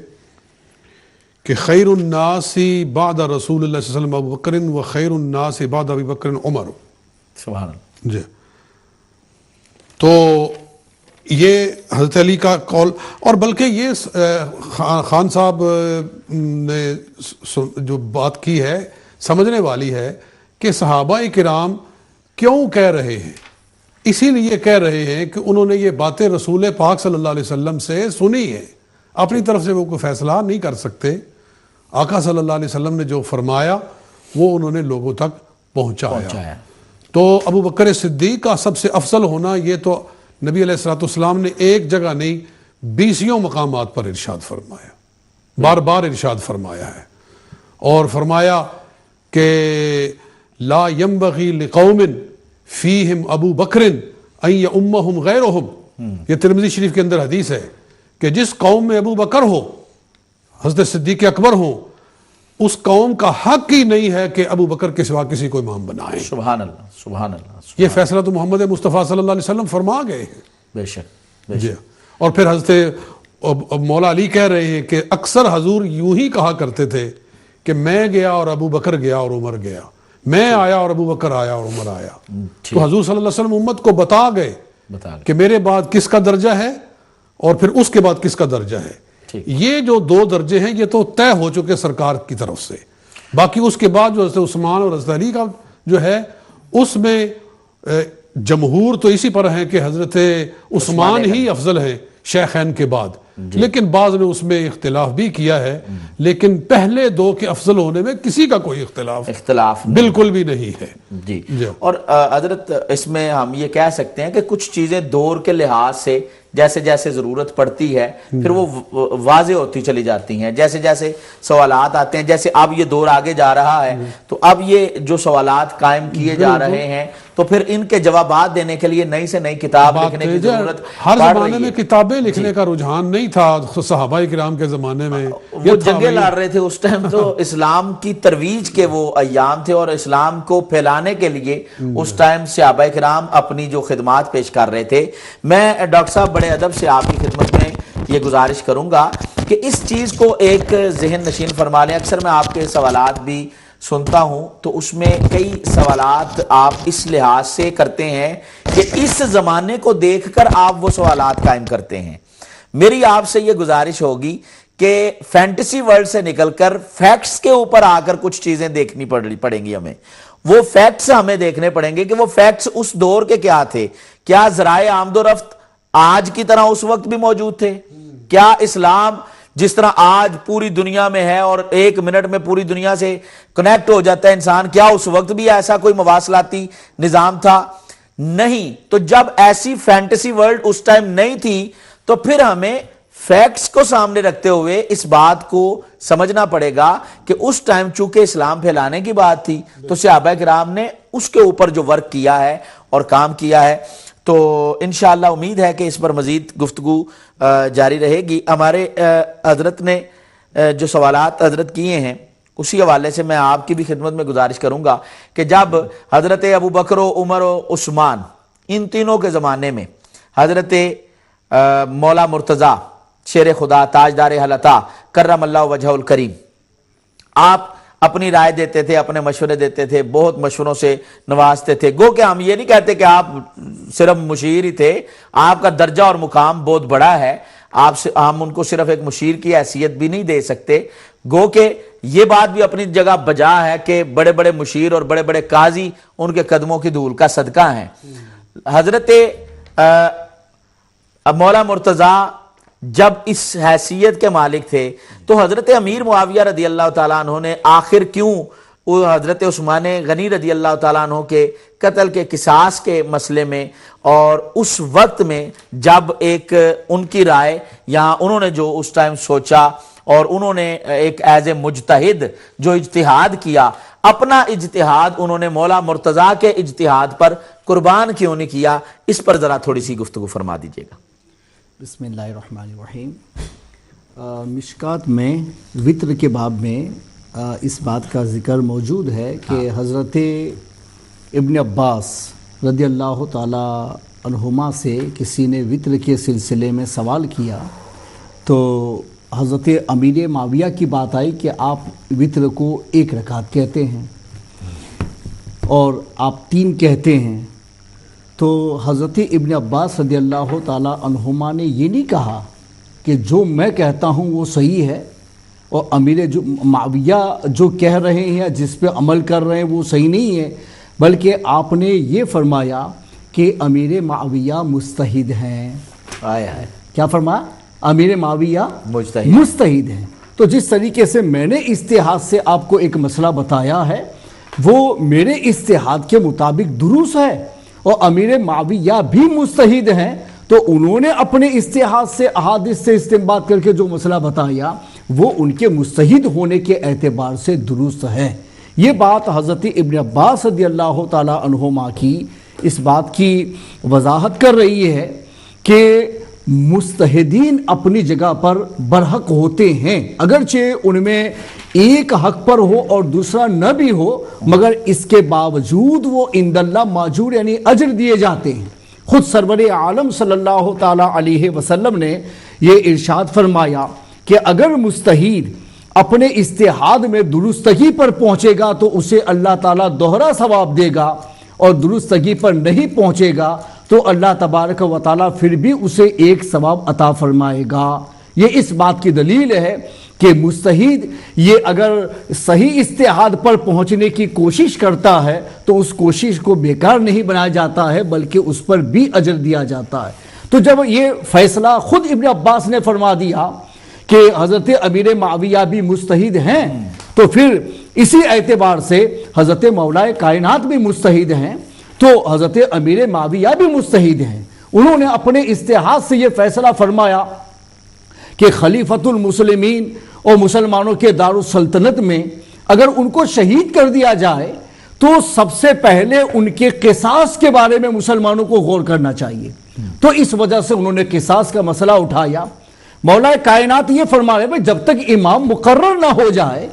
کہ خیر الناس بعد رسول اللہ صلی اللہ علیہ وسلم ابو بکر و خیر الناس بعد ابی بکر عمر. سبحان اللہ. جی تو یہ حضرت علی کا قول، اور بلکہ یہ خان صاحب نے جو بات کی ہے سمجھنے والی ہے کہ صحابہ کرام کیوں کہہ رہے ہیں. اسی لیے کہہ رہے ہیں کہ انہوں نے یہ باتیں رسول پاک صلی اللہ علیہ وسلم سے سنی ہیں، اپنی طرف سے وہ کوئی فیصلہ نہیں کر سکتے. آقا صلی اللہ علیہ وسلم نے جو فرمایا وہ انہوں نے لوگوں تک پہنچایا. تو ابو بکر صدیق کا سب سے افضل ہونا یہ تو نبی علیہ الصلوۃ والسلام نے ایک جگہ نہیں 20 مقامات پر ارشاد فرمایا، بار بار ارشاد فرمایا ہے. اور فرمایا کہ لا ينبغي لقوم فیہم ابو بکر ان یؤمہم غیرہم. یہ ترمذی شریف کے اندر حدیث ہے کہ جس قوم میں ابو بکر ہو، حضرت صدیق اکبر ہوں، اس قوم کا حق ہی نہیں ہے کہ ابو بکر کے سوا کسی کو امام بنائے. سبحان اللہ، سبحان اللہ. یہ فیصلہ تو محمد مصطفیٰ صلی اللہ علیہ وسلم فرما گئے ہیں. بے شک. جی. اور پھر حضرت مولا علی کہہ رہے ہیں کہ اکثر حضور یوں ہی کہا کرتے تھے کہ میں گیا اور ابو بکر گیا اور عمر گیا، میں آیا اور ابو بکر آیا اور عمر آیا. تو حضور صلی اللہ علیہ وسلم امت کو بتا گئے کہ میرے بعد کس کا درجہ ہے اور پھر اس کے بعد کس کا درجہ ہے. یہ جو 2 درجے ہیں یہ تو طے ہو چکے سرکار کی طرف سے. باقی اس کے بعد جو حضرت عثمان اور حضرت علی کا جو ہے اس میں جمہور تو اسی پر ہیں کہ حضرت عثمان ہی افضل ہیں، شیخین کے بعد، لیکن بعض نے اس میں اختلاف بھی کیا ہے، لیکن پہلے دو کے افضل ہونے میں کسی کا کوئی اختلاف بالکل بھی نہیں ہے۔ جی اور حضرت اس میں ہم یہ کہہ سکتے ہیں کہ کچھ چیزیں دور کے لحاظ سے جیسے جیسے ضرورت پڑتی ہے پھر وہ واضح ہوتی چلی جاتی ہیں، جیسے جیسے سوالات آتے ہیں، جیسے اب یہ دور آگے جا رہا ہے تو اب یہ جو سوالات قائم کیے جا رہے ہیں تو پھر ان کے جوابات دینے کے لیے نئی سے نئی کتاب لکھنے کی ضرورت ہر زمانے میں کتابیں لکھنے کا رجحان نہیں تھا، صحابہ کرام کے زمانے میں وہ جنگیں لڑ رہے تھے اس ٹائم، تو اسلام کی ترویج کے وہ ایام تھے اور اسلام کو پھیلانے کے لیے اس ٹائم صحابہ کرام اپنی جو خدمات پیش کر رہے تھے۔ میں ڈاکٹر صاحب بڑے ادب سے آپ کی خدمت میں یہ گزارش کروں گا کہ اس چیز کو ایک ذہن نشین فرما لیں۔ اکثر میں آپ کے سوالات بھی سنتا ہوں تو اس میں کئی سوالات آپ اس لحاظ سے کرتے ہیں کہ اس زمانے کو دیکھ کر آپ وہ سوالات قائم کرتے ہیں۔ میری آپ سے یہ گزارش ہوگی کہ فینٹیسی ورلڈ سے نکل کر فیکٹس کے اوپر آ کر کچھ چیزیں دیکھنی پڑیں گی ہمیں، وہ فیکٹس ہمیں دیکھنے پڑیں گے کہ وہ فیکٹس اس دور کے کیا تھے، کیا ذرائع آمد و رفت آج کی طرح اس وقت بھی موجود تھے، کیا اسلام جس طرح آج پوری دنیا میں ہے اور 1 منٹ میں پوری دنیا سے کنیکٹ ہو جاتا ہے انسان، کیا اس وقت بھی ایسا کوئی مواصلاتی نظام تھا؟ نہیں۔ تو جب ایسی فینٹیسی ورلڈ اس ٹائم نہیں تھی تو پھر ہمیں فیکٹس کو سامنے رکھتے ہوئے اس بات کو سمجھنا پڑے گا کہ اس ٹائم چونکہ اسلام پھیلانے کی بات تھی تو صحابہ کرام نے اس کے اوپر جو ورک کیا ہے اور کام کیا ہے، تو انشاءاللہ امید ہے کہ اس پر مزید گفتگو جاری رہے گی۔ ہمارے حضرت نے جو سوالات حضرت کیے ہیں اسی حوالے سے میں آپ کی بھی خدمت میں گزارش کروں گا کہ جب حضرت ابو بکر و عمر و عثمان ان تینوں کے زمانے میں حضرت مولا مرتضیٰ شیر خدا تاجدار حلتا کرم اللہ وجہ الکریم آپ اپنی رائے دیتے تھے، اپنے مشورے دیتے تھے، بہت مشوروں سے نوازتے تھے۔ گو کہ ہم یہ نہیں کہتے کہ آپ صرف مشیر ہی تھے، آپ کا درجہ اور مقام بہت بڑا ہے، ہم ان کو صرف ایک مشیر کی حیثیت بھی نہیں دے سکتے۔ گو کہ یہ بات بھی اپنی جگہ بجا ہے کہ بڑے بڑے مشیر اور بڑے بڑے قاضی ان کے قدموں کی دھول کا صدقہ ہیں۔ حضرت مولا مرتضیٰ جب اس حیثیت کے مالک تھے تو حضرت امیر معاویہ رضی اللہ تعالیٰ عنہ نے آخر کیوں وہ حضرت عثمان غنی رضی اللہ تعالیٰ عنہ کے قتل کے قصاص کے مسئلے میں اور اس وقت میں جب ایک ان کی رائے یا انہوں نے جو اس ٹائم سوچا اور انہوں نے ایک ایز اے مجتہد جو اجتہاد کیا، اپنا اجتہاد انہوں نے مولا مرتضیٰ کے اجتہاد پر قربان کیوں نہیں کیا، اس پر ذرا تھوڑی سی گفتگو فرما دیجیے گا۔ بسم اللہ الرحمن الرحیم۔ مشکات میں وطر کے باب میں اس بات کا ذکر موجود ہے کہ حضرت ابن عباس رضی اللہ تعالی عنہما سے کسی نے وطر کے سلسلے میں سوال کیا تو حضرت امیر معاویہ کی بات آئی کہ آپ وطر کو 1 رکعت کہتے ہیں اور آپ 3 کہتے ہیں، تو حضرت ابن عباس رضی اللہ تعالی عنہما نے یہ نہیں کہا کہ جو میں کہتا ہوں وہ صحیح ہے اور امیر جو معاویہ جو کہہ رہے ہیں جس پہ عمل کر رہے ہیں وہ صحیح نہیں ہے، بلکہ آپ نے یہ فرمایا کہ امیر معاویہ مجتہد ہیں۔ کیا فرمایا؟ امیر معاویہ مجتہد ہیں۔ تو جس طریقے سے میں نے اجتہاد سے آپ کو ایک مسئلہ بتایا ہے وہ میرے اجتہاد کے مطابق درست ہے، اور امیر معاویہ بھی مجتہد ہیں تو انہوں نے اپنے اجتہاد سے احادیث سے استنباط کر کے جو مسئلہ بتایا وہ ان کے مجتہد ہونے کے اعتبار سے درست ہے۔ یہ بات حضرت ابن عباس رضی اللہ تعالی عنہما کی اس بات کی وضاحت کر رہی ہے کہ مجتہدین اپنی جگہ پر برحق ہوتے ہیں، اگرچہ ان میں ایک حق پر ہو اور دوسرا نہ بھی ہو، مگر اس کے باوجود وہ عند اللہ ماجور یعنی اجر دیے جاتے ہیں۔ خود سرور عالم صلی اللہ تعالی علیہ وسلم نے یہ ارشاد فرمایا کہ اگر مجتہد اپنے اجتہاد میں درستگی پر پہنچے گا تو اسے اللہ تعالیٰ دوہرا ثواب دے گا، اور درستگی پر نہیں پہنچے گا تو اللہ تبارک و تعالیٰ پھر بھی اسے 1 ثواب عطا فرمائے گا۔ یہ اس بات کی دلیل ہے کہ مجتہد یہ اگر صحیح اجتہاد پر پہنچنے کی کوشش کرتا ہے تو اس کوشش کو بیکار نہیں بنایا جاتا ہے بلکہ اس پر بھی اجر دیا جاتا ہے۔ تو جب یہ فیصلہ خود ابن عباس نے فرما دیا کہ حضرت امیر معاویہ بھی مجتہد ہیں، تو پھر اسی اعتبار سے حضرت مولا کائنات بھی مجتہد ہیں، تو حضرت امیر معاویہ بھی مجتہد ہیں۔ انہوں نے اپنے اجتہاد سے یہ فیصلہ فرمایا کہ خلیفۃ المسلمین اور مسلمانوں کے دارالسلطنت میں اگر ان کو شہید کر دیا جائے تو سب سے پہلے ان کے قصاص کے بارے میں مسلمانوں کو غور کرنا چاہیے۔ تو اس وجہ سے انہوں نے قصاص کا مسئلہ اٹھایا۔ مولا کائنات یہ فرما رہے ہیں جب تک امام مقرر نہ ہو جائے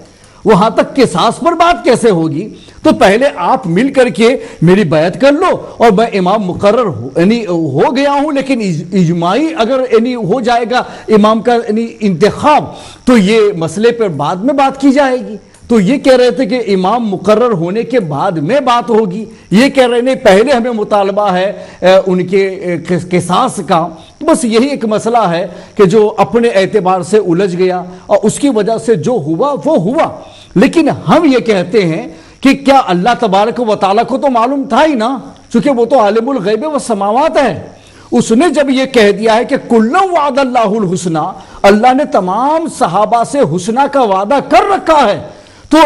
وہاں تک قصاص پر بات کیسے ہوگی؟ تو پہلے آپ مل کر کے میری بیعت کر لو اور میں امام مقرر ہو گیا ہوں، لیکن اجماعی اگر ہو جائے گا امام کا انتخاب تو یہ مسئلے پر بعد میں بات کی جائے گی۔ تو یہ کہہ رہے تھے کہ امام مقرر ہونے کے بعد میں بات ہوگی، یہ کہہ رہے نہیں پہلے ہمیں مطالبہ ہے ان کے قصاص کا۔ بس یہی ایک مسئلہ ہے کہ جو اپنے اعتبار سے الجھ گیا اور اس کی وجہ سے جو ہوا وہ ہوا۔ لیکن ہم یہ کہتے ہیں کہ کیا اللہ تبارک و تعالیٰ کو تو معلوم تھا ہی نا، چونکہ وہ تو عالم الغیب والسماوات ہے۔ اس نے جب یہ کہہ دیا ہے کہ کُلًّا وعد اللہ الحسنی، اللہ نے تمام صحابہ سے حسنہ کا وعدہ کر رکھا ہے، تو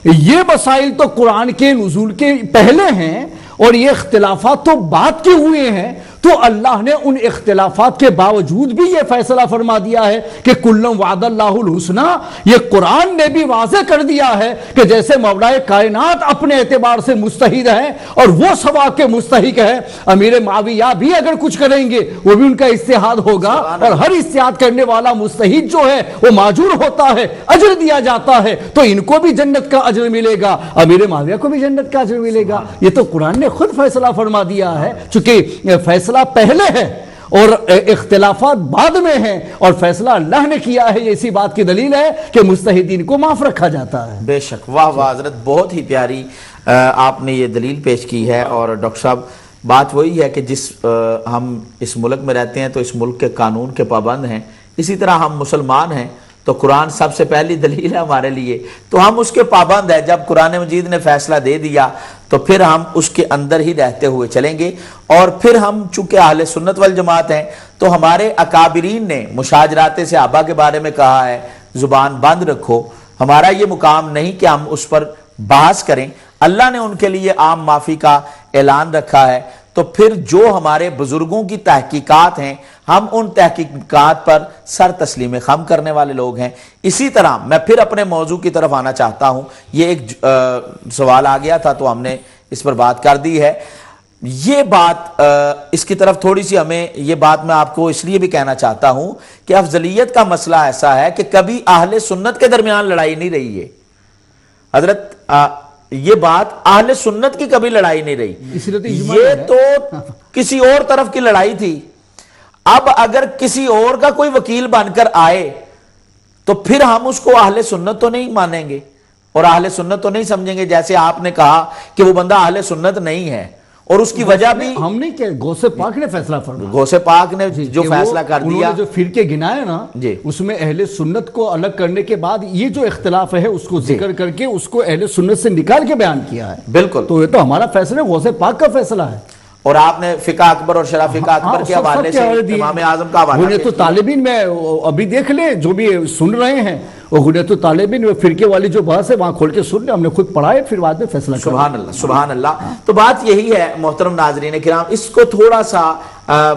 یہ مسائل تو قرآن کے نزول کے پہلے ہیں اور یہ اختلافات تو بعد کے ہوئے ہیں، تو اللہ نے ان اختلافات کے باوجود بھی یہ فیصلہ فرما دیا ہے کہ کُلًّا وعد اللہ الحسنی۔ یہ قرآن نے بھی واضح کر دیا ہے کہ جیسے مولا کائنات اپنے اعتبار سے مجتہد ہیں اور وہ ثواب کے مستحق ہے، امیر معاویہ بھی اگر کچھ کریں گے وہ بھی ان کا اجتہاد ہوگا، اور ہر اجتہاد کرنے والا مجتہد جو ہے وہ معجور ہوتا ہے، اجر دیا جاتا ہے، تو ان کو بھی جنت کا اجر ملے گا، امیر معاویہ کو بھی جنت کا اجر ملے گا۔ یہ تو قرآن نے خود فیصلہ فرما دیا ہے، چونکہ فیصلہ پہلے ہے اور اختلافات بعد میں ہیں، اور فیصلہ اللہ نے کیا ہے۔ یہ اسی بات کی دلیل ہے کہ مجتہدین کو معاف رکھا جاتا ہے۔ بے شک، واہ واہ حضرت، بہت ہی پیاری آپ نے یہ دلیل پیش کی ہے۔ اور ڈاکٹر صاحب بات وہی ہے کہ ہم اس ملک میں رہتے ہیں تو اس ملک کے قانون کے پابند ہیں، اسی طرح ہم مسلمان ہیں تو قرآن سب سے پہلی دلیل ہے ہمارے لیے، تو ہم اس کے پابند ہیں۔ جب قرآن مجید نے فیصلہ دے دیا تو پھر ہم اس کے اندر ہی رہتے ہوئے چلیں گے، اور پھر ہم چونکہ اہل سنت والجماعت ہیں تو ہمارے اکابرین نے مشاجرات صحابہ کے بارے میں کہا ہے زبان بند رکھو، ہمارا یہ مقام نہیں کہ ہم اس پر بحث کریں، اللہ نے ان کے لیے عام معافی کا اعلان رکھا ہے۔ تو پھر جو ہمارے بزرگوں کی تحقیقات ہیں ہم ان تحقیقات پر سر تسلیم خم کرنے والے لوگ ہیں۔ اسی طرح میں پھر اپنے موضوع کی طرف آنا چاہتا ہوں، یہ ایک سوال آ گیا تھا تو ہم نے اس پر بات کر دی ہے۔ یہ بات اس کی طرف تھوڑی سی ہمیں یہ بات میں آپ کو اس لیے بھی کہنا چاہتا ہوں کہ افضلیت کا مسئلہ ایسا ہے کہ کبھی اہل سنت کے درمیان لڑائی نہیں رہی ہے حضرت، یہ بات اہل سنت کی کبھی لڑائی نہیں رہی، یہ تو کسی اور طرف کی لڑائی تھی۔ اب اگر کسی اور کا کوئی وکیل بن کر آئے تو پھر ہم اس کو اہل سنت تو نہیں مانیں گے اور اہل سنت تو نہیں سمجھیں گے، جیسے آپ نے کہا کہ وہ بندہ اہل سنت نہیں ہے، اور اس کی وجہ بھی ہم نے کہ غوث پاک نے فیصلہ فرمایا، غوث پاک نے جو فیصلہ کر دیا، انہوں نے جو فرقے گنائے نا اس میں اہل سنت کو الگ کرنے کے بعد یہ جو اختلاف ہے اس کو ذکر کر کے اس کو اہل سنت سے نکال کے بیان کیا ہے۔ بالکل، تو یہ تو ہمارا فیصلہ غوث پاک کا فیصلہ ہے، اور آپ نے فقہ اکبر اور شرح فقہ اکبر کے حوالے سے امام اعظم کا حوالہ غنیۃ الطالبین میں ابھی دیکھ لیں جو بھی سن رہے ہیں، وہ غنیۃ الطالبین میں فرقے والی جو بحث ہے وہاں کھول کے سن لیں، ہم نے خود پڑھا ہے، پھر بعد میں فیصلہ کریں۔ سبحان اللہ سبحان اللہ۔ تو بات یہی ہے محترم ناظرین کرام، اس کو تھوڑا سا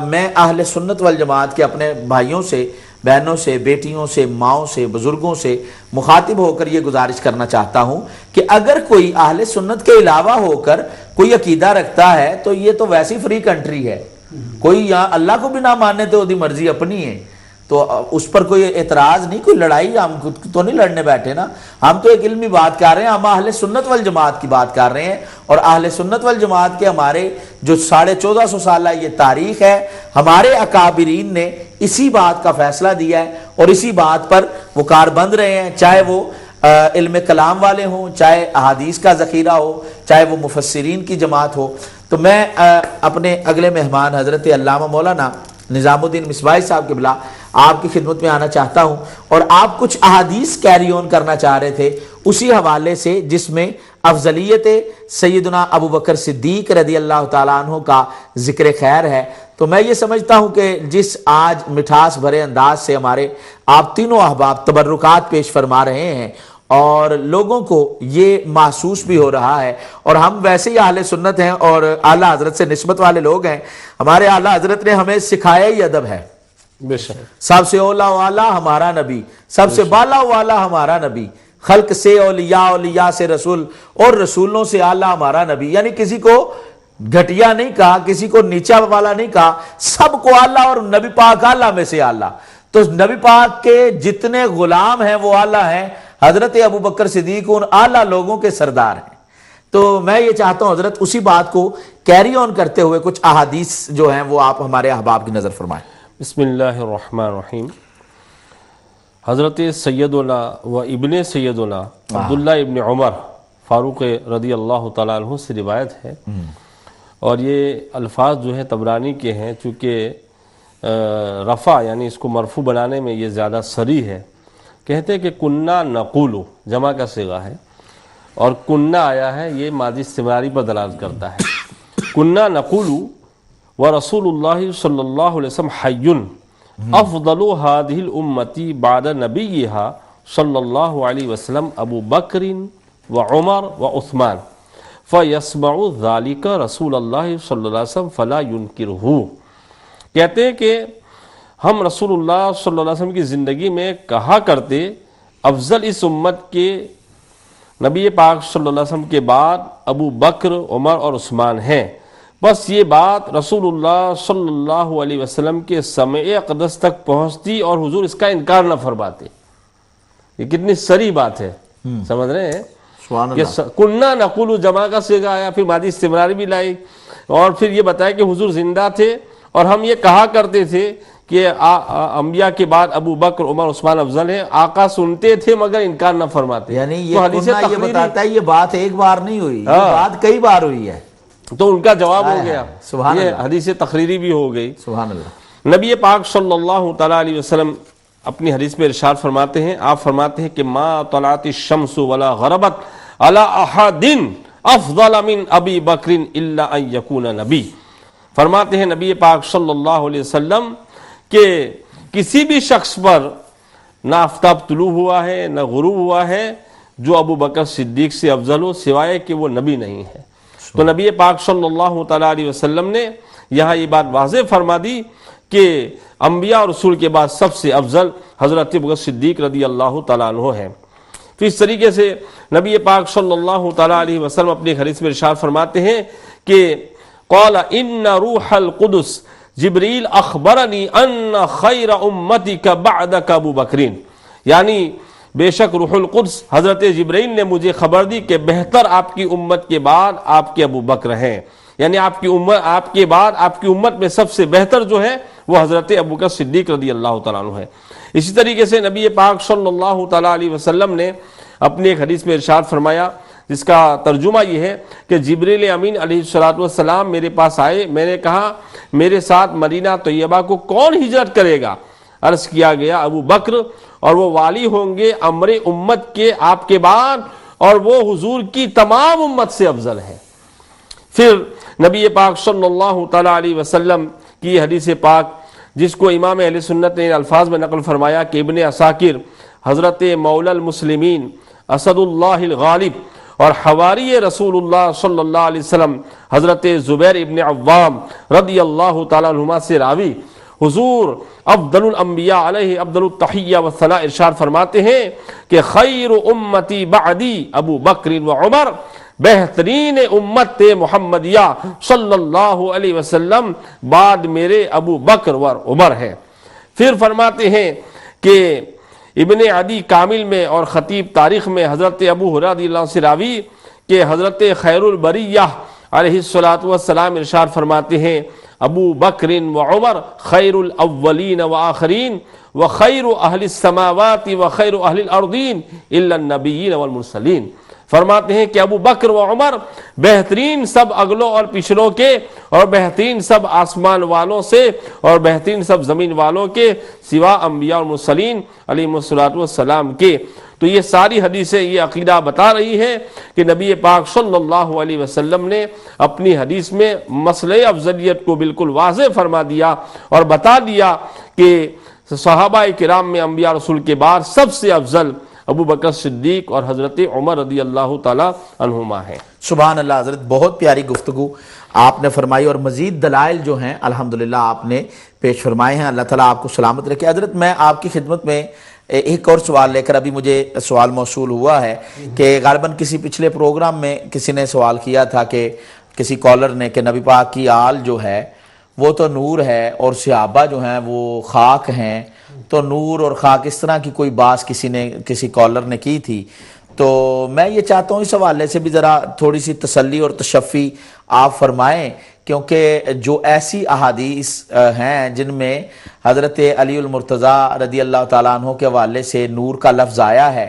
میں اہل سنت والجماعت کے اپنے بھائیوں سے، بہنوں سے، بیٹیوں سے، ماؤں سے، بزرگوں سے مخاطب ہو کر یہ گزارش کرنا چاہتا ہوں کہ اگر کوئی اہل سنت کے علاوہ ہو کر کوئی عقیدہ رکھتا ہے تو یہ تو ویسی فری کنٹری ہے، کوئی یہاں اللہ کو بھی نہ ماننے تو دی مرضی اپنی ہے، تو اس پر کوئی اعتراض نہیں، کوئی لڑائی ہم تو نہیں لڑنے بیٹھے نا، ہم تو ایک علمی بات کر رہے ہیں، ہم اہل سنت والجماعت کی بات کر رہے ہیں، اور اہل سنت والجماعت کے ہمارے جو 1450 سالہ یہ تاریخ ہے، ہمارے اکابرین نے اسی بات کا فیصلہ دیا ہے اور اسی بات پر وہ کاربند رہے ہیں، چاہے وہ علم کلام والے ہوں، چاہے احادیث کا ذخیرہ ہو، چاہے وہ مفسرین کی جماعت ہو۔ تو میں اپنے اگلے مہمان حضرت علامہ مولانا نظام الدین مصباحی صاحب قبلہ آپ کی خدمت میں آنا چاہتا ہوں، اور آپ کچھ احادیث کیری آن کرنا چاہ رہے تھے اسی حوالے سے جس میں افضلیت سیدنا ابو بکر صدیق رضی اللہ تعالیٰ عنہ کا ذکر خیر ہے، تو میں یہ سمجھتا ہوں کہ جس آج مٹھاس بھرے انداز سے ہمارے آپ تینوں احباب تبرکات پیش فرما رہے ہیں اور لوگوں کو یہ محسوس بھی ہو رہا ہے، اور ہم ویسے ہی اہل سنت ہیں اور اعلیٰ حضرت سے نسبت والے لوگ ہیں، ہمارے اعلیٰ حضرت نے ہمیں سکھایا ہی ادب ہے. بے شک سب سے اولا والا ہمارا نبی، سب سے بالا والا ہمارا نبی، خلق سے اولیاء، اولیاء سے رسول، اور رسولوں سے اعلیٰ ہمارا نبی. یعنی کسی کو گھٹیا نہیں کہا، کسی کو نیچا والا نہیں کہا، سب کو اعلیٰ، اور نبی پاک اعلیٰ میں سے اعلیٰ. تو نبی پاک کے جتنے غلام ہیں وہ اعلیٰ ہیں. حضرت ابو بکر صدیق ان اعلیٰ لوگوں کے سردار ہیں. تو میں یہ چاہتا ہوں حضرت اسی بات کو کیری آن کرتے ہوئے کچھ احادیث جو ہیں وہ آپ ہمارے احباب کی نظر فرمائیں. بسم اللہ الرحمن الرحیم. حضرت سیدنا و ابن سیدنا عبداللہ ابن عمر فاروق رضی اللہ تعالیٰ عنہ سے روایت ہے، اور یہ الفاظ جو ہیں طبرانی کے ہیں، چونکہ رفع یعنی اس کو مرفوع بنانے میں یہ زیادہ صریح ہے. کہتے ہیں کہ کننا نقولو جمع کا صیغہ ہے، اور کننا آیا ہے یہ ماضی استمراری پر دلالت کرتا ہے. کننا نقولو ورسول اللہ صلی اللہ علیہ وسلم حیٌ افضل هذه الامتی بعد نبیہا صلی اللہ علیہ وسلم ابو بکر وعمر وعثمان فیسمع ذالک رسول اللہ صلی اللہ علیہ وسلم فلا ینکرہ. کہتے ہیں کہ ہم رسول اللہ صلی اللہ علیہ وسلم کی زندگی میں کہا کرتے افضل اس امت کے نبی پاک صلی اللہ علیہ وسلم کے بعد ابو بکر، عمر اور عثمان ہیں. بس یہ بات رسول اللہ صلی اللہ علیہ وسلم کے سمع اقدس تک پہنچتی اور حضور اس کا انکار نہ فرماتے. یہ کتنی سری بات ہے، سمجھ رہے ہیں؟ سبحان کہ اللہ. کننا نقول جمع کا صیغہ آیا، پھر ماضی استمراری بھی لائی، اور پھر یہ بتایا کہ حضور زندہ تھے اور ہم یہ کہا کرتے تھے کہ انبیاء کے بعد ابو بکر، عمر، عثمان افضل ہیں. آقا سنتے تھے مگر انکار نہ فرماتے. یعنی تو یہ حدیث کننا یہ تقریری، بتاتا ہے یہ بات ایک بار نہیں ہوئی، یہ بات کئی بار ہوئی ہے. تو ان کا جواب ہو گیا. سبحان یہ اللہ. حدیث تقریری بھی ہو گئی. سبحان اللہ. نبی پاک صلی اللہ تعالیٰ علیہ وسلم اپنی حدیث میں ارشاد فرماتے ہیں، آپ فرماتے ہیں کہ ما طلعت الشمس ولا غربت علی احد افضل من ابی بکر الا ان یکون نبی. فرماتے ہیں نبی پاک صلی اللہ علیہ وسلم کہ کسی بھی شخص پر نہ آفتاب طلوع ہوا ہے نہ غروب ہوا ہے جو ابو بکر صدیق سے افضل ہو، سوائے کہ وہ نبی نہیں ہے. تو نبی پاک صلی اللہ تعالیٰ علیہ وسلم نے یہاں یہ بات واضح فرما دی کہ انبیاء اور رسول کے بعد سب سے افضل حضرت ابو بکر صدیق رضی اللہ تعالیٰ عنہ ہیں. تو اس طریقے سے نبی پاک صلی اللہ تعالیٰ علیہ وسلم اپنے حدیث میں ارشاد فرماتے ہیں کہ قال ان روح القدس جبریل اخبرنی ان خیر امتک بعدک ابو بکرین. یعنی بے شک روح القدس حضرت جبرائیل نے مجھے خبر دی کہ بہتر آپ کی امت کے بعد آپ کے ابو بکر ہیں. یعنی آپ کی امت، آپ کے بعد آپ کی امت میں سب سے بہتر جو ہے وہ حضرت ابو بکر صدیق رضی اللہ تعالیٰ عنہ ہے. اسی طریقے سے نبی پاک صلی اللہ تعالیٰ علیہ وسلم نے اپنی ایک حدیث میں ارشاد فرمایا جس کا ترجمہ یہ ہے کہ جبریل امین علیہ السلام میرے پاس آئے، میں نے کہا میرے ساتھ مدینہ طیبہ کو کون ہجرت کرے گا؟ عرض کیا گیا ابو بکر، اور وہ والی ہوں گے امر امت کے آپ کے بعد، اور وہ حضور کی تمام امت سے افضل ہے. پھر نبی پاک صلی اللہ تعالیٰ علیہ وسلم کی حدیث پاک جس کو امام اہل سنت نے الفاظ میں نقل فرمایا کہ ابن عساکر حضرت مولا المسلمین اسد اللہ الغالب اور حواری رسول اللہ صلی اللہ علیہ وسلم حضرت زبیر ابن عوام رضی اللہ تعالیٰ عنہما سے راوی حضور افضل الانبیاء علیہ افضل التحیہ والثناء ارشاد فرماتے ہیں کہ خیر امتی بعدی ابو بکر و عمر، بہترین امت محمدیہ صلی اللہ علیہ وسلم بعد میرے ابو بکر و عمر ہیں. پھر فرماتے ہیں کہ ابن عدی کامل میں اور خطیب تاریخ میں حضرت ابو ہریرہ رضی اللہ عنہ سے راوی کہ حضرت خیر البریہ علیہ السلام ارشاد فرماتے ہیں ابو بکر و عمر خیر الاولین و آخرین و خیر اہل السماوات و خیر اہل الارضین الا النبیین والمرسلین. فرماتے ہیں کہ ابو بکر و عمر بہترین سب اگلوں اور پچھلوں کے، اور بہترین سب آسمان والوں سے، اور بہترین سب زمین والوں کے، سوا انبیاء اور مرسلین علیہ الصلوۃ والسلام کے. تو یہ ساری حدیثیں یہ عقیدہ بتا رہی ہیں کہ نبی پاک صلی اللہ علیہ وسلم نے اپنی حدیث میں مسئلہ افضلیت کو بالکل واضح فرما دیا اور بتا دیا کہ صحابہ کرام میں انبیاء رسول کے بعد سب سے افضل ابو بکر صدیق اور حضرت عمر رضی اللہ تعالی عنہما ہیں۔ سبحان اللہ حضرت، بہت پیاری گفتگو آپ نے فرمائی اور مزید دلائل جو ہیں الحمدللہ آپ نے پیش فرمائے ہیں۔ اللہ تعالیٰ آپ کو سلامت رکھے۔ حضرت میں آپ کی خدمت میں ایک اور سوال لے کر، ابھی مجھے سوال موصول ہوا ہے کہ غالباً کسی پچھلے پروگرام میں کسی نے سوال کیا تھا کہ کسی کالر نے کہ نبی پاک کی آل جو ہے وہ تو نور ہے اور صحابہ جو ہیں وہ خاک ہیں، تو نور اور خاک اس طرح کی کوئی بات کسی کالر نے کی تھی۔ تو میں یہ چاہتا ہوں اس حوالے سے بھی ذرا تھوڑی سی تسلی اور تشفی آپ فرمائیں، کیونکہ جو ایسی احادیث ہیں جن میں حضرت علی المرتضیٰ رضی اللہ تعالیٰ عنہ کے حوالے سے نور کا لفظ آیا ہے،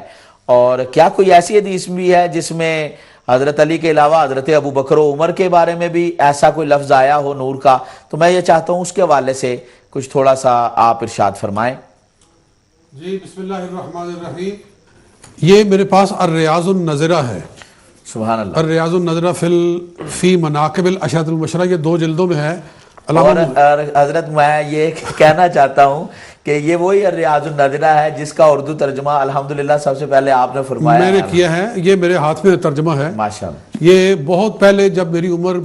اور کیا کوئی ایسی حدیث بھی ہے جس میں حضرت علی کے علاوہ حضرت ابو بکر و عمر کے بارے میں بھی ایسا کوئی لفظ آیا ہو نور کا؟ تو میں یہ چاہتا ہوں اس کے حوالے سے کچھ تھوڑا سا آپ ارشاد فرمائیں۔ جی بسم اللہ الرحمن الرحیم۔ یہ میرے پاس الریاض النظرہ ہے، سبحان اللہ، الریاض النظرہ فی مناقب الاشہر المبشرہ، یہ 2 جلدوں میں ہے۔ اور حضرت میں یہ کہنا چاہتا ہوں کہ یہ وہی الریاض النظرہ ہے جس کا اردو ترجمہ الحمدللہ سب سے پہلے آپ نے فرمایا، میں نے کیا ہے، یہ میرے ہاتھ میں ترجمہ ہے ماشاءاللہ۔ یہ بہت پہلے جب میری عمر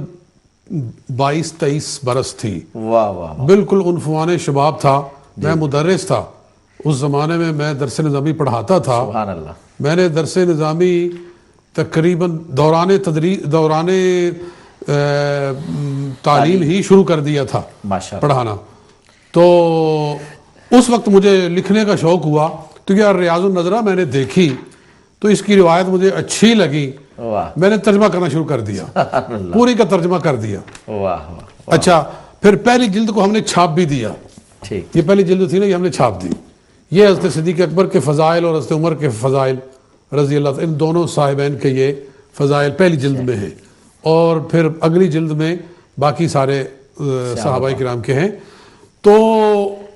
22-23 برس تھی، واہ واہ، بالکل عنفوان شباب تھا، میں مدرس تھا اس زمانے میں، میں درس نظامی پڑھاتا تھا۔ سبحان اللہ۔ میں نے درس نظامی تقریباً دوران تعلیم ہی شروع کر دیا تھا ماشاءاللہ پڑھانا۔ تو اس وقت مجھے لکھنے کا شوق ہوا، کیونکہ الریاض النظرہ میں نے دیکھی تو اس کی روایت مجھے اچھی لگی، میں نے ترجمہ کرنا شروع کر دیا، پوری کا ترجمہ کر دیا۔ اچھا، پھر پہلی جلد کو ہم نے چھاپ بھی دیا، یہ پہلی جلد تھی نا، یہ ہم نے چھاپ دی۔ یہ حضرت صدیق اکبر کے فضائل اور حضرت عمر کے فضائل رضی اللہ عنہ، ان دونوں صاحبین کے یہ فضائل پہلی جلد میں ہیں، اور پھر اگلی جلد میں باقی سارے صحابہ کرام کے ہیں۔ تو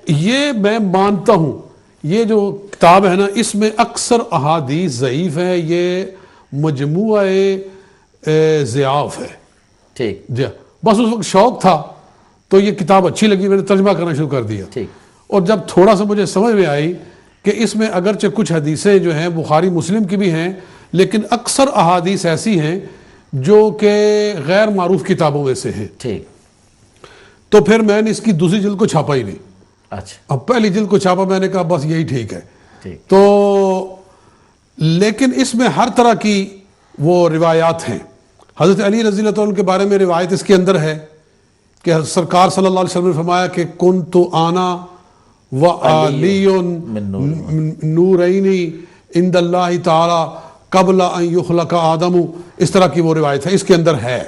یہ میں مانتا ہوں یہ جو کتاب ہے نا، اس میں اکثر احادیث ضعیف ہیں، یہ مجموعہ ضعاف ہے۔ ٹھیک جی، بس اس وقت شوق تھا تو یہ کتاب اچھی لگی، میں نے ترجمہ کرنا شروع کر دیا۔ اور جب تھوڑا سا مجھے سمجھ میں آئی کہ اس میں اگرچہ کچھ حدیثیں جو ہیں بخاری مسلم کی بھی ہیں، لیکن اکثر احادیث ایسی ہیں جو کہ غیر معروف کتابوں میں سے ہیں، ٹھیک، تو پھر میں نے اس کی دوسری جلد کو چھاپا ہی نہیں۔ اچھا، اب پہلی جلد کو چھاپا، میں نے کہا بس یہی ٹھیک ہے۔ تو لیکن اس میں ہر طرح کی وہ روایات ہیں۔ حضرت علی رضی اللہ عنہ کے بارے میں روایت اس کے اندر ہے کہ سرکار صلی اللہ علیہ وسلم نے فرمایا کہ کنت انا وعلی نورین عند اللہ تعالی قبل ان یخلق آدم، اس طرح کی وہ روایت ہے، اس کے اندر ہے،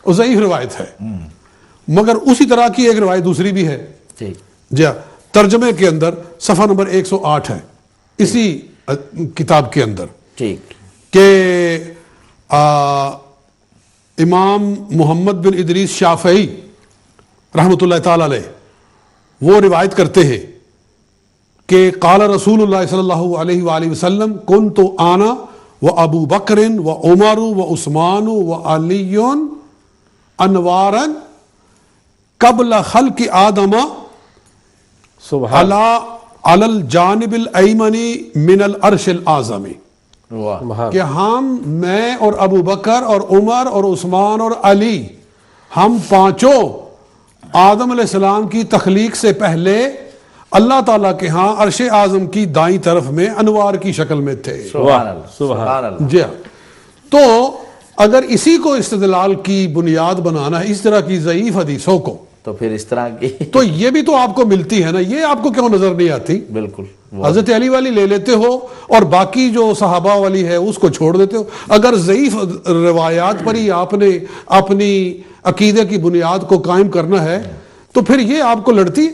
وہ ضعیف روایت ہے، مگر اسی طرح کی ایک روایت دوسری بھی ہے جی ترجمے کے اندر صفحہ نمبر 108 ہے اسی کتاب کے اندر، کہ امام محمد بن ادریس شافعی رحمۃ اللہ تعالی علیہ وہ روایت کرتے ہیں کہ قال رسول اللہ صلی اللہ علیہ وآلہ وسلم کنت انا و ابو بکر و عمر و عثمان و علی انوارا قبل خلق آدم علی الجانب الایمنی من العرش الاعظم، کہ میں اور ابو بکر اور عمر اور عثمان اور علی، ہم پانچوں آدم علیہ السلام کی تخلیق سے پہلے اللہ تعالیٰ کے ہاں عرش اعظم کی دائیں طرف میں انوار کی شکل میں تھے۔ سبحان اللہ۔ جی، تو اگر اسی کو استدلال کی بنیاد بنانا ہے اس طرح کی ضعیف حدیثوں کو، تو پھر اس طرح کی تو یہ بھی تو آپ کو ملتی ہے نا، یہ آپ کو کیوں نظر نہیں آتی؟ بالکل، حضرت علی والی لے لیتے ہو اور باقی جو صحابہ والی ہے اس کو چھوڑ دیتے ہو۔ اگر ضعیف روایات پر ہی آپ نے اپنی عقیدے کی بنیاد کو قائم کرنا ہے تو پھر یہ آپ کو لڑتی ہے۔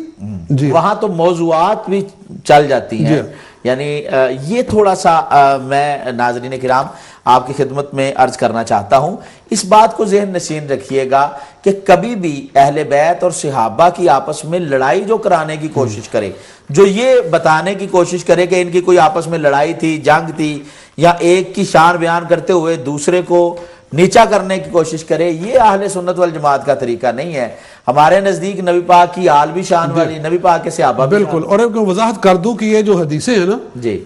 جی، وہاں تو موضوعات بھی چل جاتی ہیں یعنی یہ تھوڑا سا میں ناظرین کرام آپ کی خدمت میں عرض کرنا چاہتا ہوں. اس بات کو ذہن نشین رکھیے گا کہ کبھی بھی اہل بیت اور صحابہ کی آپس میں لڑائی جو کرانے کی کوشش کرے, جو یہ بتانے کی کوشش کرے کہ ان کی کوئی آپس میں لڑائی تھی, جنگ تھی, یا ایک کی شان بیان کرتے ہوئے دوسرے کو نیچا کرنے کی کوشش کرے, یہ اہل سنت والجماعت کا طریقہ نہیں ہے. ہمارے نزدیک نبی پاک کی آل بھی شان والی, نبی پاک کے صحابہ بھی بالکل. اور ایک وضاحت کر دوں کہ یہ جو حدیثیں ہیں نا جی,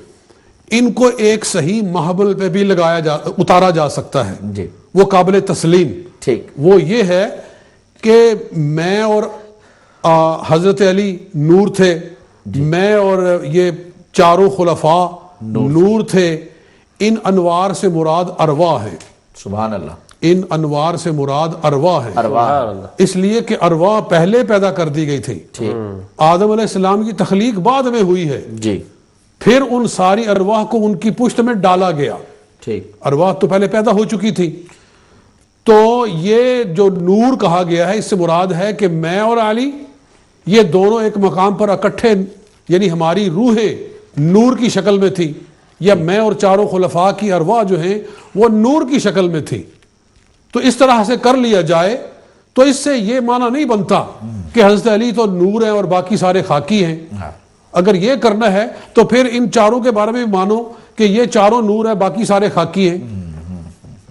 ان کو ایک صحیح محمل پہ بھی اتارا جا سکتا ہے جی, وہ قابل تسلیم. ٹھیک, وہ یہ ہے کہ میں اور حضرت علی نور تھے, میں اور یہ چاروں خلفاء نور تھے, ان انوار سے مراد ارواح ہیں. سبحان اللہ. ان انوار سے مراد ارواح ہیں, ارواح, اس لیے کہ ارواح پہلے پیدا کر دی گئی تھی. آدم علیہ السلام کی تخلیق بعد میں ہوئی ہے, جی, پھر ان ساری ارواح کو ان کی پشت میں ڈالا گیا. ٹھیک, ارواح تو پہلے پیدا ہو چکی تھی. تو یہ جو نور کہا گیا ہے اس سے مراد ہے کہ میں اور علی یہ دونوں ایک مقام پر اکٹھے, یعنی ہماری روحیں نور کی شکل میں تھی, یا میں اور چاروں خلفاء کی ارواح جو ہیں وہ نور کی شکل میں تھی. تو اس طرح سے کر لیا جائے تو اس سے یہ معنی نہیں بنتا کہ حضرت علی تو نور ہیں اور باقی سارے خاکی ہیں. اگر یہ کرنا ہے تو پھر ان چاروں کے بارے میں مانو کہ یہ چاروں نور ہیں, باقی سارے خاکی ہیں.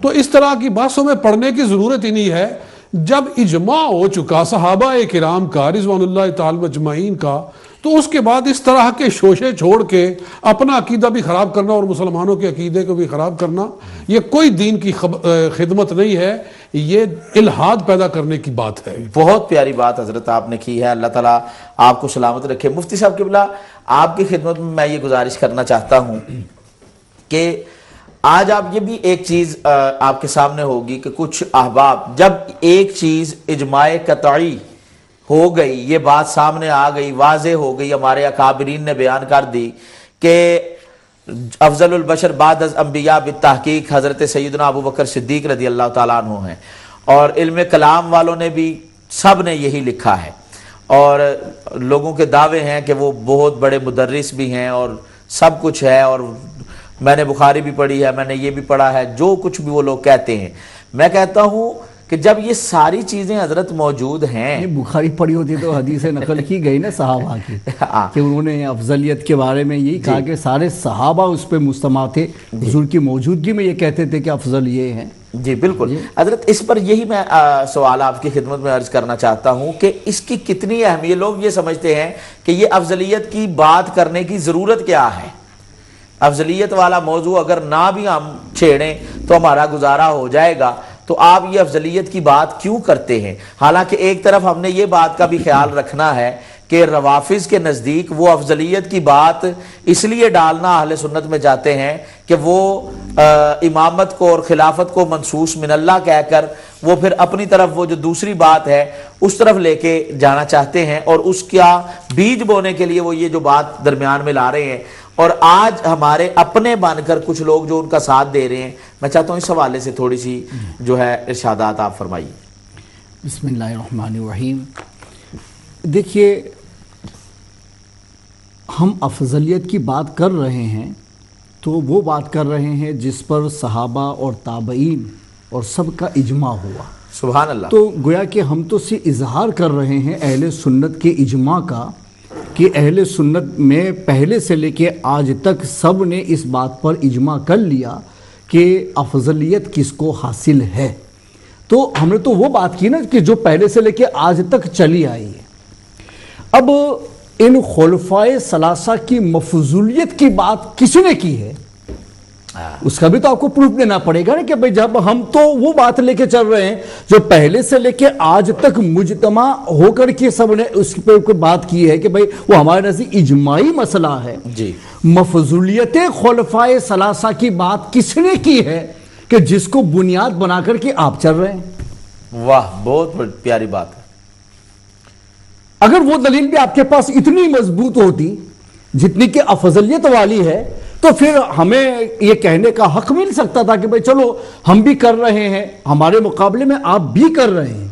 تو اس طرح کی بحثوں میں پڑھنے کی ضرورت ہی نہیں ہے. جب اجماع ہو چکا صحابہ کرام کا رضوان اللہ تعالی اجمعین کا, تو اس کے بعد اس طرح کے شوشے چھوڑ کے اپنا عقیدہ بھی خراب کرنا اور مسلمانوں کے عقیدے کو بھی خراب کرنا, یہ کوئی دین کی خدمت نہیں ہے, یہ الہاد پیدا کرنے کی بات ہے. بہت پیاری بات حضرت آپ نے کی ہے, اللہ تعالیٰ آپ کو سلامت رکھے. مفتی صاحب قبلہ, آپ کی خدمت میں میں یہ گزارش کرنا چاہتا ہوں کہ آج آپ یہ بھی ایک چیز آپ کے سامنے ہوگی کہ کچھ احباب جب ایک چیز اجماع قطعی ہو گئی, یہ بات سامنے آ گئی, واضح ہو گئی, ہمارے اکابرین نے بیان کر دی کہ افضل البشر بعد از انبیاء بالتحقیق حضرت سیدنا ابو بکر صدیق رضی اللہ تعالیٰ عنہ ہیں, اور علم کلام والوں نے بھی سب نے یہی لکھا ہے, اور لوگوں کے دعوے ہیں کہ وہ بہت بڑے مدرس بھی ہیں اور سب کچھ ہے, اور میں نے بخاری بھی پڑھی ہے, میں نے یہ بھی پڑھا ہے, جو کچھ بھی وہ لوگ کہتے ہیں. میں کہتا ہوں کہ جب یہ ساری چیزیں حضرت موجود ہیں, بخاری پڑھی ہوتی تو حدیث نقل کی گئی نا صحابہ کی کہ انہوں نے افضلیت کے بارے میں یہی کہا کہ سارے صحابہ اس پہ مجتمع تھے, حضور کی موجودگی میں یہ کہتے تھے کہ افضل یہ ہیں. جی بالکل حضرت, اس پر یہی میں سوال آپ کی خدمت میں عرض کرنا چاہتا ہوں کہ اس کی کتنی اہمیت, لوگ یہ سمجھتے ہیں کہ یہ افضلیت کی بات کرنے کی ضرورت کیا ہے, افضلیت والا موضوع اگر نہ بھی ہم چھیڑیں تو ہمارا گزارا ہو جائے گا, تو آپ یہ افضلیت کی بات کیوں کرتے ہیں؟ حالانکہ ایک طرف ہم نے یہ بات کا بھی خیال رکھنا ہے کہ روافظ کے نزدیک وہ افضلیت کی بات اس لیے ڈالنا اہل سنت میں جاتے ہیں کہ وہ امامت کو اور خلافت کو منصوص من اللہ کہہ کر وہ پھر اپنی طرف وہ جو دوسری بات ہے اس طرف لے کے جانا چاہتے ہیں, اور اس کا بیج بونے کے لیے وہ یہ جو بات درمیان میں لا رہے ہیں. اور آج ہمارے اپنے بن کر کچھ لوگ جو ان کا ساتھ دے رہے ہیں, میں چاہتا ہوں اس حوالے سے تھوڑی سی جو ہے ارشادات آپ فرمائیے. بسم اللہ الرحمن الرحیم. دیکھیے, ہم افضلیت کی بات کر رہے ہیں تو وہ بات کر رہے ہیں جس پر صحابہ اور تابعین اور سب کا اجماع ہوا. سبحان اللہ. تو گویا کہ ہم تو سے اظہار کر رہے ہیں اہل سنت کے اجماع کا کہ اہل سنت میں پہلے سے لے کے آج تک سب نے اس بات پر اجماع کر لیا کہ افضلیت کس کو حاصل ہے. تو ہم نے تو وہ بات کی نا کہ جو پہلے سے لے کے آج تک چلی آئی ہے. اب ان خلفائے ثلاثہ کی مفضولیت کی بات کس نے کی ہے, اس کا بھی تو آپ کو پروف دینا پڑے گا نا کہ بھئی جب ہم تو وہ بات لے کے چل رہے ہیں جو پہلے سے لے کے آج تک مجتمع ہو کر کے سب نے اس پہ بات کی ہے کہ بھئی وہ ہمارے نزدیک اجماعی مسئلہ ہے. جی, مفضولیت خلفائے ثلاثہ کی بات کس نے کی ہے کہ جس کو بنیاد بنا کر کے آپ چل رہے ہیں. واہ, بہت پیاری بات ہے. اگر وہ دلیل بھی آپ کے پاس اتنی مضبوط ہوتی جتنی کہ افضلیت والی ہے تو پھر ہمیں یہ کہنے کا حق مل سکتا تھا کہ بھئی چلو ہم بھی کر رہے ہیں, ہمارے مقابلے میں آپ بھی کر رہے ہیں.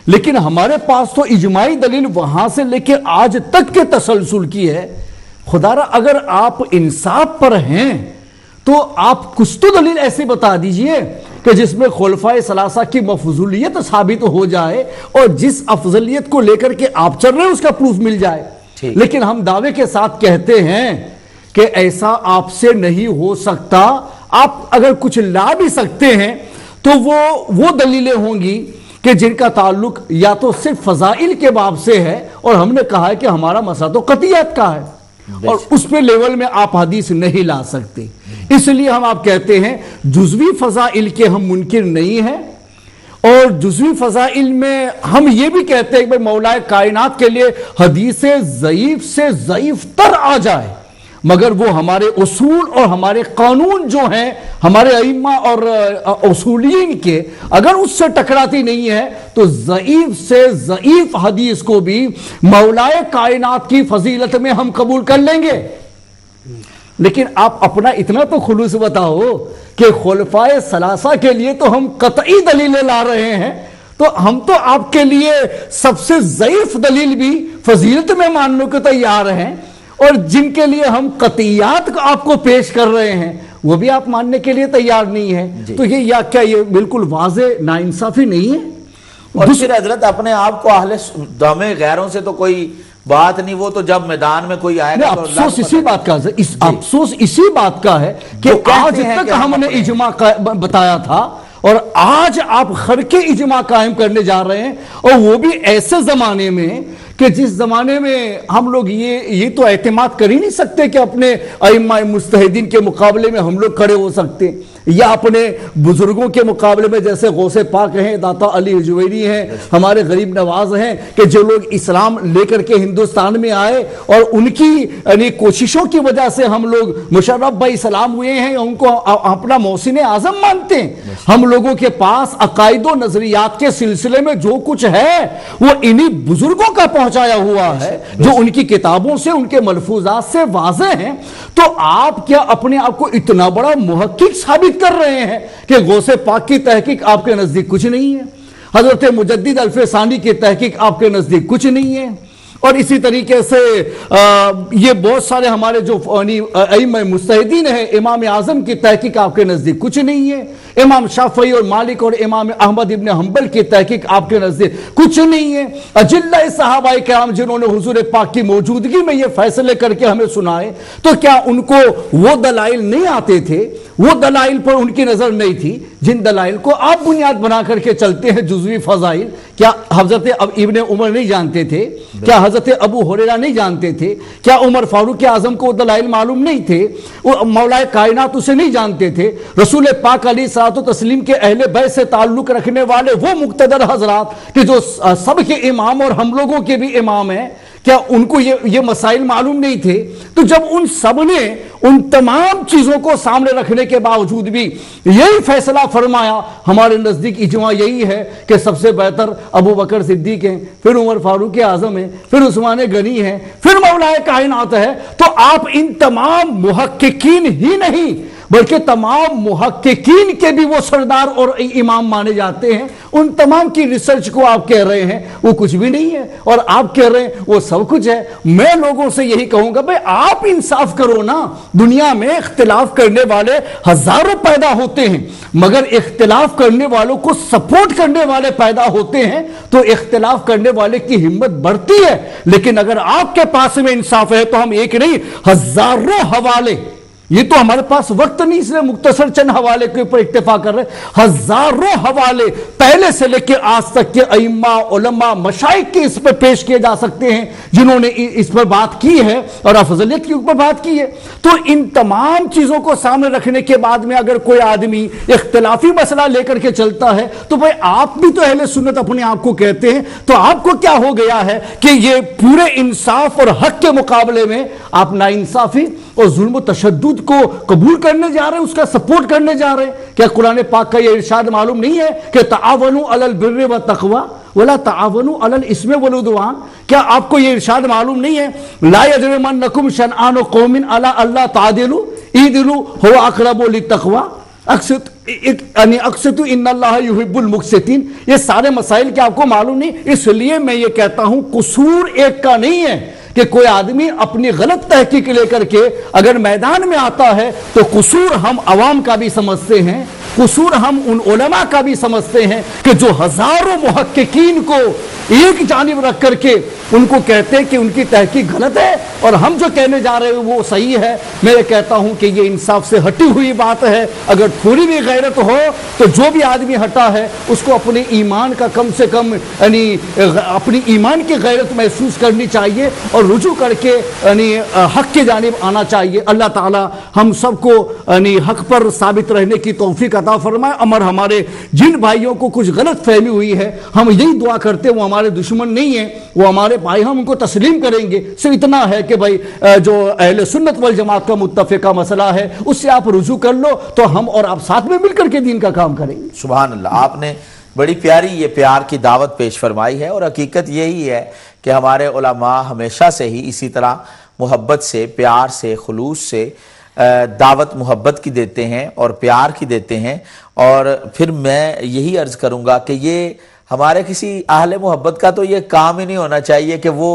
لیکن ہمارے پاس تو اجماعی دلیل وہاں سے لے کے آج تک کے تسلسل کی ہے. خدا را اگر آپ انصاف پر ہیں تو آپ کچھ تو دلیل ایسی بتا دیجئے کہ جس میں خلفائے ثلاثہ کی مفضولیت ثابت ہو جائے اور جس افضلیت کو لے کر کے آپ چل رہے ہیں اس کا پروف مل جائے. لیکن ہم دعوے کے ساتھ کہتے ہیں کہ ایسا آپ سے نہیں ہو سکتا. آپ اگر کچھ لا بھی سکتے ہیں تو وہ دلیلیں ہوں گی کہ جن کا تعلق یا تو صرف فضائل کے باب سے ہے، اور ہم نے کہا ہے کہ ہمارا مسئلہ تو قطعیت کا ہے اور اس پہ لیول میں آپ حدیث نہیں لا سکتے. اس لیے ہم آپ کہتے ہیں جزوی فضائل کے ہم منکر نہیں ہیں، اور جزوی فضائل میں ہم یہ بھی کہتے ہیں کہ مولا کائنات کے لیے حدیث ضعیف سے ضعیف تر آ جائے مگر وہ ہمارے اصول اور ہمارے قانون جو ہیں ہمارے ائمہ اور اصولین کے اگر اس سے ٹکراتی نہیں ہے تو ضعیف سے ضعیف حدیث کو بھی مولا کائنات کی فضیلت میں ہم قبول کر لیں گے. لیکن آپ اپنا اتنا تو خلوص بتاؤ کہ خلفائے ثلاثہ کے لیے تو ہم قطعی دلیلیں لا رہے ہیں، تو ہم تو آپ کے لیے سب سے ضعیف دلیل بھی فضیلت میں ماننے کو تیار ہیں، اور جن کے لیے ہم قطعیات کو آپ کو پیش کر رہے ہیں وہ بھی آپ ماننے کے لیے تیار نہیں ہے. تو یہ کیا یہ بالکل واضح ناانصافی نہیں ہے؟ اور پھر حضرت اپنے آپ کو اہل دمے غیروں سے تو کوئی بات نہیں، وہ تو جب میدان میں کوئی آئے گا افسوس اسی بات کا افسوس اسی بات کا ہے کہ آج تک ہم نے اجماع بتایا تھا اور آج آپ خرق اجماع قائم کرنے جا رہے ہیں، اور وہ بھی ایسے زمانے میں کہ جس زمانے میں ہم لوگ یہ تو اعتماد کر ہی نہیں سکتے کہ اپنے ائمہ مجتہدین کے مقابلے میں ہم لوگ کھڑے ہو سکتے، یا اپنے بزرگوں کے مقابلے میں جیسے غوث پاک ہیں، داتا علی حجویری ہیں، ہمارے غریب نواز ہیں، کہ جو لوگ اسلام لے کر کے ہندوستان میں آئے اور ان کی یعنی کوششوں کی وجہ سے ہم لوگ مشرف بھائی سلام ہوئے ہیں، ان کو اپنا محسن اعظم مانتے ہیں. ہم لوگوں کے پاس عقائد و نظریات کے سلسلے میں جو کچھ ہے وہ انہی بزرگوں کا پہنچایا ہوا ہے جو ان کی کتابوں سے ان کے ملفوظات سے واضح ہیں. تو آپ کیا اپنے آپ کو اتنا بڑا محقق ثابت کر رہے ہیں کہ غوث پاک کی تحقیق آپ کے نزدیک کچھ نہیں ہے، حضرت مجدد الف ثانی کی تحقیق آپ کے نزدیک کچھ نہیں ہے، اور اسی طریقے سے یہ بہت سارے ہمارے جو ائمہ مجتہدین ہیں، امام اعظم کی تحقیق آپ کے نزدیک کچھ نہیں ہے، امام شافعی اور مالک اور امام احمد ابن حنبل کی تحقیق آپ کے نزدیک کچھ نہیں ہے. اجلہ صحابہ کرام جنہوں نے حضور پاک کی موجودگی میں یہ فیصلے کر کے ہمیں سنائے، تو کیا ان کو وہ دلائل نہیں آتے تھے؟ وہ دلائل پر ان کی نظر نہیں تھی جن دلائل کو آپ بنیاد بنا کر کے چلتے ہیں جزوی فضائل؟ کیا حضرت ابن عمر نہیں جانتے تھے؟ کیا حضرت ابو ہریرہ نہیں جانتے تھے؟ کیا عمر فاروق اعظم کو دلائل معلوم نہیں تھے؟ مولا کائنات اسے نہیں جانتے تھے؟ رسول پاک علیہ الصلوۃ والتسلیم کے اہل بیت سے تعلق رکھنے والے وہ مقتدر حضرات کہ جو سب کے امام اور ہم لوگوں کے بھی امام ہیں، کیا ان کو یہ مسائل معلوم نہیں تھے؟ تو جب ان سب نے ان تمام چیزوں کو سامنے رکھنے کے باوجود بھی یہی فیصلہ فرمایا، ہمارے نزدیک اجماع یہی ہے کہ سب سے بہتر ابو بکر صدیق ہیں، پھر عمر فاروق اعظم ہیں، پھر عثمان غنی ہیں، پھر مولا کائنات ہے، تو آپ ان تمام محققین ہی نہیں بلکہ تمام محققین کے بھی وہ سردار اور امام مانے جاتے ہیں. ان تمام کی ریسرچ کو آپ کہہ رہے ہیں وہ کچھ بھی نہیں ہے، اور آپ کہہ رہے ہیں وہ سب کچھ ہے. میں لوگوں سے یہی کہوں گا بھئی آپ انصاف کرو نا. دنیا میں اختلاف کرنے والے ہزاروں پیدا ہوتے ہیں، مگر اختلاف کرنے والوں کو سپورٹ کرنے والے پیدا ہوتے ہیں تو اختلاف کرنے والے کی ہمت بڑھتی ہے. لیکن اگر آپ کے پاس میں انصاف ہے تو ہم ایک نہیں ہزاروں حوالے، یہ تو ہمارے پاس وقت نہیں اس لیے مختصر چند حوالے کے اوپر اکتفا کر رہے، ہزاروں حوالے پہلے سے لے کے آج تک کے ائمہ علماء مشائخ کے اس پر پیش کیے جا سکتے ہیں جنہوں نے اس پر بات کی ہے اور افضلیت کے اوپر بات کی ہے. تو ان تمام چیزوں کو سامنے رکھنے کے بعد میں اگر کوئی آدمی اختلافی مسئلہ لے کر کے چلتا ہے تو بھئی آپ بھی تو اہل سنت اپنے آپ کو کہتے ہیں، تو آپ کو کیا ہو گیا ہے کہ یہ پورے انصاف اور حق کے مقابلے میں آپ ناانصافی اور ظلم و تشدد کو قبول کرنے جا رہے ہیں، اس کا سپورٹ کرنے جا رہے ہیں؟ کیا قرآن پاک کا یہ ارشاد معلوم نہیں ہے کہ تعاونوا علی البر والتقوی ولا تعاونوا علی الاثم والعدوان؟ کیا آپ کو یہ ارشاد معلوم نہیں ہے لا یجرمنکم شنآن قوم علی الا تعدلوا اعدلوا هو اقرب للتقوی اقسطوا ان اللہ یحب المقسطین؟ یہ سارے مسائل کیا آپ کو معلوم نہیں؟ اس لیے میں یہ کہتا ہوں قصور ایک کا نہیں ہے کہ کوئی آدمی اپنی غلط تحقیق لے کر کے اگر میدان میں آتا ہے تو قصور ہم عوام کا بھی سمجھتے ہیں، قصور ہم ان علماء کا بھی سمجھتے ہیں کہ جو ہزاروں محققین کو ایک جانب رکھ کر کے ان کو کہتے ہیں کہ ان کی تحقیق غلط ہے اور ہم جو کہنے جا رہے ہیں وہ صحیح ہے۔ میں کہتا ہوں کہ یہ انصاف سے ہٹی ہوئی بات ہے۔ اگر تھوڑی بھی غیرت ہو تو جو بھی آدمی ہٹا ہے اس کو اپنے ایمان کا کم سے کم یعنی اپنی ایمان کی غیرت محسوس کرنی چاہیے اور رجوع کر کے یعنی حق کی جانب آنا چاہیے۔ اللہ تعالی ہم سب کو یعنی حق پر ثابت رہنے کی توفیق عطا فرمائے۔ اور ہمارے جن بھائیوں کو کچھ غلط فہمی ہوئی ہے ہم یہی دعا کرتے ہیں، وہ ہمارے دشمن نہیں ہیں، وہ ہمارے بھائی، ہم ان کو تسلیم کریں گے۔ صرف اتنا ہے کہ بھائی جو اہل سنت والجماعت کا متفقہ مسئلہ ہے اس سے آپ رجوع کر لو تو ہم اور آپ ساتھ میں مل کر کے دین کا کام کریں گے۔ سبحان اللہ، آپ نے بڑی پیاری یہ پیار کی دعوت پیش فرمائی ہے، اور حقیقت یہی ہے کہ ہمارے علماء ہمیشہ سے ہی اسی طرح محبت سے، پیار سے، خلوص سے دعوت محبت کی دیتے ہیں اور پیار کی دیتے ہیں۔ اور پھر میں یہی عرض کروں گا کہ یہ ہمارے کسی اہل محبت کا تو یہ کام ہی نہیں ہونا چاہیے کہ وہ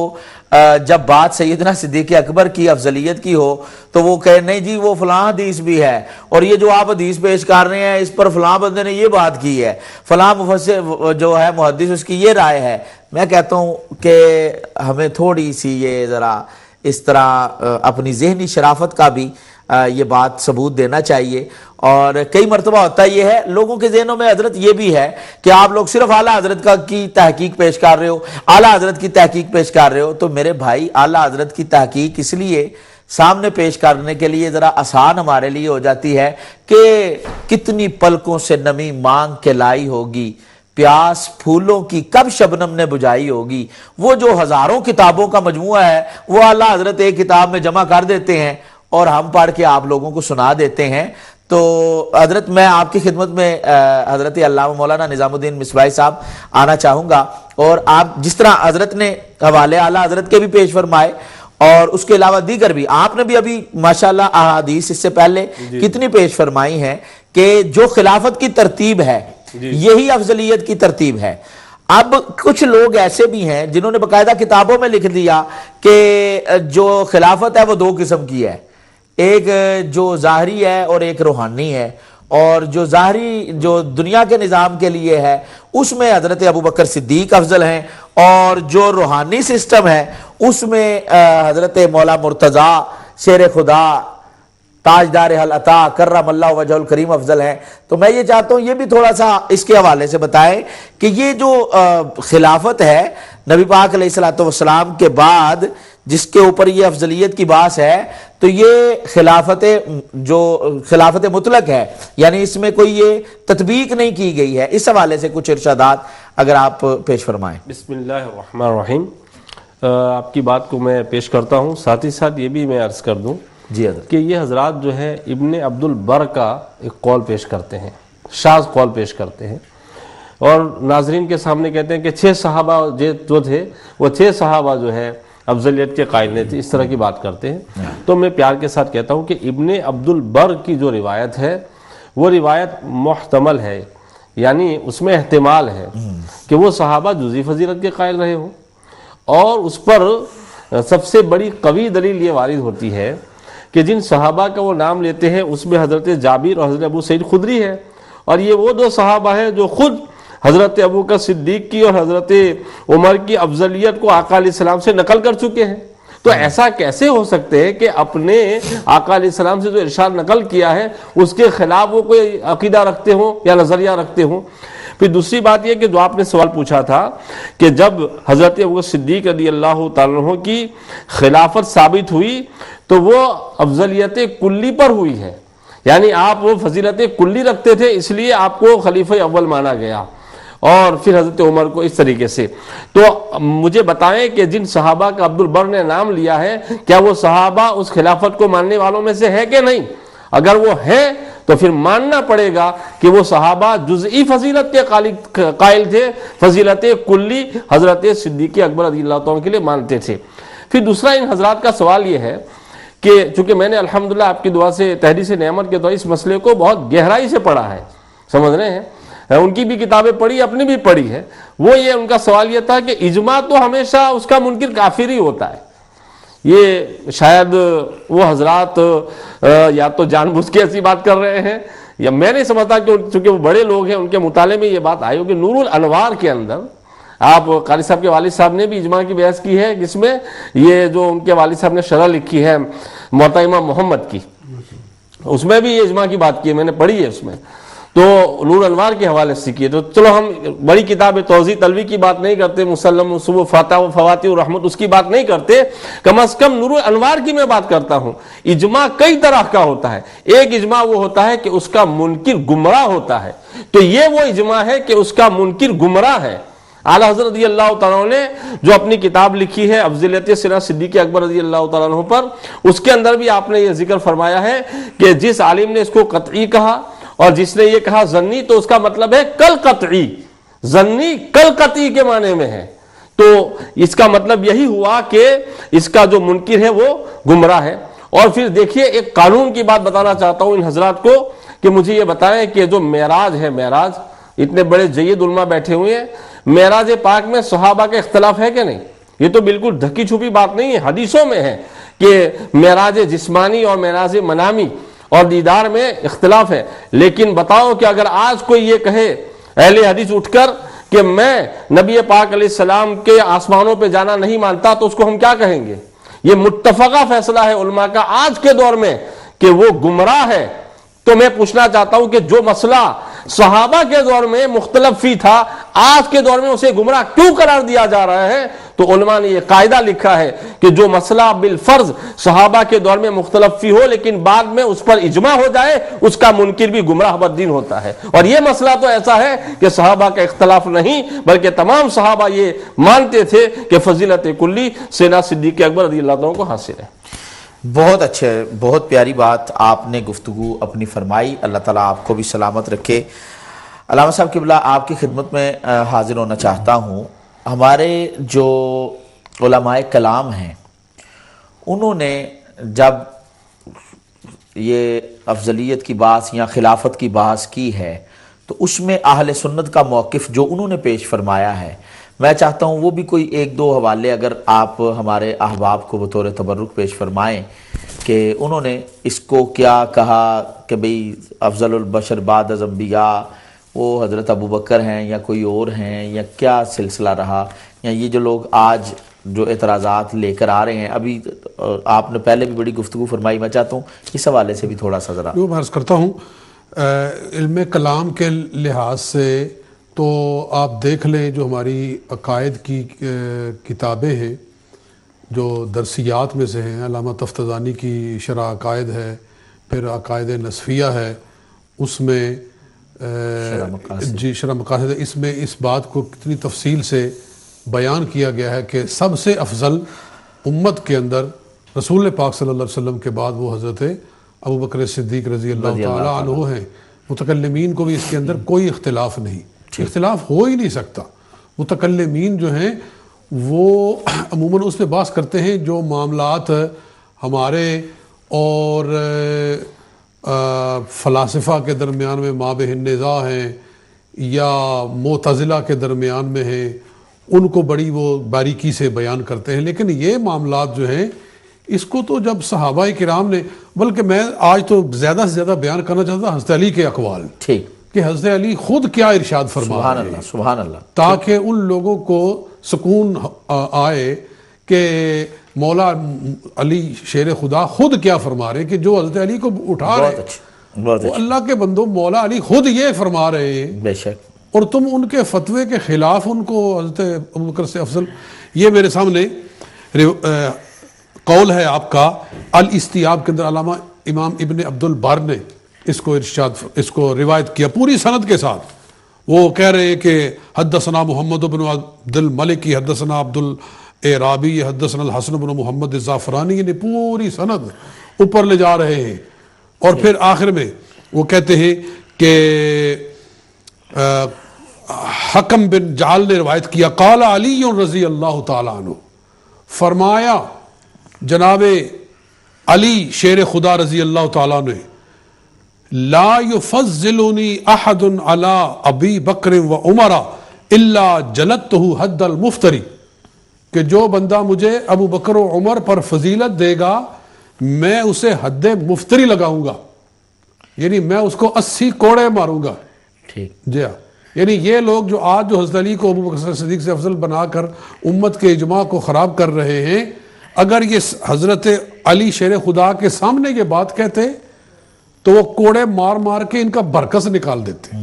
جب بات سیدنا صدیق اکبر کی افضلیت کی ہو تو وہ کہے نہیں جی وہ فلاں حدیث بھی ہے، اور یہ جو آپ حدیث پیش کر رہے ہیں اس پر فلاں بندے نے یہ بات کی ہے، فلاں مفسر جو ہے محدث اس کی یہ رائے ہے۔ میں کہتا ہوں کہ ہمیں تھوڑی سی یہ ذرا اس طرح اپنی ذہنی شرافت کا بھی یہ بات ثبوت دینا چاہیے۔ اور کئی مرتبہ ہوتا یہ ہے لوگوں کے ذہنوں میں حضرت یہ بھی ہے کہ آپ لوگ صرف اعلیٰ حضرت کی تحقیق پیش کر رہے ہو، اعلیٰ حضرت کی تحقیق پیش کر رہے ہو۔ تو میرے بھائی اعلیٰ حضرت کی تحقیق اس لیے سامنے پیش کرنے کے لیے ذرا آسان ہمارے لیے ہو جاتی ہے کہ کتنی پلکوں سے نمی مانگ کے لائی ہوگی، پیاس پھولوں کی کب شبنم نے بجھائی ہوگی۔ وہ جو ہزاروں کتابوں کا مجموعہ ہے وہ اعلیٰ حضرت ایک کتاب میں جمع کر دیتے ہیں اور ہم پڑھ کے آپ لوگوں کو سنا دیتے ہیں۔ تو حضرت میں آپ کی خدمت میں حضرت علامہ مولانا نظام الدین مصباحی صاحب آنا چاہوں گا، اور آپ جس طرح حضرت نے حوالے اعلیٰ حضرت کے بھی پیش فرمائے اور اس کے علاوہ دیگر بھی آپ نے بھی ابھی ماشاءاللہ احادیث اس سے پہلے کتنی پیش فرمائی ہیں کہ جو خلافت کی ترتیب ہے یہی افضلیت کی ترتیب ہے۔ اب کچھ لوگ ایسے بھی ہیں جنہوں نے باقاعدہ کتابوں میں لکھ دیا کہ جو خلافت ہے وہ دو قسم کی ہے، ایک جو ظاہری ہے اور ایک روحانی ہے، اور جو ظاہری جو دنیا کے نظام کے لیے ہے اس میں حضرت ابوبکر صدیق افضل ہیں، اور جو روحانی سسٹم ہے اس میں حضرت مولا مرتضیٰ شیر خدا تاجدار حل عطا کرم اللہ وجہ الکریم افضل ہیں۔ تو میں یہ چاہتا ہوں یہ بھی تھوڑا سا اس کے حوالے سے بتائیں کہ یہ جو خلافت ہے نبی پاک علیہ الصلوۃ والسلام کے بعد جس کے اوپر یہ افضلیت کی باعث ہے، تو یہ خلافت مطلق ہے، یعنی اس میں کوئی یہ تطبیق نہیں کی گئی ہے۔ اس حوالے سے کچھ ارشادات اگر آپ پیش فرمائیں۔ بسم اللہ الرحمن الرحیم۔ آپ کی بات کو میں پیش کرتا ہوں، ساتھ ہی ساتھ یہ بھی میں عرض کر دوں جی حضرت کہ یہ حضرات جو ہے ابن عبد البر کا ایک قول پیش کرتے ہیں، شاذ قول پیش کرتے ہیں، اور ناظرین کے سامنے کہتے ہیں کہ 6 صحابہ جو تھے وہ 6 صحابہ جو ہے افضلیت کے قائل نہیں تھے، اس طرح کی بات کرتے ہیں۔ تو میں پیار کے ساتھ کہتا ہوں کہ ابن عبد البر کی جو روایت ہے وہ روایت محتمل ہے، یعنی اس میں احتمال ہے کہ وہ صحابہ جزئی فضیلت کے قائل رہے ہوں، اور اس پر سب سے بڑی قوی دلیل یہ وارد ہوتی ہے کہ جن صحابہ کا وہ نام لیتے ہیں اس میں حضرت جابر اور حضرت ابو سعید خدری ہے، اور یہ وہ 2 صحابہ ہیں جو خود حضرت ابوبکر صدیق کی اور حضرت عمر کی افضلیت کو آقا علیہ السلام سے نقل کر چکے ہیں۔ تو ایسا کیسے ہو سکتے ہیں کہ اپنے آقا علیہ السلام سے جو ارشاد نقل کیا ہے اس کے خلاف وہ کوئی عقیدہ رکھتے ہوں یا نظریہ رکھتے ہوں؟ پھر دوسری بات یہ کہ جو آپ نے سوال پوچھا تھا کہ جب حضرت ابوبکر صدیق رضی اللہ تعالیٰ عنہ کی خلافت ثابت ہوئی تو وہ افضلیت کلی پر ہوئی ہے، یعنی آپ وہ فضیلت کلی رکھتے تھے اس لیے آپ کو خلیفہ اول مانا گیا، اور پھر حضرت عمر کو اس طریقے سے۔ تو مجھے بتائیں کہ جن صحابہ کا عبد البر نے نام لیا ہے کیا وہ صحابہ اس خلافت کو ماننے والوں میں سے ہے کہ نہیں؟ اگر وہ ہیں تو پھر ماننا پڑے گا کہ وہ صحابہ جزئی فضیلت کے قائل تھے، فضیلت کلی حضرت صدیق اکبر رضی اللہ عنہ کے لیے مانتے تھے۔ پھر دوسرا ان حضرات کا سوال یہ ہے کہ چونکہ میں نے الحمدللہ آپ کی دعا سے تحریث نعمت کے دور اس مسئلے کو بہت گہرائی سے پڑھا ہے، سمجھ رہے ہیں، ان کی بھی کتابیں پڑھی، اپنی بھی پڑھی ہے، وہ یہ ان کا سوال یہ تھا کہ اجماع تو ہمیشہ اس کا منکر کافر ہی ہوتا ہے، یہ شاید وہ حضرات یا تو جان بوجھ کے ایسی بات کر رہے ہیں، یا میں نہیں سمجھتا کہ چونکہ وہ بڑے لوگ ہیں ان کے مطالعے میں یہ بات آئی ہوگی۔ نور الانوار کے اندر آپ قاری صاحب کے والد صاحب نے بھی اجماع کی بحث کی ہے، جس میں یہ جو ان کے والد صاحب نے شرح لکھی ہے موطا امام محمد کی، اس میں بھی یہ اجماع کی بات کی ہے، میں نے پڑھی ہے اس میں، تو نور انوار کے حوالے سے کی ہے۔ تو چلو ہم بڑی کتاب توضیح تلوی کی بات نہیں کرتے، مسلم صبح فاتح و فواتی و رحمت اس کی بات نہیں کرتے، کم از کم نور انوار کی میں بات کرتا ہوں۔ اجماع کئی طرح کا ہوتا ہے، ایک اجماع وہ ہوتا ہے کہ اس کا منکر گمراہ ہوتا ہے، تو یہ وہ اجماع ہے کہ اس کا منکر گمراہ ہے۔ اعلیٰ حضرت رضی اللہ تعالیٰ نے جو اپنی کتاب لکھی ہے افضلیت سیدنا صدیق اکبر رضی اللہ تعالیٰ عنہ پر، اس کے اندر بھی آپ نے یہ ذکر فرمایا ہے کہ جس عالم نے اس کو قطعی کہا اور جس نے یہ کہا ظنی، تو اس کا مطلب ہے کل قطعی، ظنی کل قطعی کے معنی میں ہے، تو اس کا مطلب یہی ہوا کہ اس کا جو منکر ہے وہ گمراہ ہے۔ اور پھر دیکھیے ایک قانون کی بات بتانا چاہتا ہوں ان حضرات کو کہ مجھے یہ بتائیں کہ جو معراج ہے، معراج اتنے بڑے جید علماء بیٹھے ہوئے ہیں، معراج پاک میں صحابہ کا اختلاف ہے کہ نہیں؟ یہ تو بالکل ڈھکی چھپی بات نہیں ہے، حدیثوں میں ہے کہ معراج جسمانی اور معراج منامی اور دیدار میں اختلاف ہے۔ لیکن بتاؤ کہ اگر آج کوئی یہ کہے اہل حدیث اٹھ کر کہ میں نبی پاک علیہ السلام کے آسمانوں پہ جانا نہیں مانتا، تو اس کو ہم کیا کہیں گے؟ یہ متفقہ فیصلہ ہے علماء کا آج کے دور میں کہ وہ گمراہ ہے۔ تو میں پوچھنا چاہتا ہوں کہ جو مسئلہ صحابہ کے دور میں مختلف فی تھا، آج کے دور میں اسے گمراہ کیوں قرار دیا جا رہا ہے؟ تو علماء نے یہ قاعدہ لکھا ہے کہ جو مسئلہ بالفرض صحابہ کے دور میں مختلف فی ہو لیکن بعد میں اس پر اجماع ہو جائے، اس کا منکر بھی گمراہ بددین ہوتا ہے۔ اور یہ مسئلہ تو ایسا ہے کہ صحابہ کا اختلاف نہیں بلکہ تمام صحابہ یہ مانتے تھے کہ فضیلت کلی سیدنا صدیق اکبر رضی اللہ عنہ کو حاصل ہے۔ بہت اچھے، بہت پیاری بات آپ نے گفتگو اپنی فرمائی، اللہ تعالیٰ آپ کو بھی سلامت رکھے۔ علامہ صاحب قبلہ آپ کی خدمت میں حاضر ہونا چاہتا ہوں۔ ہمارے جو علماء کلام ہیں انہوں نے جب یہ افضلیت کی بات یا خلافت کی بات کی ہے تو اس میں اہل سنت کا موقف جو انہوں نے پیش فرمایا ہے، میں چاہتا ہوں وہ بھی کوئی ایک دو حوالے اگر آپ ہمارے احباب کو بطور تبرک پیش فرمائیں کہ انہوں نے اس کو کیا کہا کہ بھئی افضل البشر بعد از انبیاء وہ حضرت ابوبکر ہیں یا کوئی اور ہیں، یا کیا سلسلہ رہا، یا یہ جو لوگ آج جو اعتراضات لے کر آ رہے ہیں۔ ابھی آپ نے پہلے بھی بڑی گفتگو فرمائی، میں چاہتا ہوں اس حوالے سے بھی تھوڑا سا ذرا میں عرض کرتا ہوں۔ علم کلام کے لحاظ سے تو آپ دیکھ لیں جو ہماری عقائد کی کتابیں ہیں جو درسیات میں سے ہیں، علامہ تفتزانی کی شرح عقائد ہے، پھر عقائد نصفیہ ہے، اس میں شرح مقاصد، اس میں اس بات کو کتنی تفصیل سے بیان کیا گیا ہے کہ سب سے افضل امت کے اندر رسول پاک صلی اللہ علیہ وسلم کے بعد وہ حضرت ابوبکر صدیق رضی اللہ تعالیٰ عنہ ہیں۔ متکلمین کو بھی اس کے اندر کوئی اختلاف نہیں، اختلاف ہو ہی نہیں سکتا۔ متکلمین جو ہیں وہ عموماً اس پہ بحث کرتے ہیں جو معاملات ہمارے اور فلاسفہ کے درمیان میں مابہ النزاع ہیں یا معتزلہ کے درمیان میں ہیں، ان کو بڑی وہ باریکی سے بیان کرتے ہیں۔ لیکن یہ معاملات جو ہیں اس کو تو جب صحابہ کرام نے، بلکہ میں آج تو زیادہ سے زیادہ بیان کرنا چاہتا ہوں حضرت علی کے اقوال، ٹھیک، کہ حضرت علی خود کیا ارشاد فرما سبحان رہے ہیں، اللہ سبحان اللہ، تاکہ ان لوگوں کو سکون آئے کہ مولا علی شیر خدا خود کیا فرما رہے ہیں، کہ جو حضرت علی کو اٹھا رہے ہیں وہ اللہ کے بندوں مولا علی خود یہ فرما رہے ہیں، بے شک، اور تم ان کے فتوے کے خلاف ان کو حضرت ابوبکر سے افضل۔ یہ میرے سامنے قول ہے آپ کا الاستیاب کے اندر، علامہ امام ابن عبد البر نے اس کو روایت کیا پوری سند کے ساتھ۔ وہ کہہ رہے ہیں کہ حدثنا محمد بن عبد الملک حدثنا عبد الاعرابی حدثنا الحسن بن محمد الزعفرانی، یعنی پوری سند اوپر لے جا رہے ہیں۔ اور پھر آخر میں وہ کہتے ہیں کہ حکم بن جعل نے روایت کیا، قال علی رضی اللہ تعالیٰ عنہ، فرمایا جناب علی شیر خدا رضی اللہ تعالیٰ عنہ، لا یفضلنی احد علی ابی بکر و عمر الا جلدتہ حد المفتری، کہ جو بندہ مجھے ابو بکر و عمر پر فضیلت دے گا میں اسے حد مفتری لگاؤں گا، یعنی میں اس کو 80 کوڑے ماروں گا. ٹھیک. جی ہاں، یعنی یہ لوگ جو آج جو حضرت علی کو ابو بکر صدیق سے افضل بنا کر امت کے اجماع کو خراب کر رہے ہیں، اگر یہ حضرت علی شیر خدا کے سامنے یہ بات کہتے تو وہ کوڑے مار مار کے ان کا برکس نکال دیتے.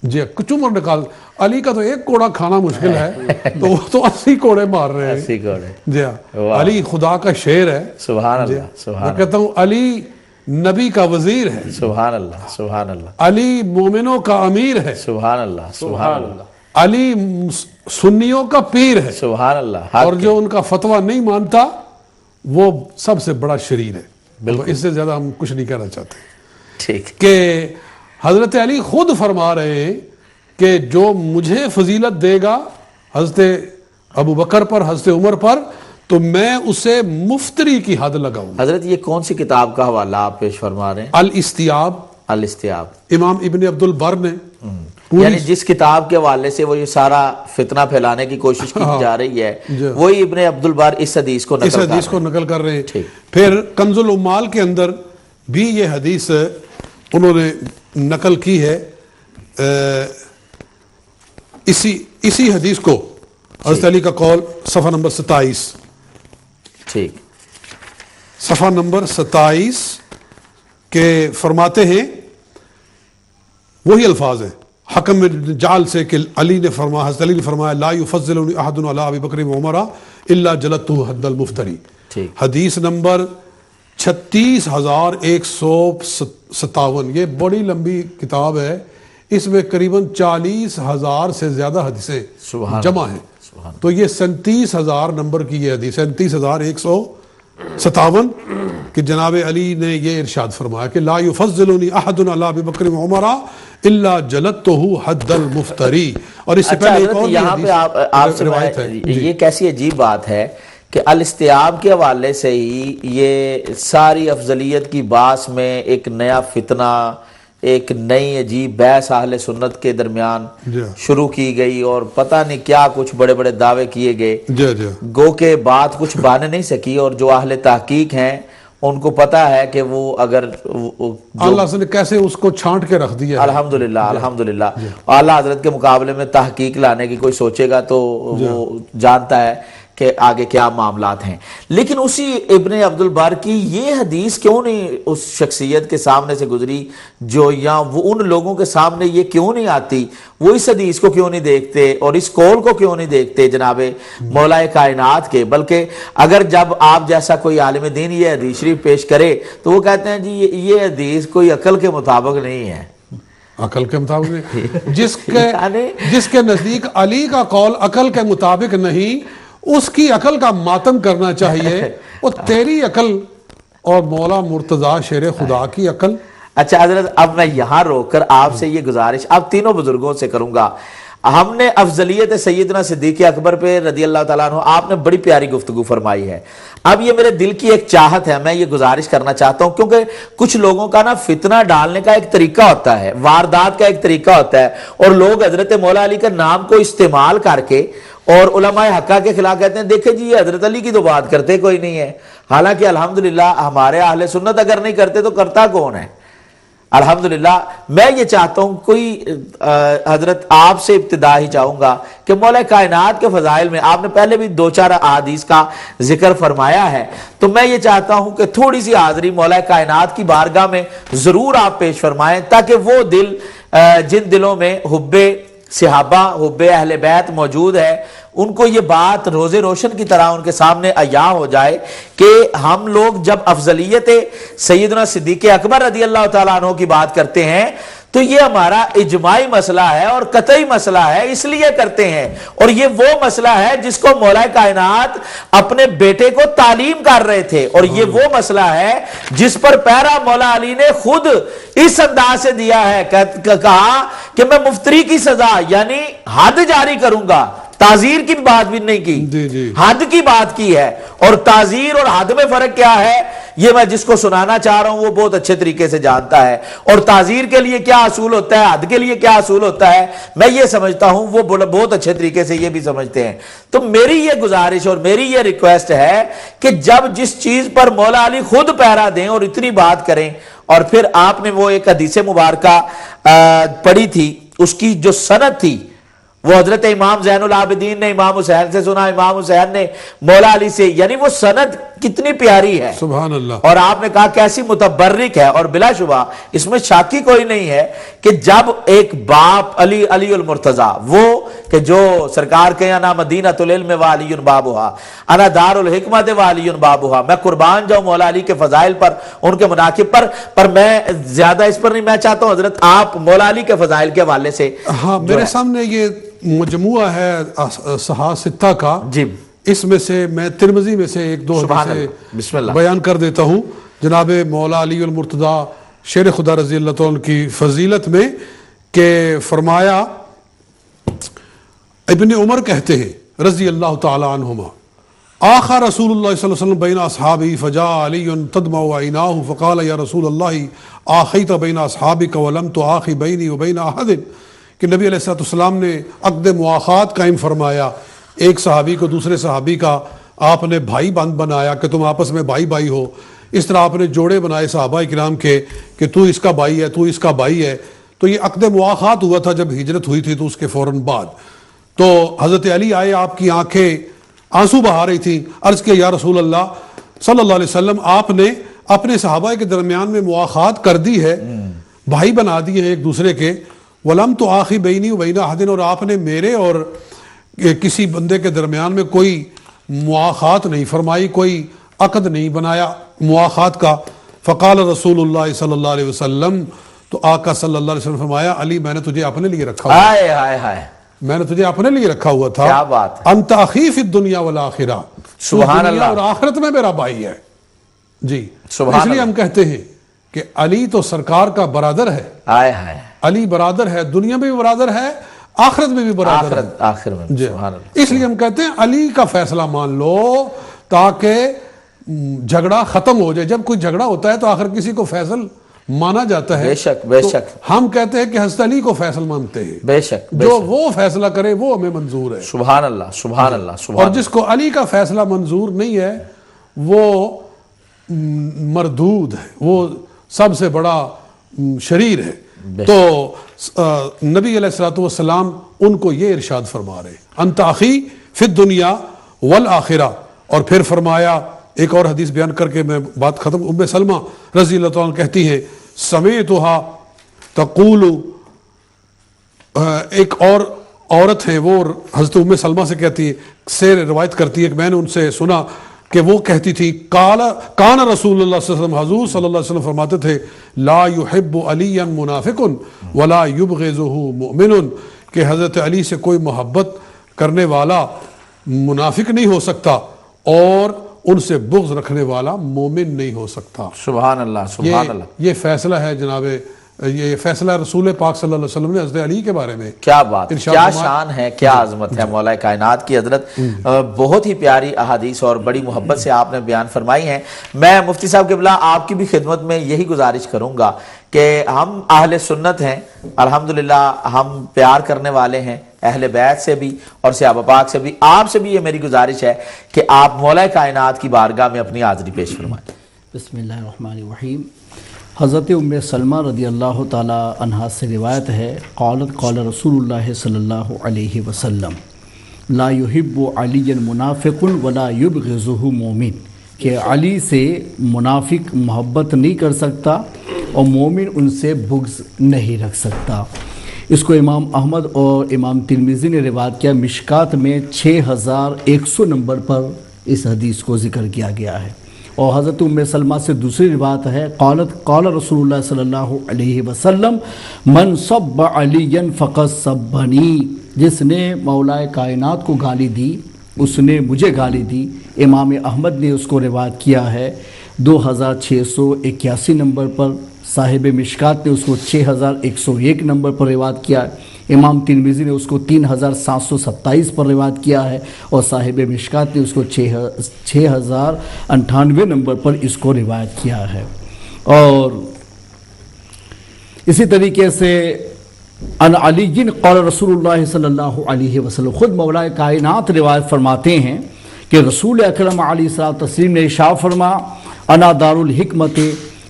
جی کچھ عمر نکال، علی کا تو ایک کوڑا کھانا مشکل ہے تو وہ تو 80 کوڑے مار رہے ہیں. 80 کوڑے. جی ہاں، علی خدا کا شیر ہے. سبحان اللہ. سبحان میں کہتا ہوں علی نبی کا وزیر ہے. سبحان اللہ. سبحان اللہ. علی مومنوں کا امیر ہے. سبحان اللہ. سبحان اللہ. علی سنیوں کا پیر ہے. سبحان اللہ. اور جو ان کا فتویٰ نہیں مانتا وہ سب سے بڑا شریر ہے. بالکل، اس سے زیادہ ہم کچھ نہیں کہنا چاہتے. ٹھیک. کہ حضرت علی خود فرما رہے ہیں کہ جو مجھے فضیلت دے گا حضرت ابو بکر پر، حضرت عمر پر، تو میں اسے مفتری کی حد لگاؤں. حضرت یہ کون سی کتاب کا حوالہ آپ پیش فرما رہے ہیں؟ الاستیاب. الاستیاب امام ابن عبد البر نے یعنی جس کتاب کے حوالے سے وہ یہ سارا فتنہ پھیلانے کی کوشش کی جا رہی ہے وہی ابن عبد البر اس حدیث کو نقل کر رہے ہیں. پھر کنز العمال کے اندر بھی یہ حدیث انہوں نے نقل کی ہے. اسی حدیث کو حضرت علی کا قول صفحہ نمبر 27. ٹھیک. صفحہ نمبر 27 کے فرماتے ہیں وہی الفاظ ہیں حکم جعل سے کہ علی نے فرمایا، حضرت علی نے فرمایا لا یفضلنی احد علی ابی بکر و عمر الا جلدته حد المفتری. حدیث نمبر 36,157. یہ بڑی لمبی کتاب ہے، اس میں قریباً 40,000 سے زیادہ حدیثیں جمع ہیں. تو یہ 37,000 نمبر کی یہ حدیث ہے، 37,157 کہ جناب علی نے یہ ارشاد فرمایا کہ لا یفضلنی احد علی ابی بکر و عمر الا جلدته حد المفتری. اور اس سے پہلے ایک اور یہاں پہ آپ سے روایت ہے. یہ کیسی عجیب بات ہے کہ الاستیاب کے حوالے سے ہی یہ ساری افضلیت کی باس میں ایک نیا فتنہ، ایک نئی عجیب بحث اہل سنت کے درمیان شروع کی گئی اور پتہ نہیں کیا کچھ بڑے بڑے دعوے کیے گئے. گو کہ بات کچھ بانے نہیں سکی، اور جو اہل تحقیق ہیں ان کو پتا ہے کہ وہ اگر اللہ نے کیسے اس کو چھانٹ کے رکھ دیا. الحمدللہ الحمدللہ. اعلیٰ حضرت کے مقابلے میں تحقیق لانے کی کوئی سوچے گا تو وہ جانتا ہے کہ آگے کیا معاملات ہیں. لیکن اسی ابن عبد البر کی یہ حدیث کیوں نہیں اس شخصیت کے سامنے سے گزری جو یا وہ ان لوگوں کے سامنے یہ کیوں نہیں آتی؟ وہ اس حدیث کو کیوں نہیں دیکھتے اور اس قول کو کیوں نہیں دیکھتے جناب مولا کائنات کے؟ بلکہ اگر جب آپ جیسا کوئی عالم دین یہ حدیث شریف پیش کرے تو وہ کہتے ہیں جی یہ حدیث کوئی عقل کے مطابق نہیں ہے. عقل کے مطابق نہیں، جس کے نزدیک علی کا قول عقل کے مطابق نہیں، اس کی عقل کا ماتم کرنا چاہیے. اور تیری عقل اور مولا مرتضی شیر خدا کی عقل. اچھا حضرت، اب میں یہاں روک کر آپ سے یہ گزارش اب تینوں بزرگوں سے کروں گا. ہم نے افضلیت سیدنا صدیق اکبر پہ رضی اللہ تعالیٰ عنہ آپ نے بڑی پیاری گفتگو فرمائی ہے. اب یہ میرے دل کی ایک چاہت ہے، میں یہ گزارش کرنا چاہتا ہوں کیونکہ کچھ لوگوں کا نا فتنہ ڈالنے کا ایک طریقہ ہوتا ہے، واردات کا ایک طریقہ ہوتا ہے، اور لوگ حضرت مولا علی کے نام کو استعمال کر کے اور علماء حقہ کے خلاف کہتے ہیں دیکھیں جی یہ حضرت علی کی تو بات کرتے کوئی نہیں ہے. حالانکہ الحمدللہ ہمارے اہل سنت اگر نہیں کرتے تو کرتا کون ہے؟ الحمدللہ. میں یہ چاہتا ہوں کوئی حضرت آپ سے ابتدا ہی چاہوں گا کہ مولا کائنات کے فضائل میں آپ نے پہلے بھی 2-4 احادیث کا ذکر فرمایا ہے، تو میں یہ چاہتا ہوں کہ تھوڑی سی حاضری مولا کائنات کی بارگاہ میں ضرور آپ پیش فرمائیں تاکہ وہ دل جن دلوں میں حب صحابہ، حب اہل بیت موجود ہے، ان کو یہ بات روز روشن کی طرح ان کے سامنے عیاں ہو جائے کہ ہم لوگ جب افضلیت سیدنا صدیق اکبر رضی اللہ تعالیٰ عنہ کی بات کرتے ہیں تو یہ ہمارا اجماعی مسئلہ ہے اور قطعی مسئلہ ہے، اس لیے کرتے ہیں. اور یہ وہ مسئلہ ہے جس کو مولا کائنات اپنے بیٹے کو تعلیم کر رہے تھے، اور یہ وہ مسئلہ ہے جس پر پیرا مولا علی نے خود اس انداز سے دیا ہے، کہا کہ میں مفتری کی سزا یعنی حد جاری کروں گا. تعزیر کی بات بھی نہیں کی، حد کی بات کی ہے. اور تعزیر اور حد میں فرق کیا ہے یہ میں جس کو سنانا چاہ رہا ہوں وہ بہت اچھے طریقے سے جانتا ہے، اور تعزیر کے لیے کیا اصول ہوتا ہے، حد کے لیے کیا اصول ہوتا ہے میں یہ سمجھتا ہوں، وہ بہت اچھے طریقے سے یہ بھی سمجھتے ہیں۔ تو میری یہ گزارش اور میری یہ ریکویسٹ ہے کہ جب جس چیز پر مولا علی خود پہرا دیں اور اتنی بات کریں، اور پھر آپ نے وہ ایک حدیث مبارکہ پڑھی تھی، اس کی جو سند تھی وہ حضرت امام زین العابدین نے امام حسین سے سنا، امام حسین نے مولا علی سے، یعنی وہ سند کتنی پیاری ہے، سبحان اللہ۔ اور آپ نے کہا کیسی متبرک ہے، اور بلا شبہ اس میں شاکی کوئی نہیں ہے کہ جب ایک باپ علی المرتضیٰ، وہ کہ جو سرکار کے انا مدینۃ العلم وعلی بابھا، انا دار الحکمت وعلی بابھا، میں قربان جاؤں مولا علی کے فضائل پر، ان کے مناقب پر میں زیادہ اس پر نہیں، میں چاہتا ہوں حضرت آپ مولا علی کے فضائل کے حوالے سے۔ ہاں، میرے سامنے یہ مجموعہ ہے صحاح ستہ کا، جی، اس میں سے میں ترمذی میں سے ایک دو حدیثیں بیان کر دیتا ہوں جناب مولا علی المرتضیٰ شیر خدا رضی اللہ تعالیٰ عنہ کی فضیلت میں، کہ فرمایا ابن عمر کہتے ہیں رضی اللہ تعالیٰ عنہما، آخا رسول اللہ صلی اللہ علیہ وسلم بین اصحابی فجاء علی تدمع عیناہ فقال یا رسول اللہ آخیت بین اصحابک ولم تآخی بینی وبین احد، کہ نبی علیہ السلام نے عقد مواخات قائم فرمایا، ایک صحابی کو دوسرے صحابی کا آپ نے بھائی بند بنایا کہ تم آپس میں بھائی بھائی ہو، اس طرح آپ نے جوڑے بنائے صحابہ کرام کے کہ تو اس کا بھائی ہے، تو اس کا بھائی ہے۔ تو یہ عقد مواخات ہوا تھا جب ہجرت ہوئی تھی، تو اس کے فوراً بعد تو حضرت علی آئے، آپ کی آنکھیں آنسو بہا رہی تھیں، عرض کیا یا رسول اللہ صلی اللہ علیہ وسلم، آپ نے اپنے صحابہ کے درمیان میں مواخات کر دی ہے، بھائی بنا دیے ہیں ایک دوسرے کے، وَلَمْ تُآخِ بَيْنِي وَبَيْنَ أَحَدٍ، اور آپ نے میرے اور کسی بندے کے درمیان میں کوئی مواخات نہیں فرمائی، کوئی عقد نہیں بنایا مواخات کا۔ فقال رسول اللہ صلی اللہ علیہ وسلم، تو آقا صلی اللہ علیہ وسلم فرمایا علی میں نے تجھے اپنے لیے رکھا ہوا، ہائے ہائے ہائے، میں نے تجھے اپنے لیے رکھا ہوا تھا، کیا بات ہے، انت اخی فی الدنیا والآخرہ، سبحان دنیا اللہ، اور آخرت میں میرا بھائی ہے۔ جی، سبحان اس لیے ہم کہتے ہیں کہ علی تو سرکار کا برادر ہے، ہائے ہائے، علی برادر ہے، دنیا میں بھی برادر ہے، آخرت میں بھی برادر ہے، آخر میں، جی، سبحان اللہ۔ اس لیے ہم کہتے ہیں علی کا فیصلہ مان لو تاکہ جھگڑا ختم ہو جائے۔ جب کوئی جھگڑا ہوتا ہے تو آخر کسی کو فیصل مانا جاتا ہے، بے شک بے تو شک، ہم کہتے ہیں کہ حضرت علی کو فیصل مانتے ہیں، بے شک بے جو شک، وہ فیصلہ کرے وہ ہمیں منظور ہے، سبحان اللہ سبحان اللہ سبحان اور جس کو علی کا فیصلہ منظور نہیں ہے وہ مردود ہے، وہ سب سے بڑا شریر ہے۔ تو نبی علیہ الصلوۃ والسلام ان کو یہ ارشاد فرما رہے انت اخی فی الدنیا والآخرہ، اور پھر فرمایا ایک اور حدیث بیان کر کے میں بات ختم، ام سلمہ رضی اللہ تعالیٰ عنہ کہتی ہے سمیعتھا تقول، ایک اور عورت ہے وہ حضرت ام سلمہ سے کہتی ہے، سے روایت کرتی ہے کہ میں نے ان سے سنا کہ وہ کہتی تھی کان رسول اللہ صلی اللہ علیہ وسلم، حضور صلی اللہ علیہ وسلم فرماتے تھے لا يحب علی منافق ولا يبغضه مؤمن، کہ حضرت علی سے کوئی محبت کرنے والا منافق نہیں ہو سکتا اور ان سے بغض رکھنے والا مومن نہیں ہو سکتا۔ سبحان اللہ سبحان اللہ، یہ فیصلہ ہے جناب، یہ فیصلہ رسول پاک صلی اللہ علیہ وسلم نے حضرت علی کے بارے میں، کیا بات، کیا شان ہے، کیا عظمت ہے مولا کائنات کی۔ حضرت بہت ہی پیاری احادیث اور بڑی محبت سے آپ نے بیان فرمائی ہیں۔ میں مفتی صاحب قبلہ آپ کی بھی خدمت میں یہی گزارش کروں گا کہ ہم اہل سنت ہیں، الحمدللہ ہم پیار کرنے والے ہیں اہل بیت سے بھی اور صحابہ پاک سے بھی۔ آپ سے بھی یہ میری گزارش ہے کہ آپ مولا کائنات کی بارگاہ میں اپنی حاضری پیش فرمائیں۔ بسم اللہ الرحمن الرحیم۔ حضرت ام سلمہ رضی اللہ تعالی عنہا سے روایت ہے، قالت قال رسول اللہ صلی اللہ علیہ وسلم لا يحب علی منافق ولا یبغضہ مومن، کہ علی سے منافق محبت نہیں کر سکتا اور مومن ان سے بغض نہیں رکھ سکتا۔ اس کو امام احمد اور امام ترمذی نے روایت کیا، مشکات میں 6100 نمبر پر اس حدیث کو ذکر کیا گیا ہے۔ اور حضرت ام سلمہ سے دوسری روایت ہے، قال رسول اللہ صلی اللہ علیہ وسلم من سب علی فقط سبنی، جس نے مولا کائنات کو گالی دی اس نے مجھے گالی دی۔ امام احمد نے اس کو روایت کیا ہے 2681 نمبر پر، صاحب مشکات نے اس کو 6101 نمبر پر روایت کیا ہے۔ امام ترمذی نے اس کو 3727 پر روایت کیا ہے اور صاحب مشکات نے اس کو 6098 نمبر پر اس کو روایت کیا ہے۔ اور اسی طریقے سے ان علی قال رسول اللہ صلی اللہ علیہ وسلم، خود مولا کائنات روایت فرماتے ہیں کہ رسول اکرم علیہ الصلوۃ والتسلیم نے ارشاد فرما انا دار الحکمت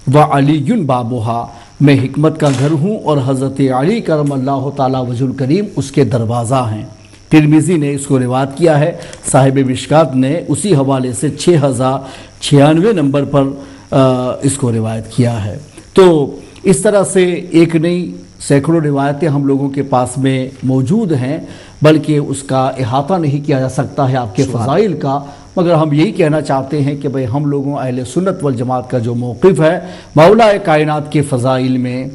و علی بابھا، میں حکمت کا گھر ہوں اور حضرت علی کرم اللہ تعالیٰ وجہ الکریم اس کے دروازہ ہیں۔ ترمذی نے اس کو روایت کیا ہے، صاحب مشکات نے اسی حوالے سے 6096 نمبر پر اس کو روایت کیا ہے۔ تو اس طرح سے ایک نہیں سینکڑوں روایتیں ہم لوگوں کے پاس میں موجود ہیں، بلکہ اس کا احاطہ نہیں کیا جا سکتا ہے آپ کے فضائل کا، مگر ہم یہی کہنا چاہتے ہیں کہ بھئی ہم لوگوں اہل سنت والجماعت کا جو موقف ہے مولا کائنات کے فضائل میں،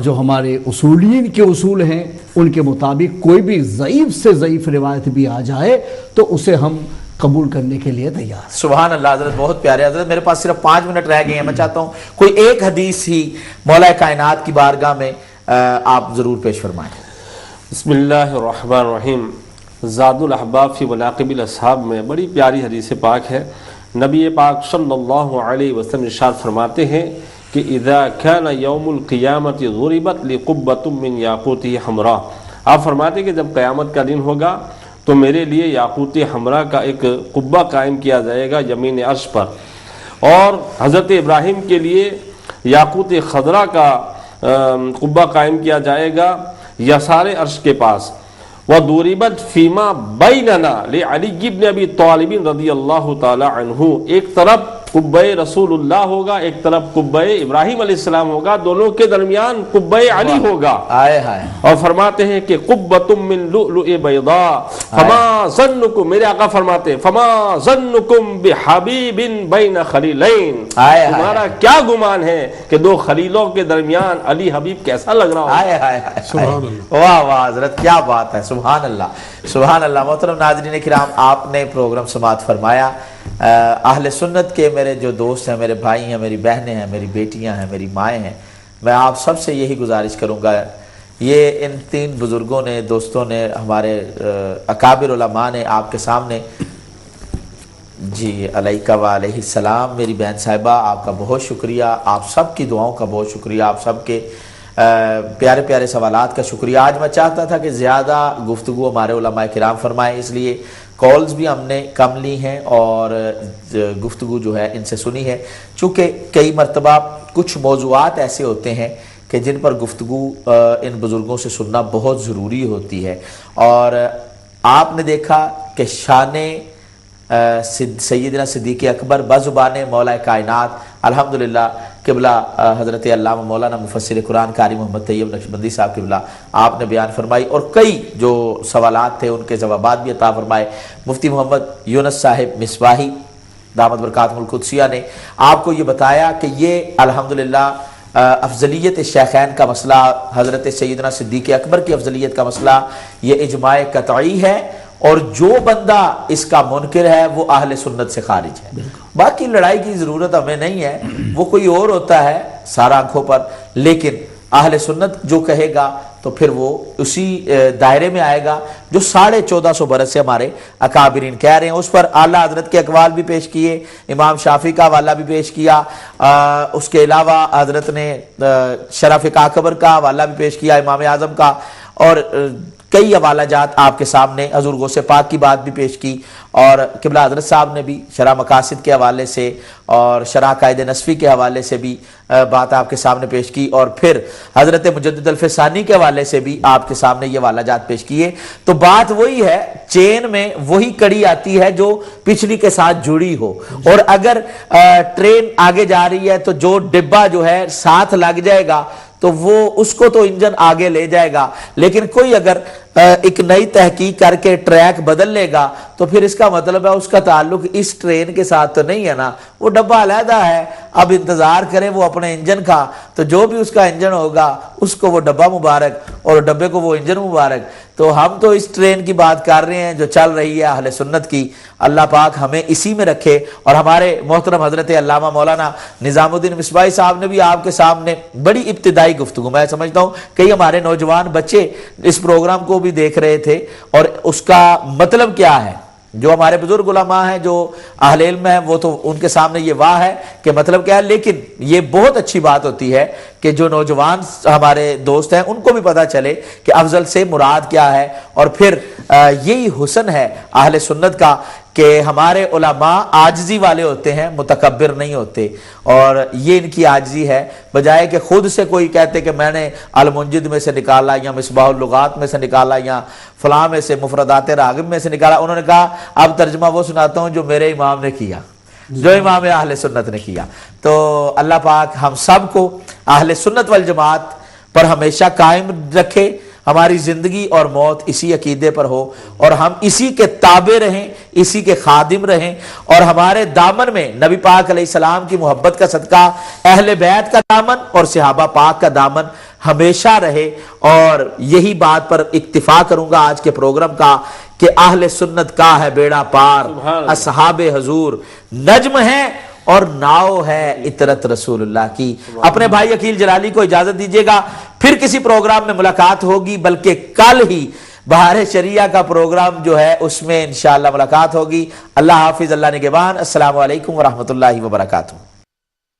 جو ہمارے اصولین کے اصول ہیں ان کے مطابق کوئی بھی ضعیف سے ضعیف روایت بھی آ جائے تو اسے ہم قبول کرنے کے لیے تیار۔ سبحان اللہ حضرت، بہت پیارے حضرت، میرے پاس صرف 5 منٹ رہ گئے ہیں، میں چاہتا ہوں کوئی ایک حدیث ہی مولا کائنات کی بارگاہ میں آپ ضرور پیش فرمائیں۔ بسم اللہ الرحمن الرحیم۔ زاد الاحباب فی مناقب الاصحاب میں بڑی پیاری حدیث پاک ہے۔ نبی پاک صلی اللہ علیہ وسلم ارشاد فرماتے ہیں کہ اذا کان یوم القیامت ضربت لقبۃ من یاقوت حمراء، آپ فرماتے ہیں کہ جب قیامت کا دن ہوگا تو میرے لیے یاقوت حمراء کا ایک قبہ قائم کیا جائے گا یمین عرش پر، اور حضرت ابراہیم کے لیے یاقوت خضرا کا قبہ قائم کیا جائے گا یسار عرش کے پاس۔ وَضُرِبَتْ فِيمَا بَيْنَنَا لِعَلِيِّ بْنِ أَبِي طَالِبٍ رضی اللہ تعالی عنہ، ایک طرف قبہ رسول اللہ ہوگا، ایک طرف قبہ ابراہیم علیہ السلام ہوگا، دونوں کے درمیان قبہ علی ہوگا۔ اور فرماتے ہیں کہ قبۃ من لؤلؤ بیضاء فما ظنکم، میرے آقا فرماتے ہیں فما ظنکم بحبیب بین خلیلین، تمہارا کیا گمان ہے کہ دو خلیلوں کے درمیان علی حبیب کیسا لگ رہا ہو۔ واہ واہ حضرت، کیا بات ہے، سبحان اللہ سبحان اللہ۔ محترم ناظرین کرام، آپ نے پروگرام سماعت فرمایا۔ اہل سنت کے میرے جو دوست ہیں، میرے بھائی ہیں، میری بہنیں ہیں، میری بیٹیاں ہیں، میری مائیں ہیں، میں آپ سب سے یہی گزارش کروں گا، یہ ان 3 بزرگوں نے، دوستوں نے، ہمارے اکابر علماء نے آپ کے سامنے، جی علیکہ و علیہ السلام، میری بہن صاحبہ آپ کا بہت شکریہ، آپ سب کی دعاؤں کا بہت شکریہ، آپ سب کے پیارے پیارے سوالات کا شکریہ۔ آج میں چاہتا تھا کہ زیادہ گفتگو ہمارے علماء کرام فرمائیں، اس لیے کالز بھی ہم نے کم لی ہیں اور گفتگو جو ہے ان سے سنی ہے، چونکہ کئی مرتبہ کچھ موضوعات ایسے ہوتے ہیں کہ جن پر گفتگو ان بزرگوں سے سننا بہت ضروری ہوتی ہے، اور آپ نے دیکھا کہ شان سیدنا صدیق اکبر بزبان مولا کائنات الحمدللہ قبلہ حضرت علامہ مولانا مفسر قرآن قاری محمد طیب نقشبندی صاحب قبلہ آپ نے بیان فرمائی، اور کئی جو سوالات تھے ان کے جوابات بھی عطا فرمائے۔ مفتی محمد یونس صاحب مصباحی دامت برکاتہم القدسیہ نے آپ کو یہ بتایا کہ یہ الحمدللہ افضلیت شیخین کا مسئلہ، حضرت سیدنا صدیق اکبر کی افضلیت کا مسئلہ، یہ اجماع قطعی ہے، اور جو بندہ اس کا منکر ہے وہ اہل سنت سے خارج ہے۔ باقی لڑائی کی ضرورت ہمیں نہیں ہے، وہ کوئی اور ہوتا ہے سارا آنکھوں پر، لیکن اہل سنت جو کہے گا تو پھر وہ اسی دائرے میں آئے گا جو 1450 برس سے ہمارے اکابرین کہہ رہے ہیں۔ اس پر اعلیٰ حضرت کے اقوال بھی پیش کیے، امام شافعی کا حوالہ بھی پیش کیا، اس کے علاوہ حضرت نے شرف اکبر کا حوالہ بھی پیش کیا، امام اعظم کا، اور کئی حوالہ جات آپ کے سامنے، حضور غوث پاک کی بات بھی پیش کی، اور قبلہ حضرت صاحب نے بھی شرح مقاصد کے حوالے سے اور شرح قائد نصفی کے حوالے سے بھی بات آپ کے سامنے پیش کی، اور پھر حضرت مجدد الفسانی کے حوالے سے بھی آپ کے سامنے یہ حوالہ جات پیش کیے۔ تو بات وہی ہے، چین میں وہی کڑی آتی ہے جو پچھلی کے ساتھ جڑی ہو، اور اگر ٹرین آگے جا رہی ہے تو جو ڈبہ جو ہے ساتھ لگ جائے گا تو وہ اس کو تو انجن آگے لے جائے گا، لیکن کوئی اگر ایک نئی تحقیق کر کے ٹریک بدل لے گا تو پھر اس کا مطلب ہے اس کا تعلق اس ٹرین کے ساتھ تو نہیں ہے نا، وہ ڈبہ علیحدہ ہے، اب انتظار کرے وہ اپنے انجن کا، تو جو بھی اس کا انجن ہوگا اس کو وہ ڈبہ مبارک اور ڈبے کو وہ انجن مبارک۔ تو ہم تو اس ٹرین کی بات کر رہے ہیں جو چل رہی ہے اہل سنت کی، اللہ پاک ہمیں اسی میں رکھے۔ اور ہمارے محترم حضرت علامہ مولانا نظام الدین مصباحی صاحب نے بھی آپ کے سامنے بڑی ابتدائی گفتگو، میں سمجھتا ہوں کئی ہمارے نوجوان بچے اس پروگرام کو بھی دیکھ رہے تھے، اور اس کا مطلب کیا ہے، جو ہمارے بزرگ علماء ہیں جو اہل علم ہیں وہ تو ان کے سامنے یہ واہ ہے کہ مطلب کیا ہے، لیکن یہ بہت اچھی بات ہوتی ہے کہ جو نوجوان ہمارے دوست ہیں ان کو بھی پتہ چلے کہ افضل سے مراد کیا ہے، اور پھر یہی حسن ہے اہل سنت کا کہ ہمارے علماء عاجزی والے ہوتے ہیں، متکبر نہیں ہوتے، اور یہ ان کی عاجزی ہے، بجائے کہ خود سے کوئی کہتے کہ میں نے المنجد میں سے نکالا یا مصباح اللغات میں سے نکالا یا فلاں میں سے مفردات راغب میں سے نکالا۔ انہوں نے کہا اب ترجمہ وہ سناتا ہوں جو میرے امام نے کیا، جو امام اہل سنت نے کیا۔ تو اللہ پاک ہم سب کو اہل سنت والجماعت پر ہمیشہ قائم رکھے، ہماری زندگی اور موت اسی عقیدے پر ہو، اور ہم اسی کے تابع رہیں، اسی کے خادم رہیں، اور ہمارے دامن میں نبی پاک علیہ السلام کی محبت کا صدقہ اہل بیت کا دامن اور صحابہ پاک کا دامن ہمیشہ رہے۔ اور یہی بات پر اکتفا کروں گا آج کے پروگرام کا کہ اہل سنت کا ہے بیڑا پار، اصحاب حضور نجم ہیں اور ناؤ ہے اطرت رسول اللہ کی۔ اپنے بھائی عقیل جلالی کو اجازت دیجیے گا، پھر کسی پروگرام میں ملاقات ہوگی، بلکہ کل ہی بہار شریعہ کا پروگرام جو ہے اس میں انشاءاللہ ملاقات ہوگی۔ اللہ حافظ، اللہ نگہبان، السلام علیکم ورحمۃ اللہ وبرکاتہ۔